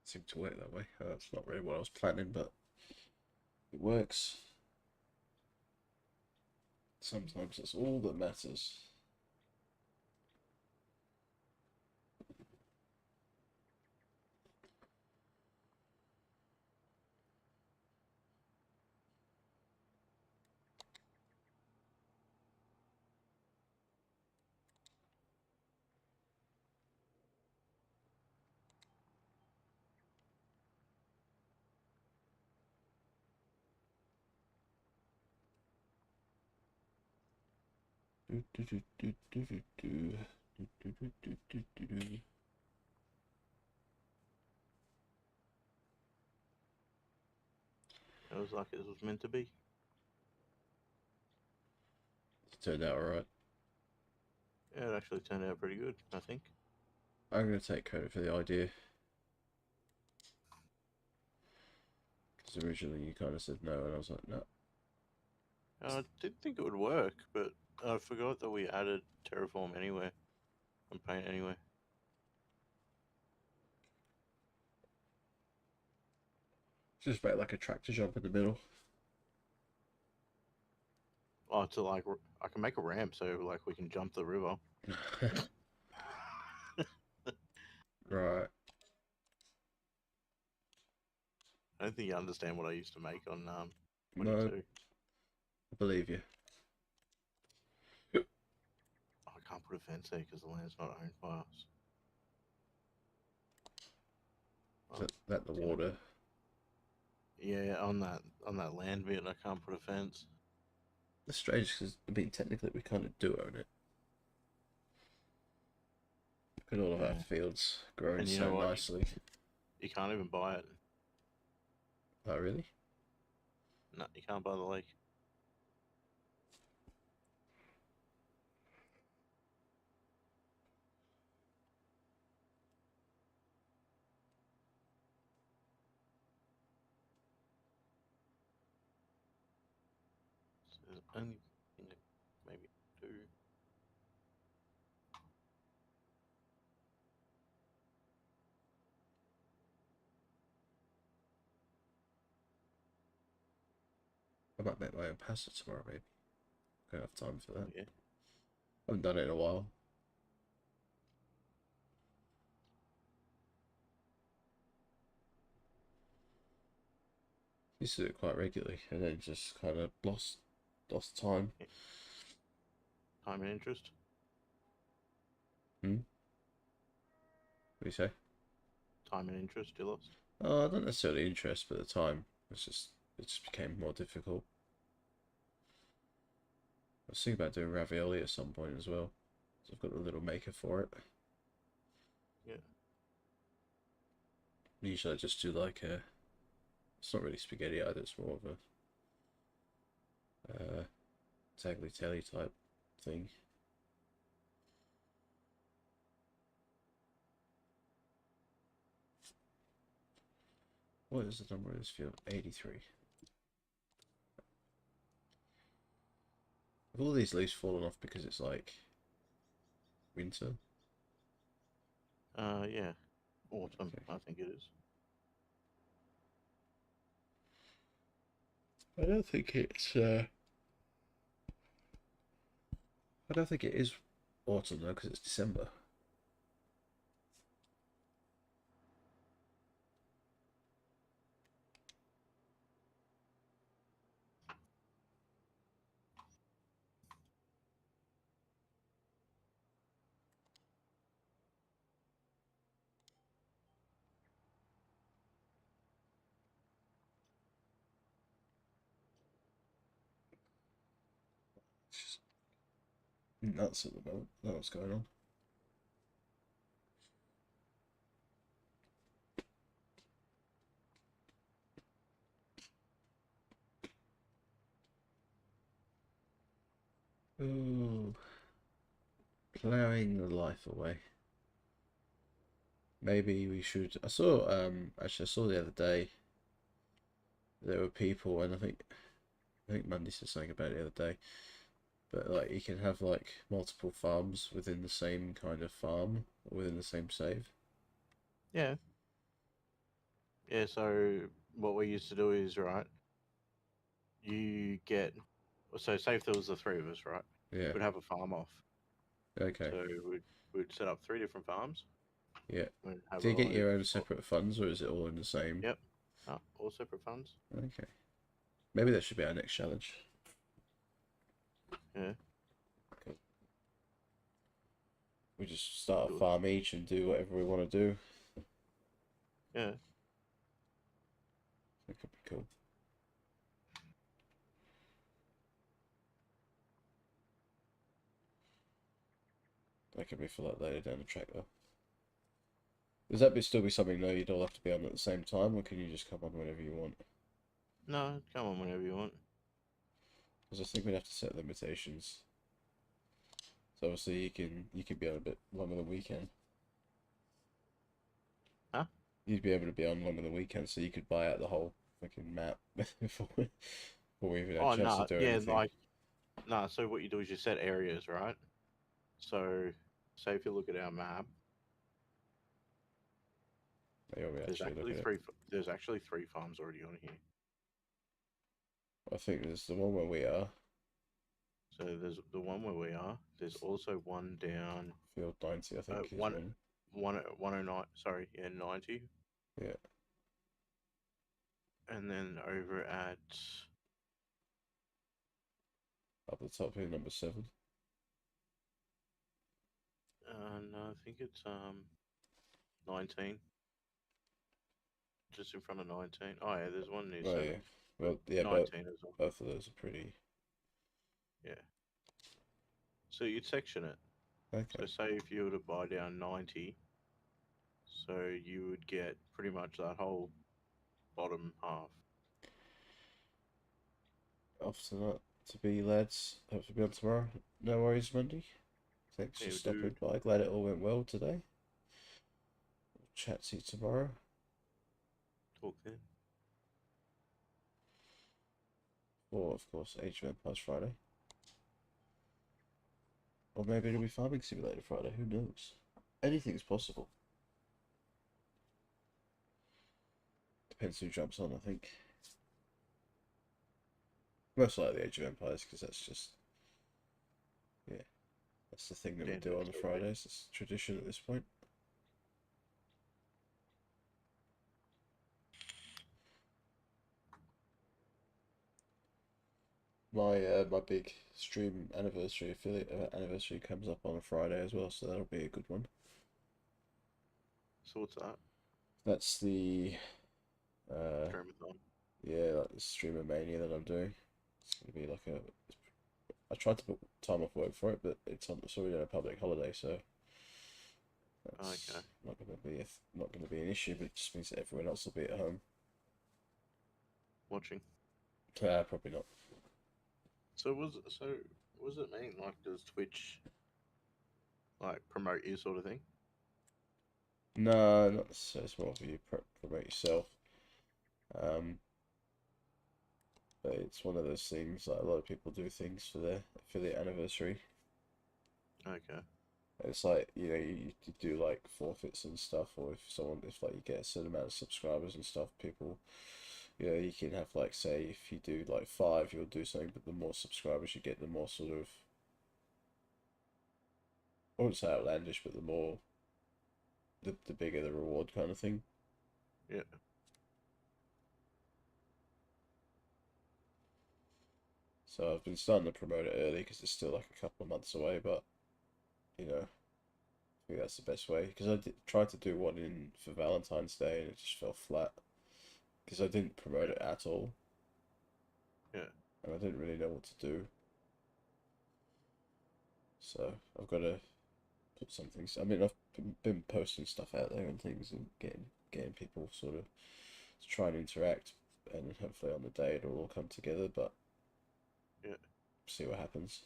Seemed to work that way. That's not really what I was planning, but it works. Sometimes that's all that matters. It was like it was meant to be. It turned out alright. Yeah, it actually turned out pretty good, I think. I'm going to take credit for the idea. Because originally you kind of said no, and I was like, no. I did think it would work, but I forgot that we added Terraform anyway and Paint anyway. Just make like a tractor jump in the middle. Oh, to like, I can make a ramp so like we can jump the river. Right. I don't think you understand what I used to make on No, 22. I believe you. Oh, I can't put a fence there because the land's not owned by us. Is that the water? Yeah, on that land bit, I can't put a fence. That's strange because, I mean, technically we kind of do own it. Look at all of our Yeah. fields growing And you so know what? nicely. You can't even buy it. Oh, really? No, you can't buy the lake. So there's only thing that maybe do. I might make my own pasta tomorrow, maybe. I don't have time for that. Yeah. I haven't done it in a while. Used to do it quite regularly, and then just kind of lost time. Time and interest. What do you say? Time and interest you lost. Oh, not necessarily interest, but the time. It just became more difficult. I was thinking about doing ravioli at some point as well. So I've got a little maker for it. Yeah. Usually I just do like a... It's not really spaghetti either, it's more of a tagliatelle type thing. What is the number of this field? 83. Have all these leaves fallen off because it's like winter? Yeah. Autumn, Okay. I think it is. I don't think it's I don't think it is autumn though, because it's December. It's just nuts at the moment. I don't know what's going on. Ooh, ploughing the life away. Maybe we should. I saw actually I saw the other day there were people, and I think Mandy said something about it the other day. But like you can have like multiple farms within the same kind of farm or within the same save. Yeah. Yeah, so what we used to do is, right, you get, so say if there was the three of us, right, Yeah. we'd have a farm off. Okay. So we'd set up 3 different farms. Yeah. We'd have Do you get your own well, separate funds, or is it all in the same? yep, all separate farms. Okay. Maybe that should be our next challenge. Yeah. Cool. We just start a Good. farm each and do whatever we want to do. Yeah. That could be cool. That could be for like later down the track though. Does that still be something though you'd all have to be on at the same time, or can you just come on whenever you want? No, come on whenever you want. Because I think we'd have to set limitations. So obviously you can be on a bit longer than we can. Huh? You'd be able to be on longer than we can, so you could buy out the whole fucking map before we even had a Oh chance no, to do yeah, anything. like no. So what you do is you set areas, right? So say if you look at our map, Maybe we there's actually look actually at it. three. There's actually 3 farms already on here. I think there's the one where we are, So there's the one where we are. There's also one down. field 90, I think is One, one. 109. Sorry, yeah, 90. Yeah. And then over at Up the top here, number 7. no, I think it's 19. Just in front of 19. Oh yeah, there's one near Oh 7. yeah. Well, yeah, but 19 as well. both of those are pretty. Yeah. So you'd section it. Okay. So say if you were to buy down 90, so you would get pretty much that whole bottom half. Off to that to be, lads. Hope to be on tomorrow. No worries, Monday. Thanks Yeah, for we stopping do. by. Glad it all went well today. We'll chat to you tomorrow. Talk then. Or, of course, Age of Empires Friday. Or maybe it'll be Farming Simulator Friday. Who knows? Anything's possible. Depends who jumps on, I think. Most likely Age of Empires, because that's just... Yeah. That's the thing that we Standard do on the SOP. Fridays. It's tradition at this point. My big stream anniversary affiliate anniversary comes up on a Friday as well, so that'll be a good one. So what's that? That's the Streamathon. yeah, like the Streamamania that I'm doing. It's gonna be like a. I tried to book time off work for it, but it's already on a public holiday, so that's Okay. not gonna be not gonna be an issue. But it just means that everyone else will be at home. Watching. Probably not. So what does it mean? Like, does Twitch like promote you sort of thing? No, not necessarily. It's more for you promote yourself. But it's one of those things, like a lot of people do things for their anniversary. Okay. It's like, you know, you do like forfeits and stuff, or if like you get a certain amount of subscribers and stuff, people, you know, you can have like, say, if you do like 5, you'll do something, but the more subscribers you get, the more sort of, I wouldn't say outlandish, but the bigger the reward kind of thing. Yeah. So I've been starting to promote it early because it's still like a couple of months away, but you know, I think that's the best way because tried to do one in for Valentine's Day and it just fell flat because I didn't promote it at all Yeah. and I didn't really know what to do. So I've got to put some things. I mean, I've been posting stuff out there and things and getting people sort of to try and interact, and hopefully on the day it'll all come together. But Yeah. see what happens.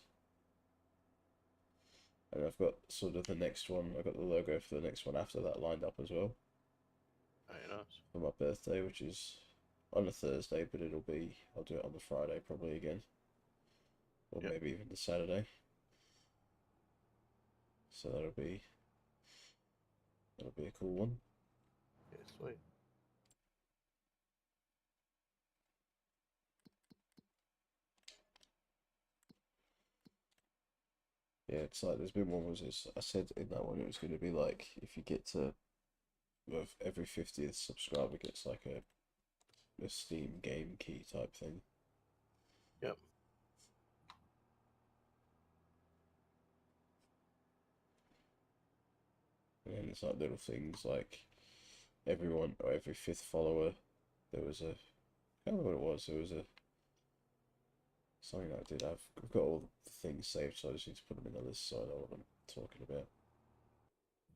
And I've got sort of the next one. I've got the logo for the next one after that lined up as well Very nice. for my birthday, which is on a Thursday, but I'll do it on the Friday probably again, or Yep. maybe even the Saturday. So that'll be a cool one. Yeah, sweet. Yeah, it's like there's been one was this, I said in that one it was going to be like if you get to with every 50th subscriber gets like a Steam game key type thing. Yep. And then it's like little things like everyone or every 5th follower there was a I can't remember what it was. There was a something I did. I've got all the things saved, so I just need to put them in the list so I know what I'm talking about.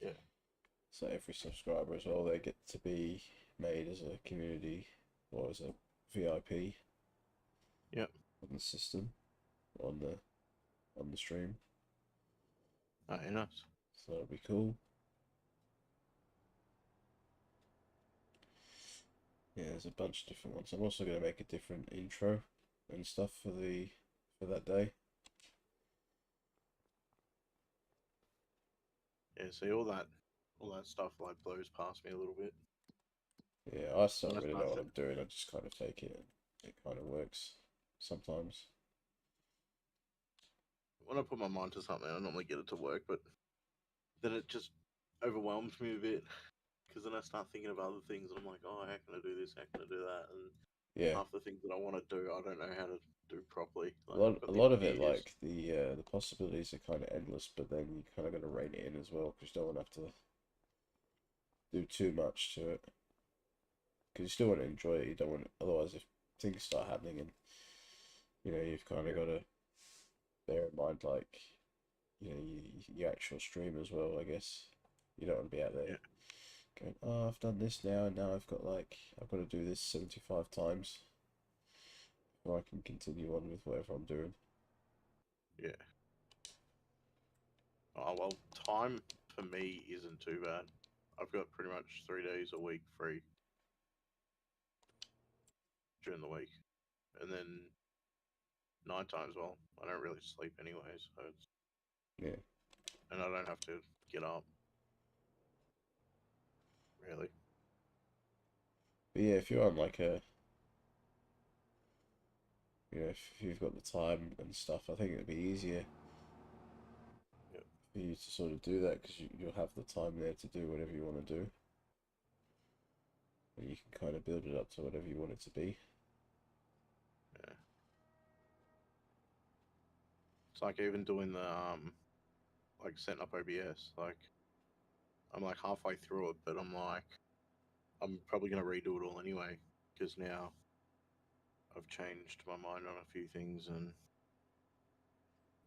Yeah. So every subscriber as well, they get to be made as a community or as a VIP Yep. on the system on the stream. Very nice. So that'll be cool. Yeah, there's a bunch of different ones. I'm also gonna make a different intro and stuff for that day. Yeah. See, all that stuff like blows past me a little bit. Yeah, I still When I don't really start know what to, I'm doing. I just kind of take it and it kind of works sometimes. when I put my mind to something, I normally get it to work, but then it just overwhelms me a bit because then I start thinking of other things, and I'm like, oh, how can I do this? How can I do that? And Yeah. half the things that I want to do, I don't know how to do properly. A Like lot, I've got a the lot of it, ideas. like the possibilities are kind of endless, but then you kind of got to rein it in as well because you don't want to have to do too much to it. Because you still want to enjoy it. You don't want, otherwise, if things start happening, and you know, you've kind of Yeah. got to bear in mind, like you know, your actual stream as well. I guess you don't want to be out there Yeah. going, "Oh, I've done this now, and now I've got to do this 75 times, or I can continue on with whatever I'm doing." Yeah. Oh well, time for me isn't too bad. I've got pretty much 3 days a week free during the week, and then night times. Well, I don't really sleep anyway, so it's, Yeah. and I don't have to get up really. But yeah, if you're on like a you know, if you've got the time and stuff, I think it'd be easier Yeah. for you to sort of do that because you'll have the time there to do whatever you want to do, and you can kind of build it up to whatever you want it to be. Yeah. It's like even doing the like setting up OBS. Like I'm like halfway through it, but I'm like I'm probably gonna redo it all anyway because now I've changed my mind on a few things, and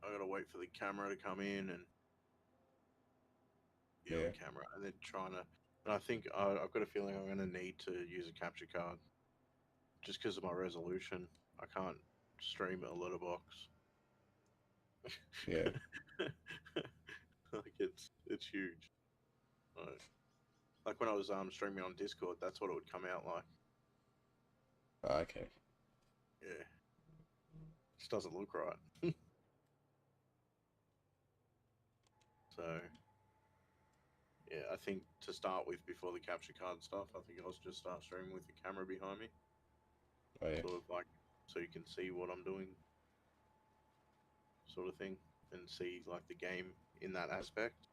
I gotta wait for the camera to come in and yeah, Yeah, the camera, and then trying to. And I think I've got a feeling I'm gonna need to use a capture card just because of my resolution. I can't stream a letterbox. yeah, Like it's huge. Like when I was streaming on Discord, that's what it would come out like. Okay. Yeah. Just doesn't look right. So, yeah, I think to start with, before the capture card stuff, I think I'll just start streaming with the camera behind me. Oh yeah. Sort of like, so you can see what I'm doing, sort of thing, and see like the game in that aspect.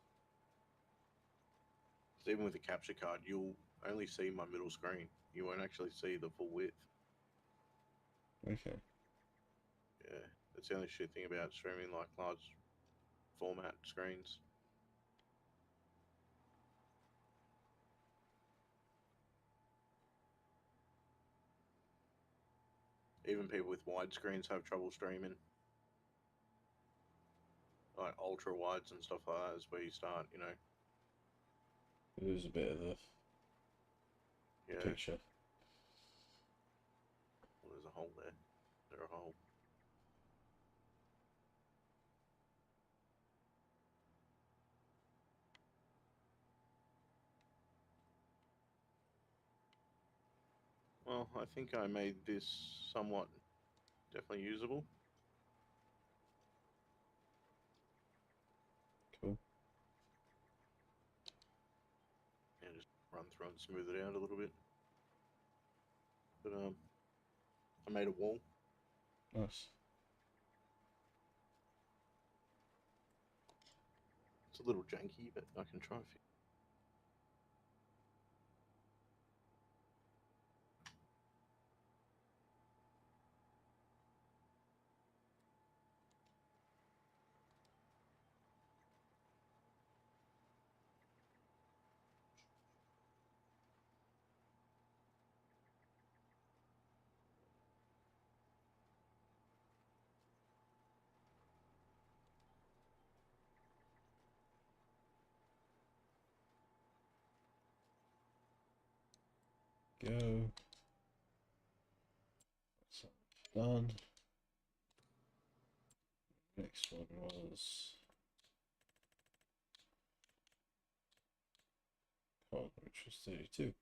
'Cause even with the capture card, you'll only see my middle screen. You won't actually see the full width. Okay. Yeah, that's the only shit thing about streaming like large format screens. Even people with wide screens have trouble streaming. Like ultra wides and stuff like that is where you start, you know. Lose a bit of the Yeah. picture. Well, there's a hole there. There's a hole. Well, I think I made this somewhat definitely usable. Cool. Yeah, just run through and smooth it out a little bit. But I made a wall. Nice. It's a little janky, but I can try and fix. Go. So, done. Next one was card, which was 32.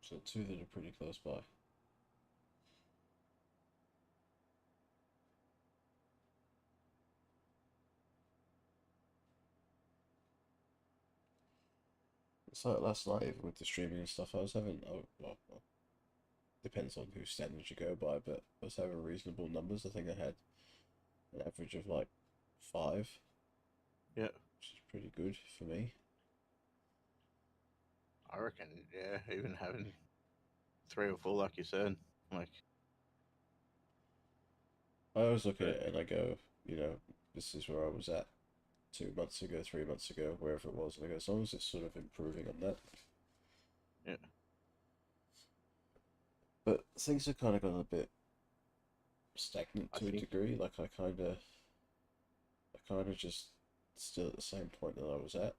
So two that are pretty close by. It's like last night, even with the streaming and stuff, I was having, oh, well, depends on whose standards you go by, but I was having reasonable numbers. I think I had an average of like 5. Yeah. Which is pretty good for me. I reckon, yeah, even having 3 or 4, like you said, like. I always look at it and I go, you know, this is where I was at 2 months ago, 3 months ago, wherever it was. And I go, as long as it's sort of improving on that. Yeah. But things have kind of gone a bit stagnant to a degree. Like I kind of just still at the same point that I was at.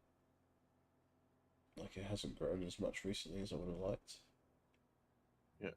Like it hasn't grown as much recently as I would have liked. Yeah.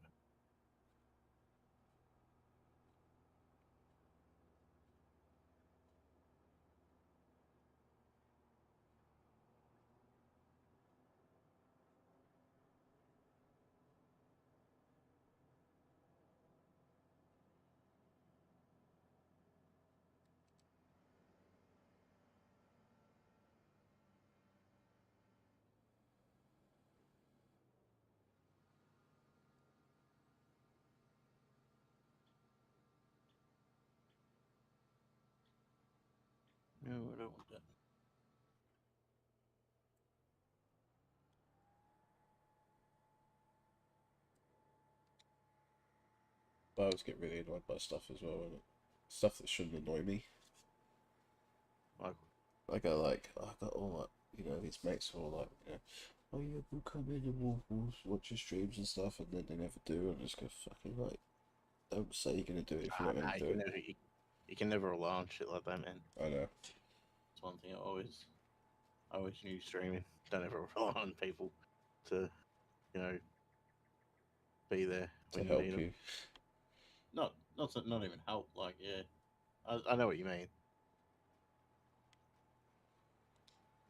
No, I don't want that. But I always get really annoyed by stuff as well, and stuff that shouldn't annoy me. Like I got all like, you know, these mates who are like, you know, oh yeah, we'll come in and we'll watch your streams and stuff, and then they never do, and I just go, fucking like, don't say you're gonna do it if you're not gonna do it. You can never rely on shit like that, man. I know. It's one thing I always knew streaming. Don't ever rely on people to, you know, be there when To you help need them. you. Not even help. Like, yeah, I know what you mean.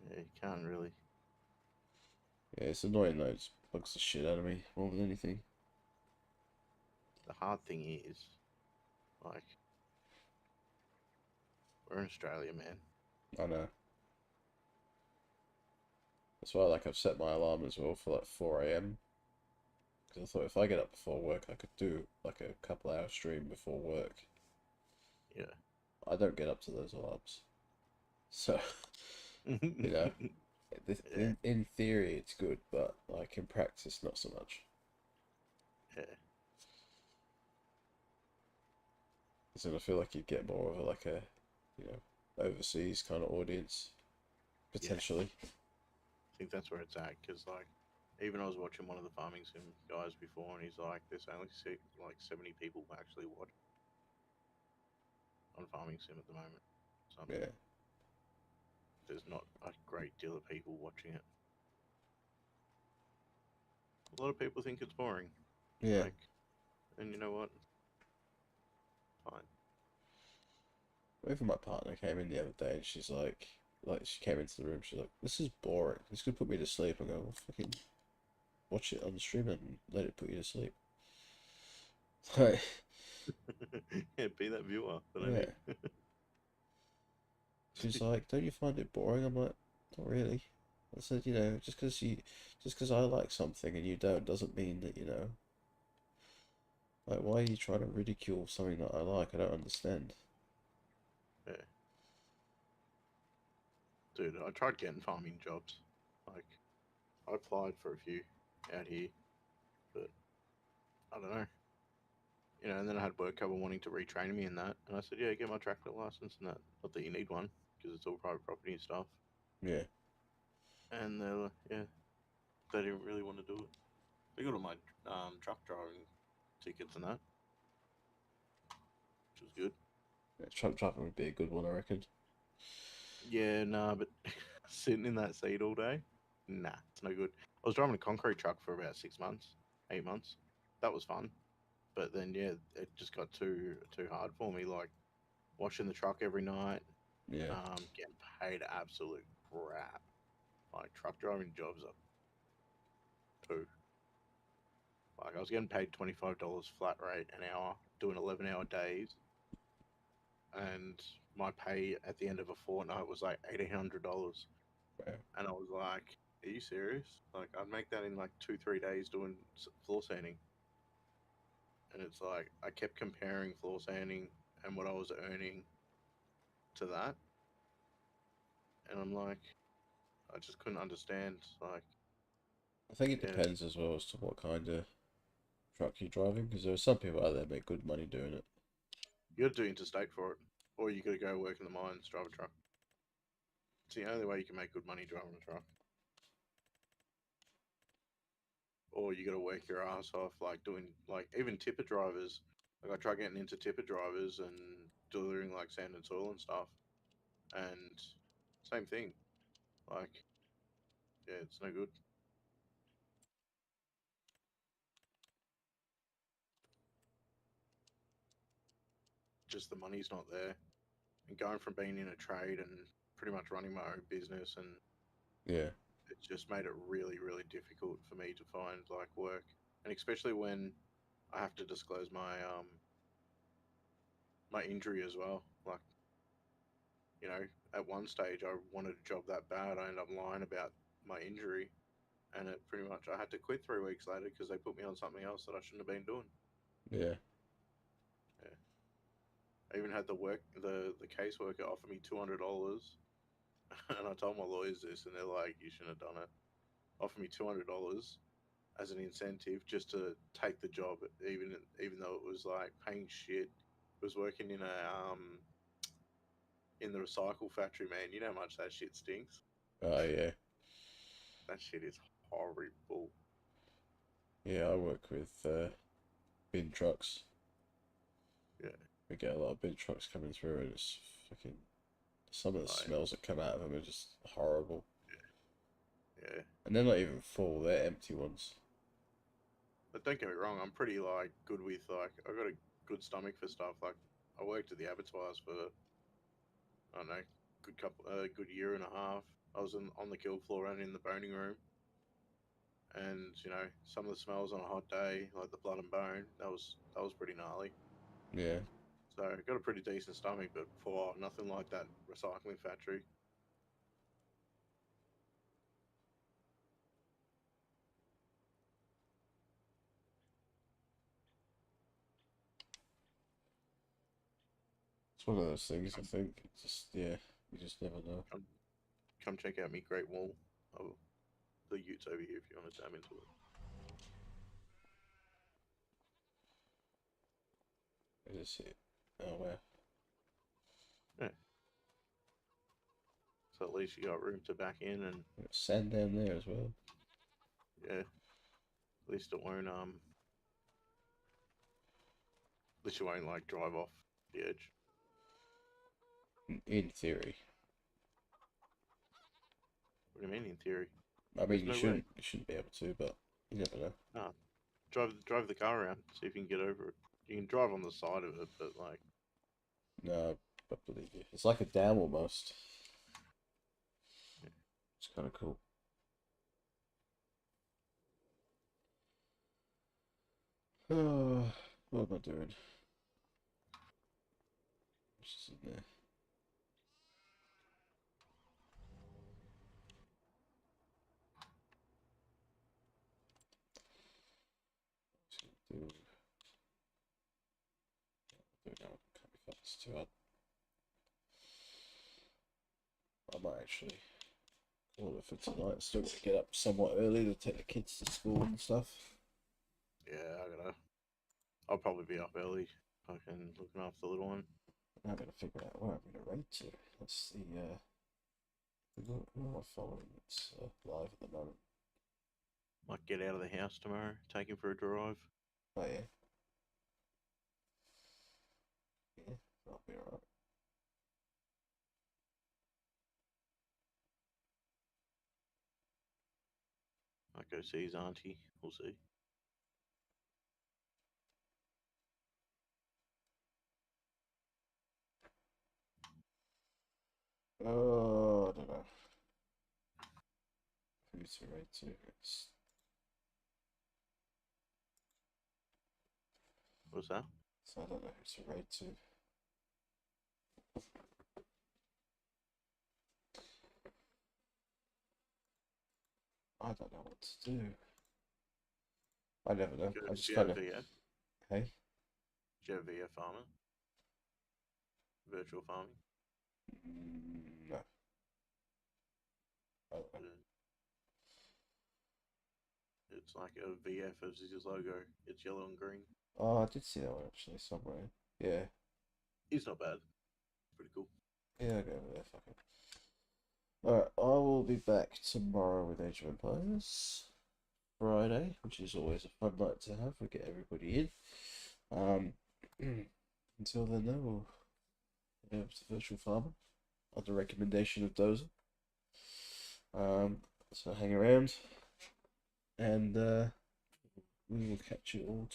Yeah, you can't really Yeah, it's annoying though. It just bugs the shit out of me more than anything. The hard thing is, like, we're in Australia, man. I know. That's why, like, I've set my alarm as well for like 4 a.m. Because I thought if I get up before work, I could do like a couple hour stream before work. Yeah. I don't get up to those alarms, so you know, Yeah. in theory it's good, but like in practice, not so much. Yeah. Because then I feel like you get more of a, like a, you know, overseas kind of audience Yeah. potentially. I think that's where it's at, because, like, even I was watching one of the farming sim guys before, and he's like, there's only like 70 people who actually watch on farming sim at the moment. Something. Yeah. There's not a great deal of people watching it. A lot of people think it's boring. Yeah. Like, and you know what? Fine. Even my partner came in the other day and she's like she came into the room, she's like, this is boring. This could put me to sleep. I go, well, fucking watch it on the stream and let it put you to sleep. Like, Yeah, be that viewer that I yeah. need. She's like, don't you find it boring? I'm like, not really. I said, you know, just because I like something and you don't doesn't mean that, you know, like, why are you trying to ridicule something that I like? I don't understand. Yeah. Dude, I tried getting farming jobs. Like, I applied for a few out here, but I don't know. You know, and then I had work cover wanting to retrain me in that, and I said, yeah, get my tractor license and that. Not that you need one, because it's all private property and stuff. Yeah. And they're like, yeah, they didn't really want to do it. They got all my truck driving tickets and that, which was good. Yeah, truck driving would be a good one, I reckon. Yeah, nah, but sitting in that seat all day, nah, it's no good. I was driving a concrete truck for about 6 months, 8 months. That was fun, but then yeah, it just got too hard for me. Like washing the truck every night, Yeah. getting paid absolute crap. Like truck driving jobs are poo. Like I was getting paid $25 flat rate an hour, doing 11-hour days, and my pay at the end of a fortnight was like $1,800. Wow. And I was like, "Are you serious? Like, I'd make that in like 2-3 days doing floor sanding." And it's like I kept comparing floor sanding and what I was earning to that, and I'm like, I just couldn't understand. Like, I think it yeah, depends as well as to what kind of truck you're driving, because there are some people out there that make good money doing it. you got to do interstate for it, or you got to go work in the mines, drive a truck. It's the only way you can make good money driving a truck. Or you got to work your ass off, like doing like even tipper drivers. Like I try getting into tipper drivers and delivering like sand and soil and stuff, and same thing. Like, yeah, it's no good. Just the money's not there. And going from being in a trade and pretty much running my own business, and Yeah. it just made it really, really difficult for me to find like work, and especially when I have to disclose my injury as well. Like, you know, at one stage I wanted a job that bad, I ended up lying about my injury, and it pretty much I had to quit 3 weeks later because they put me on something else that I shouldn't have been doing. Yeah. Yeah. I even had the caseworker offer me $200, and I told my lawyers this, and they're like, "You shouldn't have done it." Offer me $200 as an incentive just to take the job, even though it was like paying shit. It was working in the recycle factory, man. You know how much that shit stinks. Oh, yeah. That shit is horrible. Yeah, I work with bin trucks. Yeah. We get a lot of bin trucks coming through, and it's fucking. Some of the Like, smells that come out of them are just horrible. yeah. And they're not even full, they're empty ones. But don't get me wrong, I'm pretty like good with like I got a good stomach for stuff. Like I worked at the abattoirs for I don't know, good year and a half. I was on the kill floor and in the boning room. and you know some of the smells on a hot day, like the blood and bone, that was pretty gnarly. Yeah. So got a pretty decent stomach, but for nothing like that recycling factory. It's one of those things, I think. It's just, yeah, you just never know. Come check out me Great Wall of the Utes over here if you want to dab into it. It is it. Oh, wow. Yeah. So at least you got room to back in, and There's sand down there as well. yeah, at least it won't at least you won't like drive off the edge. In theory. What do you mean in theory? I mean, There's no way. you shouldn't be able to, but you never know. Nah, drive the car around, see if you can get over it. You can drive on the side of it, but like No, I believe you. It's like a dam almost. It's kind of cool. Oh, what am I doing? What's just in there? Do now. Can't be fast too hard. I might actually call it for tonight. Still got to get up somewhat early to take the kids to school and stuff. yeah, I'll probably be up early, fucking looking after the little one. I'm gonna figure out where I'm gonna rate to. Let's see. Who am I following? It's live at the moment. Might get out of the house tomorrow, take him for a drive. Oh yeah. Yeah, that'll be alright. Might go see his auntie. We'll see. Oh, I don't know. Who's to rate to? It's What's that? So I don't know who's to rate to. I don't know what to do. I never know. I just kind of. VF? Hey? Do you have VF farming? Virtual farming? No. I don't know. It's like a VF as his logo. It's yellow and green. Oh, I did see that one actually somewhere. Yeah. He's not bad. Pretty cool. Yeah, I'll go over there. Fuck it. Alright, I will be back tomorrow with Age of Empires. Friday, which is always a fun night to have. We get everybody in. Until then, though, we'll head over to Virtual Farmer on the recommendation of Dozer. So hang around, and we will catch you all